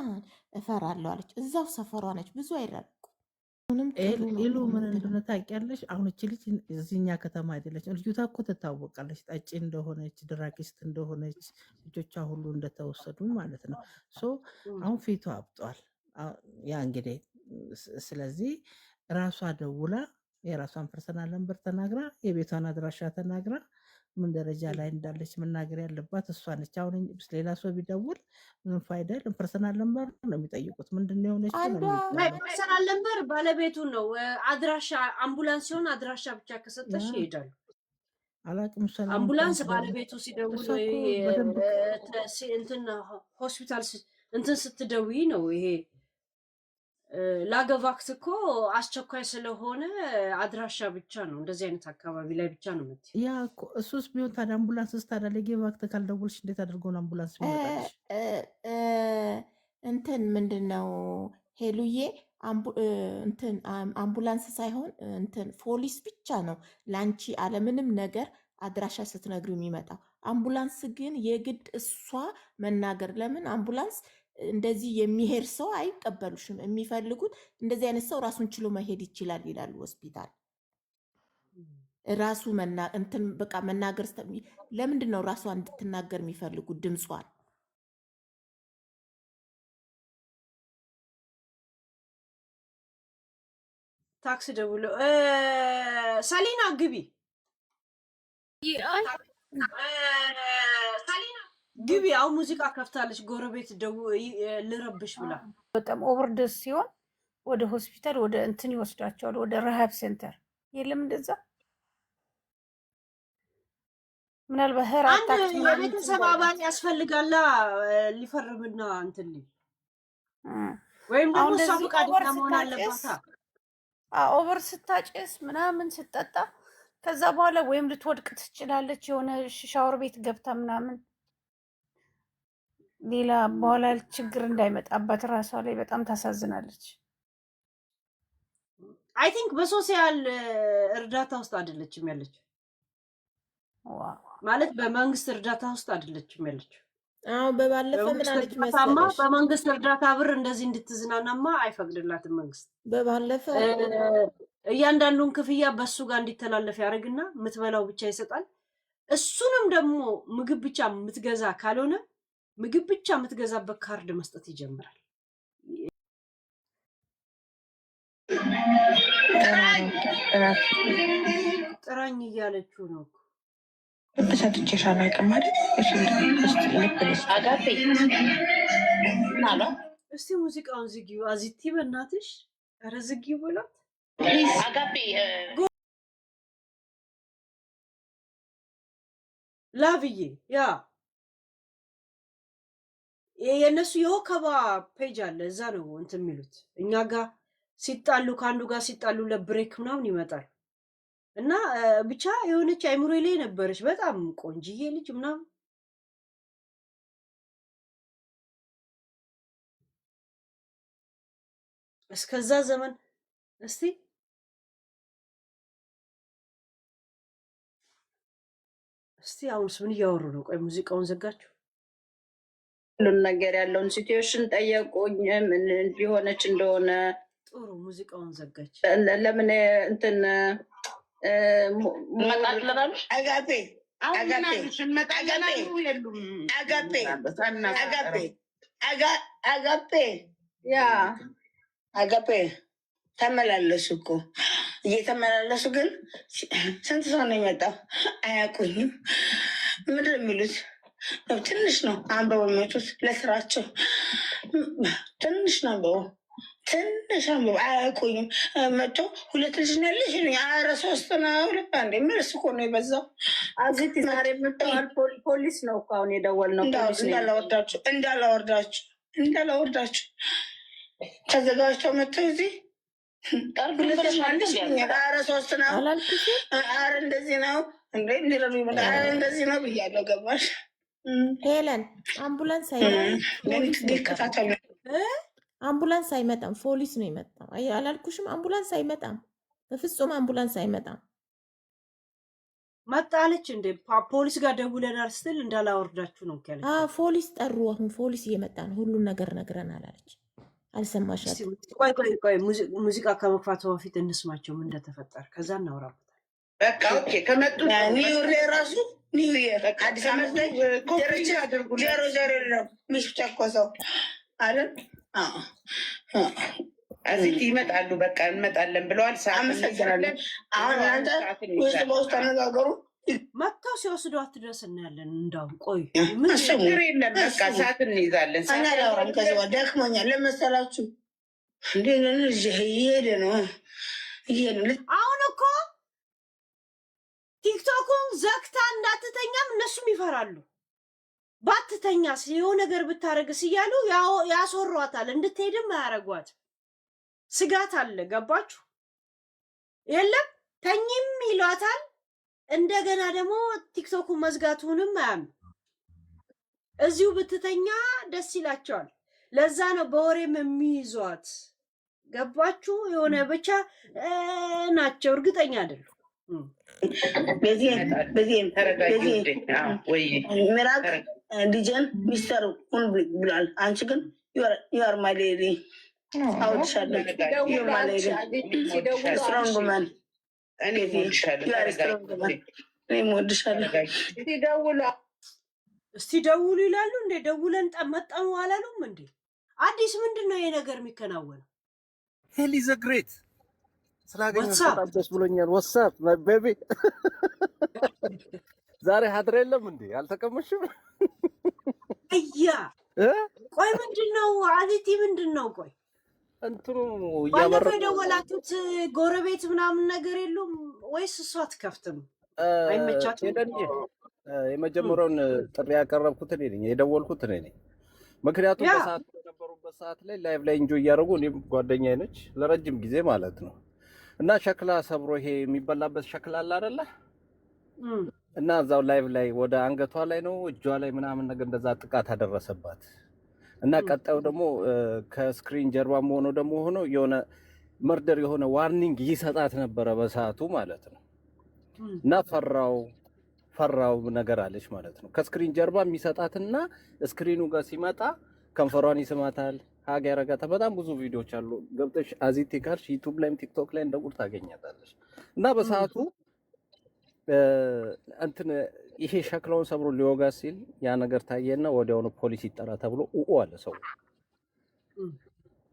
እፈራለሁ አለች። እዛው ሰፈሯ ነች፣ ብዙ አይራቁ። ኢሉ ምን እንደሆነ ታውቂያለሽ? አሁን እቺ ልጅ እዚህኛ ከተማ አይደለች። ልጅቷ እኮ ትታወቃለች፣ ጠጪ እንደሆነች፣ ድራጊስት እንደሆነች፣ ልጆቿ ሁሉ እንደተወሰዱ ማለት ነው። አሁን ፊቷ አብጧል። ያ እንግዲህ ስለዚህ ራሷ ደውላ የራሷን ፐርሰናል ነምበር ተናግራ የቤቷን አድራሻ ተናግራ ምን ደረጃ ላይ እንዳለች መናገር ያለባት እሷ ነች። አሁን ሌላ ሰው ቢደውል ምን ፋይዳ? ፐርሰናል ነምበር ነው የሚጠይቁት። ምንድን ነው የሆነች? ፐርሰናል ነምበር ባለቤቱ ነው። አድራሻ አምቡላንስ ሲሆን አድራሻ ብቻ ከሰጠሽ ይሄዳሉ። አላቅም። አምቡላንስ ባለቤቱ ሲደውል እንትን ሆስፒታል እንትን ስትደውይ ነው ይሄ ላገቫክት እኮ አስቸኳይ ስለሆነ አድራሻ ብቻ ነው፣ እንደዚህ አይነት አካባቢ ላይ ብቻ ነው የምትይው። ያ እኮ እሱስ ቢሆን ታዲያ አምቡላንስ ታዲያ ለጌቫክት ካልደወልሽ እንዴት አድርጎ ነው አምቡላንስ የሚመጣልሽ? እንትን ምንድን ነው ሄሉዬ፣ እንትን አምቡላንስ ሳይሆን እንትን ፖሊስ ብቻ ነው ለአንቺ አለምንም ነገር አድራሻ ስትነግሩ የሚመጣው። አምቡላንስ ግን የግድ እሷ መናገር። ለምን አምቡላንስ እንደዚህ የሚሄድ ሰው አይቀበሉሽም። የሚፈልጉት እንደዚህ አይነት ሰው ራሱን ችሎ መሄድ ይችላል ይላሉ ሆስፒታል። ራሱ እንትን በቃ መናገር ለምንድን ነው ራሷ እንድትናገር የሚፈልጉት? ድምጿን ታክሲ ደውሎ ሰሊና ግቢ ግቢ፣ አሁን ሙዚቃ ከፍታለች። ጎረቤት ልረብሽ ብላ በጣም ኦቨርዶስ ሲሆን ወደ ሆስፒታል ወደ እንትን ይወስዳቸዋል፣ ወደ ረሃብ ሴንተር። የለም እንደዛ ምናልባት አንድ የቤተሰብ አባል ያስፈልጋላ ሊፈርምና እንትን ወይም ደግሞ እሷ ፈቃደኛ መሆን አለባታ። ኦቨር ስታጭስ ምናምን ስጠጣ ከዛ በኋላ ወይም ልትወድቅ ትችላለች፣ የሆነ ሻወር ቤት ገብታ ምናምን ሌላ በኋላ ችግር እንዳይመጣባት ራሷ ላይ በጣም ታሳዝናለች። አይ ቲንክ በሶሻል እርዳታ ውስጥ አይደለችም ያለችው፣ ማለት በመንግስት እርዳታ ውስጥ አይደለችም ያለችው። በባለፈው ምን አለች መሰለሽ? በመንግስት እርዳታ ብር እንደዚህ እንድትዝናናማ አይፈቅድላትም መንግስት። በባለፈው እያንዳንዱን ክፍያ በሱ ጋር እንዲተላለፍ ያደርግና የምትበላው ብቻ ይሰጣል። እሱንም ደግሞ ምግብ ብቻ የምትገዛ ካልሆነ ምግብ ብቻ የምትገዛበት ካርድ መስጠት ይጀምራል። ጥራኝ እያለችው ነው። ሰጥቼሽ አላውቅም አይደል? አጋፔ እስቲ ሙዚቃውን ዝጊው አዚቲ፣ በእናትሽ ኧረ ዝጊው ብሏት። አጋፔ ላቭዬ ያ የእነሱ የወከባ ፔጅ አለ፣ እዛ ነው እንትን የሚሉት። እኛ ጋር ሲጣሉ ከአንዱ ጋር ሲጣሉ ለብሬክ ምናምን ይመጣል እና ብቻ የሆነች አይምሮ ላይ ነበረች በጣም ቆንጅዬ ልጅ ምናምን። እስከዛ ዘመን እስቲ አሁንስ ምን እያወሩ ነው? ቆይ ሙዚቃውን ዘጋችሁ? ሁሉን ነገር ያለውን ሲትዌሽን ጠየቁኝ፣ ምን ሊሆነች እንደሆነ። ጥሩ ሙዚቃውን ዘጋች። ለምን እንትን አጋፔ ያ አጋፔ ተመላለሱ እኮ እየተመላለሱ ግን ስንት ሰው ነው የመጣው? አያውቁኝም። ምንድን ነው የሚሉት? ትንሽ ነው አንበው የሚመጡት ለስራቸው። ትንሽ ነው አንበው፣ ትንሽ አንበው። አያውቁኝም። መጥቶ ሁለት ልጅ ነው ያለሽ? ኧረ ሶስት ነው። ሁለት አንዴ መልስ እኮ ነው የበዛው። አዚቲ ዛሬ የምትዋል ፖሊስ ነው እኮ አሁን የደወልነው። እንዳላወርዳችሁ ተዘጋጅተው መጥተው እዚህ ኧረ ሶስት ነው፣ ኧረ እንደዚህ ነው እንዴ ሊረዱ ይመጣ፣ ኧረ እንደዚህ ነው ብያለሁ። ገባሽ ሄለን? አምቡላንስ አምቡላንስ አይመጣም፣ ፖሊስ ነው የመጣው። አላልኩሽም? አምቡላንስ አይመጣም፣ በፍጹም አምቡላንስ አይመጣም። መጣለች እንዴ? ፖሊስ ጋር ደውለናል ስትል እንዳላወርዳችሁ ነው ያለች። ፖሊስ ጠሩ። አሁን ፖሊስ እየመጣ ነው፣ ሁሉን ነገር ነግረናል አለች። አልሰማሻትም? ቆይ ሙዚቃ ከመክፋቱ በፊት እንስማቸው ምን እንደተፈጠረ፣ ከዛ እናወራበታል። በቃ ኦኬ። ከመጡ ኒው ይር ራሱ ኒው ይር አዲስ ዓመት ላይ ዜሮ ዜሮ ነው የሚተኮሰው አይደል? እዚህ ይመጣሉ። በቃ እንመጣለን ብለዋል። አመሰግናለን። አሁን እናንተ ውስጥ በውስጥ ተነጋገሩ። መጥተው ሲወስዷት ድረስ እናያለን። እንዳውም ቆይ ችግር የለም። በቃ ሰዓት እንይዛለን። አናላውራም። ከዚያ ደክሞኛል ለመሰላችሁ እንዴ እየሄደ ነው እየሄደ። አሁን እኮ ቲክቶኩን ዘግታ እንዳትተኛም እነሱም ይፈራሉ። ባትተኛስ የሆነ ነገር ብታረግስ እያሉ ያስወሯታል። እንድትሄድም አያረጓት። ስጋት አለ። ገባችሁ? የለም ተኝም ይሏታል። እንደገና ደግሞ ቲክቶኩን መዝጋቱንም አያም እዚሁ ብትተኛ ደስ ይላቸዋል። ለዛ ነው በወሬም የሚይዟት። ገባችሁ? የሆነ ብቻ ናቸው፣ እርግጠኛ አይደሉም። ምራቅ ዲጀን ሚስተር ሁን ብሏል። አንቺ ግን ዩአር ማይ ሌዲ አውድሻለሁ። ዩር ማይ ሌዲ ስትሮንግ ማን እስቲ ደውሉ ይላሉ እንዴ? ደውለን መጠኑ አላሉም እንዴ? አዲስ ምንድን ነው ይሄ ነገር የሚከናወነው? ሄሊ ዘ ግሬት ስላገኘሁሽ በጣም ደስ ብሎኛል። ወሳፕ ማይ ቤቢ ዛሬ ሀድር የለም እንዴ? አልተቀመሽም? እያ ቆይ ምንድን ነው አዲቲ? ምንድን ነው ቆይ እንትኑ ባለፈው የደወላችሁት ጎረቤት ምናምን ነገር የሉም ወይስ እሷ አትከፍትም? አይመቻትም? የመጀመሪያውን ጥሪ ያቀረብኩት እኔ ነኝ፣ የደወልኩት እኔ ነኝ። ምክንያቱም በሰዓት በነበሩበት ሰዓት ላይ ላይቭ ላይ እንጆ እያደረጉ እኔም ጓደኛዬ ነች ለረጅም ጊዜ ማለት ነው። እና ሸክላ ሰብሮ ይሄ የሚበላበት ሸክላ አለ አይደለ? እና እዛው ላይቭ ላይ ወደ አንገቷ ላይ ነው እጇ ላይ ምናምን ነገር እንደዛ ጥቃት አደረሰባት። እና ቀጣዩ ደግሞ ከስክሪን ጀርባ ሆኖ ደግሞ ሆኖ የሆነ መርደር የሆነ ዋርኒንግ ይሰጣት ነበረ በሰዓቱ ማለት ነው። እና ፈራው ነገር አለች ማለት ነው። ከስክሪን ጀርባ የሚሰጣትና ስክሪኑ ጋር ሲመጣ ከንፈሯን ይስማታል፣ ሀግ ያረጋታል። በጣም ብዙ ቪዲዮዎች አሉ። ገብተሽ አዚቲ ካልሽ ዩቲዩብ ላይም ቲክቶክ ላይ እንደጉር ታገኛታለሽ። እና በሰዓቱ እንትን ይሄ ሸክላውን ሰብሮ ሊወጋ ሲል ያ ነገር ታየና ወዲያውኑ ፖሊስ ይጠራ ተብሎ አለ ሰው።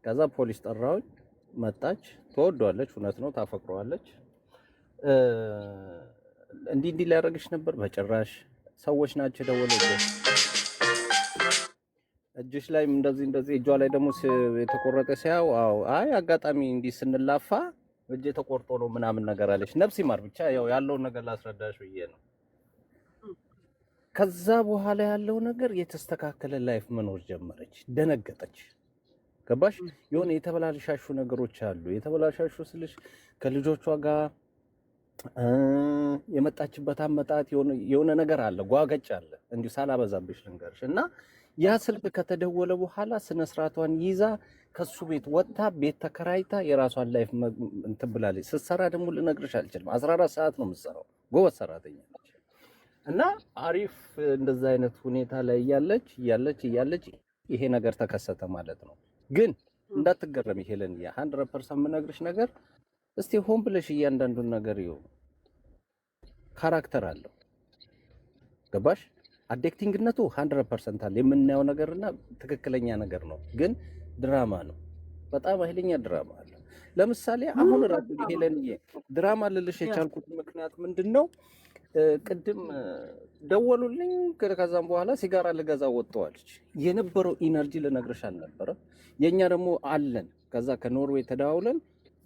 ከዛ ፖሊስ ጠራው፣ መጣች። ትወዷለች፣ እውነት ነው፣ ታፈቅረዋለች። እንዲህ ሊያደርግሽ ነበር በጭራሽ። ሰዎች ናቸው ደወሉልሽ። እጅሽ ላይ እንደዚህ እጇ ላይ ደግሞ የተቆረጠ ሲያው አይ አጋጣሚ እንዲህ ስንላፋ እጄ ተቆርጦ ነው ምናምን ነገር አለች። ነፍስ ይማር ብቻ ያለውን ነገር ላስረዳሽ ብዬ ነው። ከዛ በኋላ ያለው ነገር የተስተካከለ ላይፍ መኖር ጀመረች። ደነገጠች። ገባሽ? የሆነ የተበላሻሹ ነገሮች አሉ። የተበላሻሹ ስልሽ ከልጆቿ ጋር የመጣችበት አመጣጥ የሆነ ነገር አለ፣ ጓገጭ አለ። እንዲሁ ሳላበዛብሽ ልንገርሽ እና ያ ስልክ ከተደወለ በኋላ ስነ ስርዓቷን ይዛ ከሱ ቤት ወጥታ ቤት ተከራይታ የራሷን ላይፍ እንትን ብላለች። ስትሰራ ደግሞ ልነግርሽ አልችልም። 14 ሰዓት ነው የምትሰራው። ጎበዝ ሰራተኛ ነች። እና አሪፍ እንደዛ አይነት ሁኔታ ላይ እያለች ይሄ ነገር ተከሰተ ማለት ነው። ግን እንዳትገረም ሄለን 100% የምነግርሽ ነገር እስቲ ሆን ብለሽ እያንዳንዱን ነገር ይኸው ካራክተር አለው ገባሽ? አዲክቲንግነቱ 100% አለ የምናየው ነገርና ትክክለኛ ነገር ነው፣ ግን ድራማ ነው። በጣም ኃይለኛ ድራማ አለ። ለምሳሌ አሁን ራሱ ሄለን ድራማ ልልሽ የቻልኩት ምክንያት ምንድነው? ቅድም ደወሉልኝ። ከዛም በኋላ ሲጋራ ልገዛ ወጥተዋለች። የነበረው ኢነርጂ ልነግርሽ አልነበረ። የኛ ደግሞ አለን። ከዛ ከኖርዌይ ተደዋውለን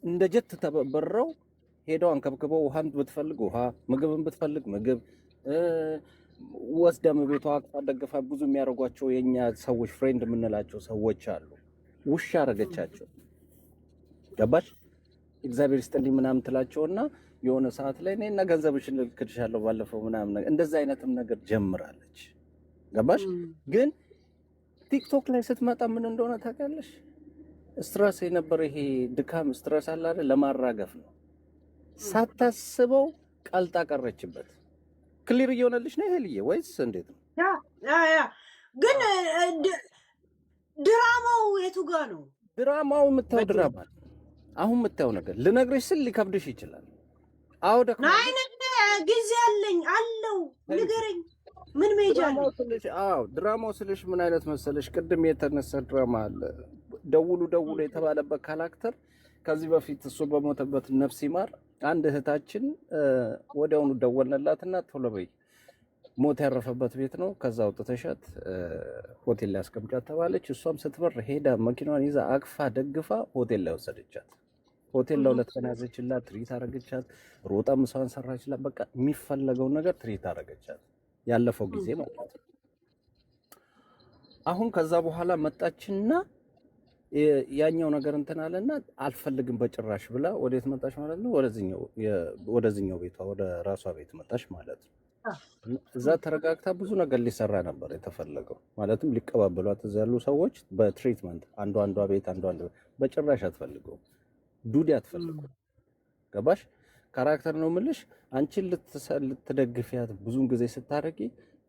እንደ ጀት ተበረው ሄደው አንከብክበው ውሃን ብትፈልግ ውሃ፣ ምግብን ብትፈልግ ምግብ ወስደም ቤቷ አቅፋ ደግፋ ብዙ የሚያደርጓቸው የኛ ሰዎች ፍሬንድ የምንላቸው ሰዎች አሉ። ውሻ አረገቻቸው። ገባሽ? እግዚአብሔር ይስጥልኝ ምናምን ትላቸውና የሆነ ሰዓት ላይ እኔና ገንዘብሽን ልክድሻለሁ ባለፈው ምናምን ነገር እንደዛ አይነትም ነገር ጀምራለች። ገባሽ? ግን ቲክቶክ ላይ ስትመጣ ምን እንደሆነ ታውቂያለሽ? ስትረስ የነበረ ይሄ ድካም ስትረስ አለ አይደል? ለማራገፍ ነው። ሳታስበው ቀልጣ ቀረችበት። ክሊር እየሆነልሽ ነው ይሄ ልዬ ወይስ እንዴት ነው? ያ ግን ድራማው የቱ ጋ ነው? ድራማው የምታየው ድራማ አሁን የምታየው ነገር ልነግርሽ ስል ሊከብድሽ ይችላል። አዎ ደግሞ አይነት ጊዜ አለኝ አለው ንገረኝ። ምን ሜጃለሁ? አዎ ድራማው ስልሽ ምን አይነት መሰለሽ? ቅድም የተነሳ ድራማ አለ። ደውሉ የተባለበት ካራክተር ከዚህ በፊት እሱ በሞተበት ነፍስ ይማር አንድ እህታችን ወዲያውኑ ደወልንላትና ቶሎ በይ ሞት ያረፈበት ቤት ነው፣ ከዛ አውጥተሻት ሆቴል ላይ አስቀምጫት ተባለች። እሷም ስትበር ሄዳ መኪናዋን ይዛ አቅፋ ደግፋ ሆቴል ላይ ወሰደቻት። ሆቴል ለሁለት ቀን ያዘችላት፣ ትሪት አረገቻት፣ ሮጣ ምሳዋን ሰራችላት። በቃ የሚፈለገውን ነገር ትሪት አረገቻት። ያለፈው ጊዜ ማለት ነው። አሁን ከዛ በኋላ መጣችና ያኛው ነገር እንትን አለና አልፈልግም በጭራሽ ብላ ወዴት መጣች ማለት ነው? ወደዚህኛው ቤቷ ወደ ራሷ ቤት መጣች ማለት ነው። እዛ ተረጋግታ ብዙ ነገር ሊሰራ ነበር የተፈለገው። ማለትም ሊቀባበሏት እዛ ያሉ ሰዎች በትሪትመንት አንዷ ቤት በጭራሽ አትፈልገውም። ዱዲ አትፈልገው። ገባሽ? ካራክተር ነው የምልሽ። አንቺን ልትደግፊያት ብዙን ጊዜ ስታረጊ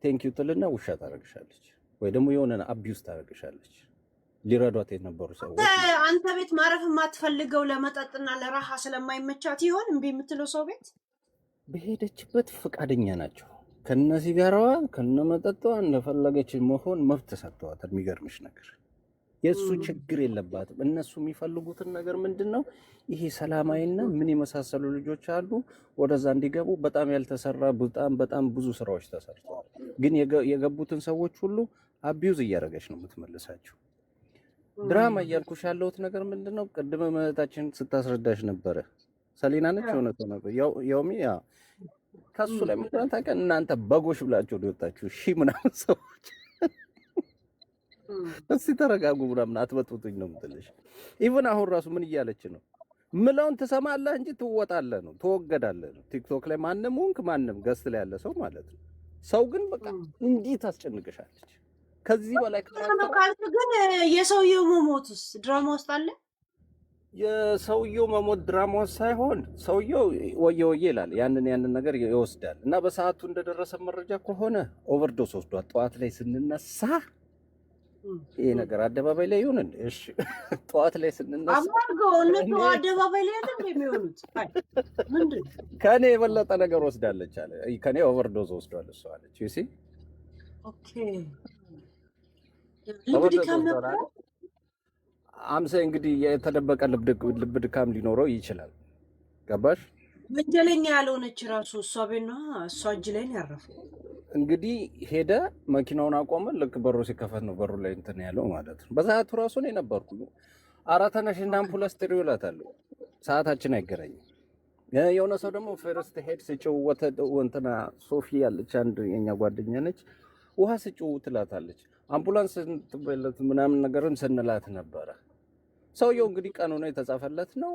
ቴንኪው ትልና ውሻ ታረግሻለች፣ ወይ ደግሞ የሆነ አቢዩዝ ታረግሻለች። ሊረዷት የነበሩ ሰዎች አንተ ቤት ማረፍ የማትፈልገው ለመጠጥና ለራሃ ስለማይመቻት ይሆን እምቢ የምትለው ሰው ቤት በሄደችበት ፈቃደኛ ናቸው። ከነዚህ ጋራዋ ከነመጠጧ እንደፈለገች መሆን መብት ሰጥተዋታል። የሚገርምሽ ነገር የእሱ ችግር የለባትም። እነሱ የሚፈልጉትን ነገር ምንድነው? ይሄ ሰላማዊና ምን የመሳሰሉ ልጆች አሉ ወደዛ እንዲገቡ በጣም ያልተሰራ በጣም ብዙ ስራዎች ተሰርተዋል። ግን የገቡትን ሰዎች ሁሉ አቢዩዝ እያደረገች ነው የምትመልሳቸው። ድራማ እያልኩሽ ያለሁት ነገር ምንድነው? ቅድመ እህታችን ስታስረዳሽ ነበረ። ሰሊና ነች እውነት ነበር ያውሚ ከሱ ላይ ምንድነው ታውቂያ? እናንተ በጎሽ ብላችሁ ሊወጣችሁ ምናምን ሰዎች እስቲ ተረጋጉ ምናምን አትበጥብጡኝ ነው የምትልሽ። ኢቭን አሁን ራሱ ምን እያለች ነው? ምለውን ትሰማለህ እንጂ ትወጣለህ ነው ትወገዳለህ ነው። ቲክቶክ ላይ ማንም ሆንክ ማንም ገስት ላይ ያለ ሰው ማለት ነው። ሰው ግን በቃ እንዲህ ታስጨንቅሻለች። ከዚህ በላይ ካልክ ግን የሰውየው መሞትስ ድራማ ውስጥ አለ? የሰውየው መሞት ድራማ ውስጥ ሳይሆን ሰውየው ወየ ይላል። ያንን ነገር ይወስዳል እና በሰዓቱ እንደደረሰ መረጃ ከሆነ ኦቨርዶስ ወስዷል። ጠዋት ላይ ስንነሳ ይሄ ነገር አደባባይ ላይ ይሁን እንዴ? እሺ ጠዋት ላይ ስንነሳ አማርገው እነሱ አደባባይ ላይ አይደል የሚሆኑት? ምንድን ከኔ የበለጠ ነገር ወስዳለች አለ። ከኔ ኦቨርዶስ ወስዷል እሷ አለች። እሺ ኦኬ ልብድካም ነበር አምሰ እንግዲህ የተደበቀ ልብ ድካም ሊኖረው ይችላል። ገባሽ? ወንጀለኛ ያልሆነች ራሱ እሷ ቤት ነው እሷ እጅ ላይ ነው ያረፈው። እንግዲህ ሄደ መኪናውን አቆመ። ልክ በሩ ሲከፈት ነው በሩ ላይ እንትን ያለው ማለት ነው። በሰዓቱ ራሱ ነው የነበርኩ። አራተናሽና አምፑላስ ጥሪ እላታለሁ። ሰዓታችን አይገናኝም። የሆነ ሰው ደግሞ ፈርስት ሄድ ሲጭውወተ እንትና ሶፊ ያለች አንድ የኛ ጓደኛ ነች። ውሃ ስጭው ትላታለች። አምቡላንስ ትበለት ምናምን ነገርም ስንላት ነበረ። ሰውየው እንግዲህ ቀኑ ነው የተጻፈለት ነው።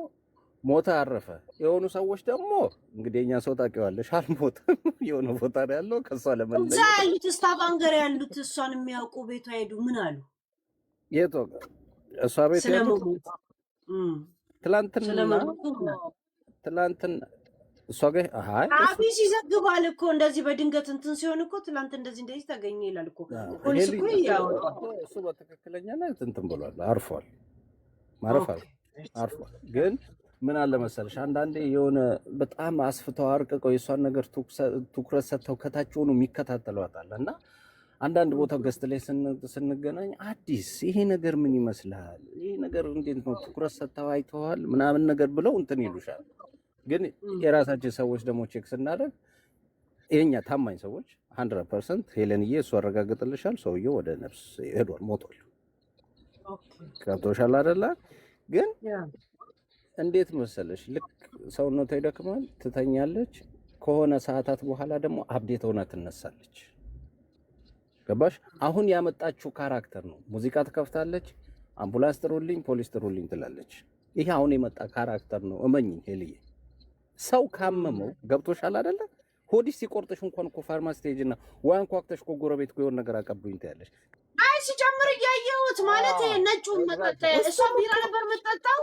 ሞተ አረፈ። የሆኑ ሰዎች ደግሞ እንግዲህ የኛ ሰው ታውቂዋለሽ አልሞተም። የሆነ ቦታ ነው ያለው ከሷ ለመለየት እዛ ያሉት ስታፋንገር ያሉት እሷን የሚያውቁ ቤቷ ሄዱ። ምን አሉ? የት እሷ ቤት ያሉት ትላንትና እሷ ጋር አይ አቢስ ይዘግባል እኮ እንደዚህ በድንገት እንትን ሲሆን እኮ ትላንት እንደዚህ ተገኘ ይላል እኮ ፖሊስ እኮ ያወጣው። እሱ በትክክለኛ ላይ እንትን ብሏል፣ አርፏል፣ ማረፍ አርፏል። ግን ምን አለ መሰለሽ አንዳንዴ የሆነ በጣም አስፍተው አርቅቀው የእሷን ነገር ትኩረት ሰጥተው ከታች ሆኖ የሚከታተሏታል እና አንዳንድ ቦታ ገስት ላይ ስንገናኝ አዲስ ይሄ ነገር ምን ይመስልሃል? ይሄ ነገር እንዴት ነው? ትኩረት ሰጥተው አይተዋል ምናምን ነገር ብለው እንትን ይሉሻል። ግን የራሳችን ሰዎች ደግሞ ቼክ ስናደርግ የኛ ታማኝ ሰዎች 100% ሄለንዬ እሱ አረጋግጥልሻል፣ ሰውየው ወደ ነፍስ ሄዷል፣ ሞቷል። ገብቶሻል አይደለ? ግን እንዴት መሰለሽ ልክ ሰውነቷ ይደክማል፣ ትተኛለች። ከሆነ ሰዓታት በኋላ ደግሞ አብዴት ሆና ትነሳለች። ገባሽ? አሁን ያመጣችው ካራክተር ነው። ሙዚቃ ትከፍታለች፣ አምቡላንስ ጥሩልኝ፣ ፖሊስ ጥሩልኝ ትላለች። ይሄ አሁን የመጣ ካራክተር ነው። እመኝኝ ሄልዬ፣ ሰው ካመመው ገብቶሻል አይደለ? ሆዲስ ሲቆርጥሽ እንኳን እኮ ፋርማሲ ትሄጂና ወይ አንኳኩተሽ እኮ ጎረቤት እኮ የሆነ ነገር አቀብሉኝ ትያለሽ። አይ ሲጨምር እያየሁት ማለት ይሄ ነጩን መጠጣ እሷ ቢራ ነበር የምትጠጣው፣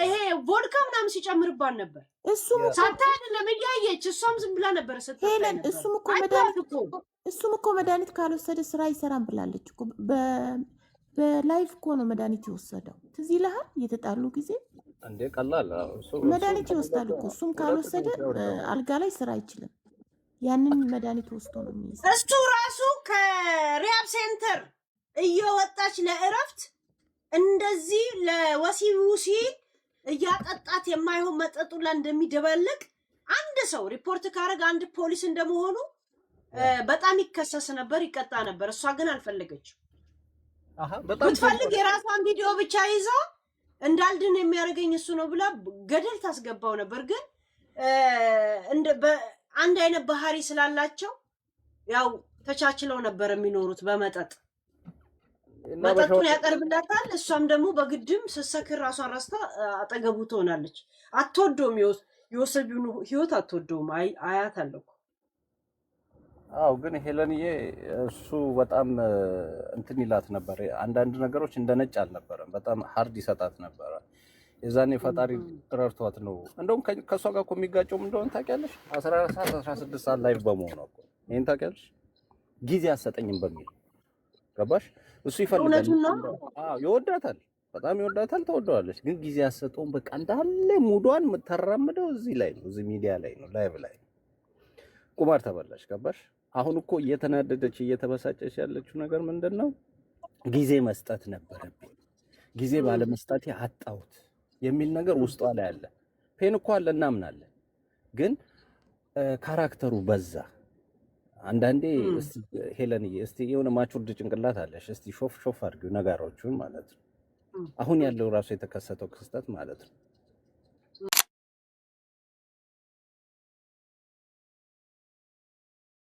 ይሄ ቮድካ ምናምን ሲጨምርባት ነበር። እሱም ሳታይ አይደለም እያየች እሷም ዝም ብላ ነበር ስትጠጣ ሄለን። እሱም እኮ መድኃኒት ካልወሰደ ስራ አይሰራም ብላለች እኮ። በላይፍ እኮ ነው መድኃኒት የወሰደው። ትዝ ይልሃል? የተጣሉ ጊዜ እንዴ ቀላል መድኃኒት ይወስዳል እኮ። እሱም ካልወሰደ አልጋ ላይ ስራ አይችልም። ያንን መድኃኒት ወስዶ ነው የሚይዝ። እሱ ራሱ ከሪያብ ሴንተር እየወጣች ለእረፍት እንደዚህ ለወሲቡ ሲል እያጠጣት የማይሆን መጠጡ ላይ እንደሚደበልቅ አንድ ሰው ሪፖርት ካረግ አንድ ፖሊስ እንደመሆኑ በጣም ይከሰስ ነበር፣ ይቀጣ ነበር። እሷ ግን አልፈለገችም። ብትፈልግ የራሷን ቪዲዮ ብቻ ይዛ እንዳልድን የሚያደርገኝ እሱ ነው ብላ ገደል ታስገባው ነበር። ግን አንድ አይነት ባህሪ ስላላቸው ያው ተቻችለው ነበር የሚኖሩት። በመጠጥ መጠጡን ያቀርብላታል፣ እሷም ደግሞ በግድም ስትሰክር ራሷን ረስታ አጠገቡ ትሆናለች። አትወደውም፣ የወሰቢውን ህይወት አትወደውም። አያት አለኩ። አዎ ግን ሄለንዬ እሱ በጣም እንትን ይላት ነበር። አንዳንድ ነገሮች እንደ ነጭ አልነበረም፣ በጣም ሀርድ ይሰጣት ነበረ። የዛኔ ፈጣሪ ረድቷት ነው። እንደውም ከእሷ ጋር እኮ የሚጋጨውም እንደሆነ ታውቂያለሽ፣ 14 ሰዓት 16 ሰዓት ላይቭ በመሆኑ እኮ ይሄን ታውቂያለሽ፣ ጊዜ አሰጠኝም በሚል ገባሽ? እሱ ይፈልጋል፣ አዎ ይወዳታል፣ በጣም ይወዳታል፣ ተወደዋለች። ግን ጊዜ አሰጠውም። በቃ እንዳለ ሙዷን የምታራምደው እዚህ ላይ ነው፣ እዚህ ሚዲያ ላይ ነው፣ ላይቭ ላይ ነው። ቁማር ተበላሽ። ገባሽ? አሁን እኮ እየተናደደች እየተበሳጨች ያለችው ነገር ምንድን ነው? ጊዜ መስጠት ነበረብኝ፣ ጊዜ ባለመስጠቴ አጣሁት የሚል ነገር ውስጧ ላይ አለ። ፔን እኮ አለ እናምናለን፣ ግን ካራክተሩ በዛ። አንዳንዴ ሄለንዬ እስቲ የሆነ ማቹርድ ጭንቅላት አለሽ፣ እስቲ ሾፍ ሾፍ አድርጊው ነገሮቹን ማለት ነው። አሁን ያለው ራሱ የተከሰተው ክስተት ማለት ነው።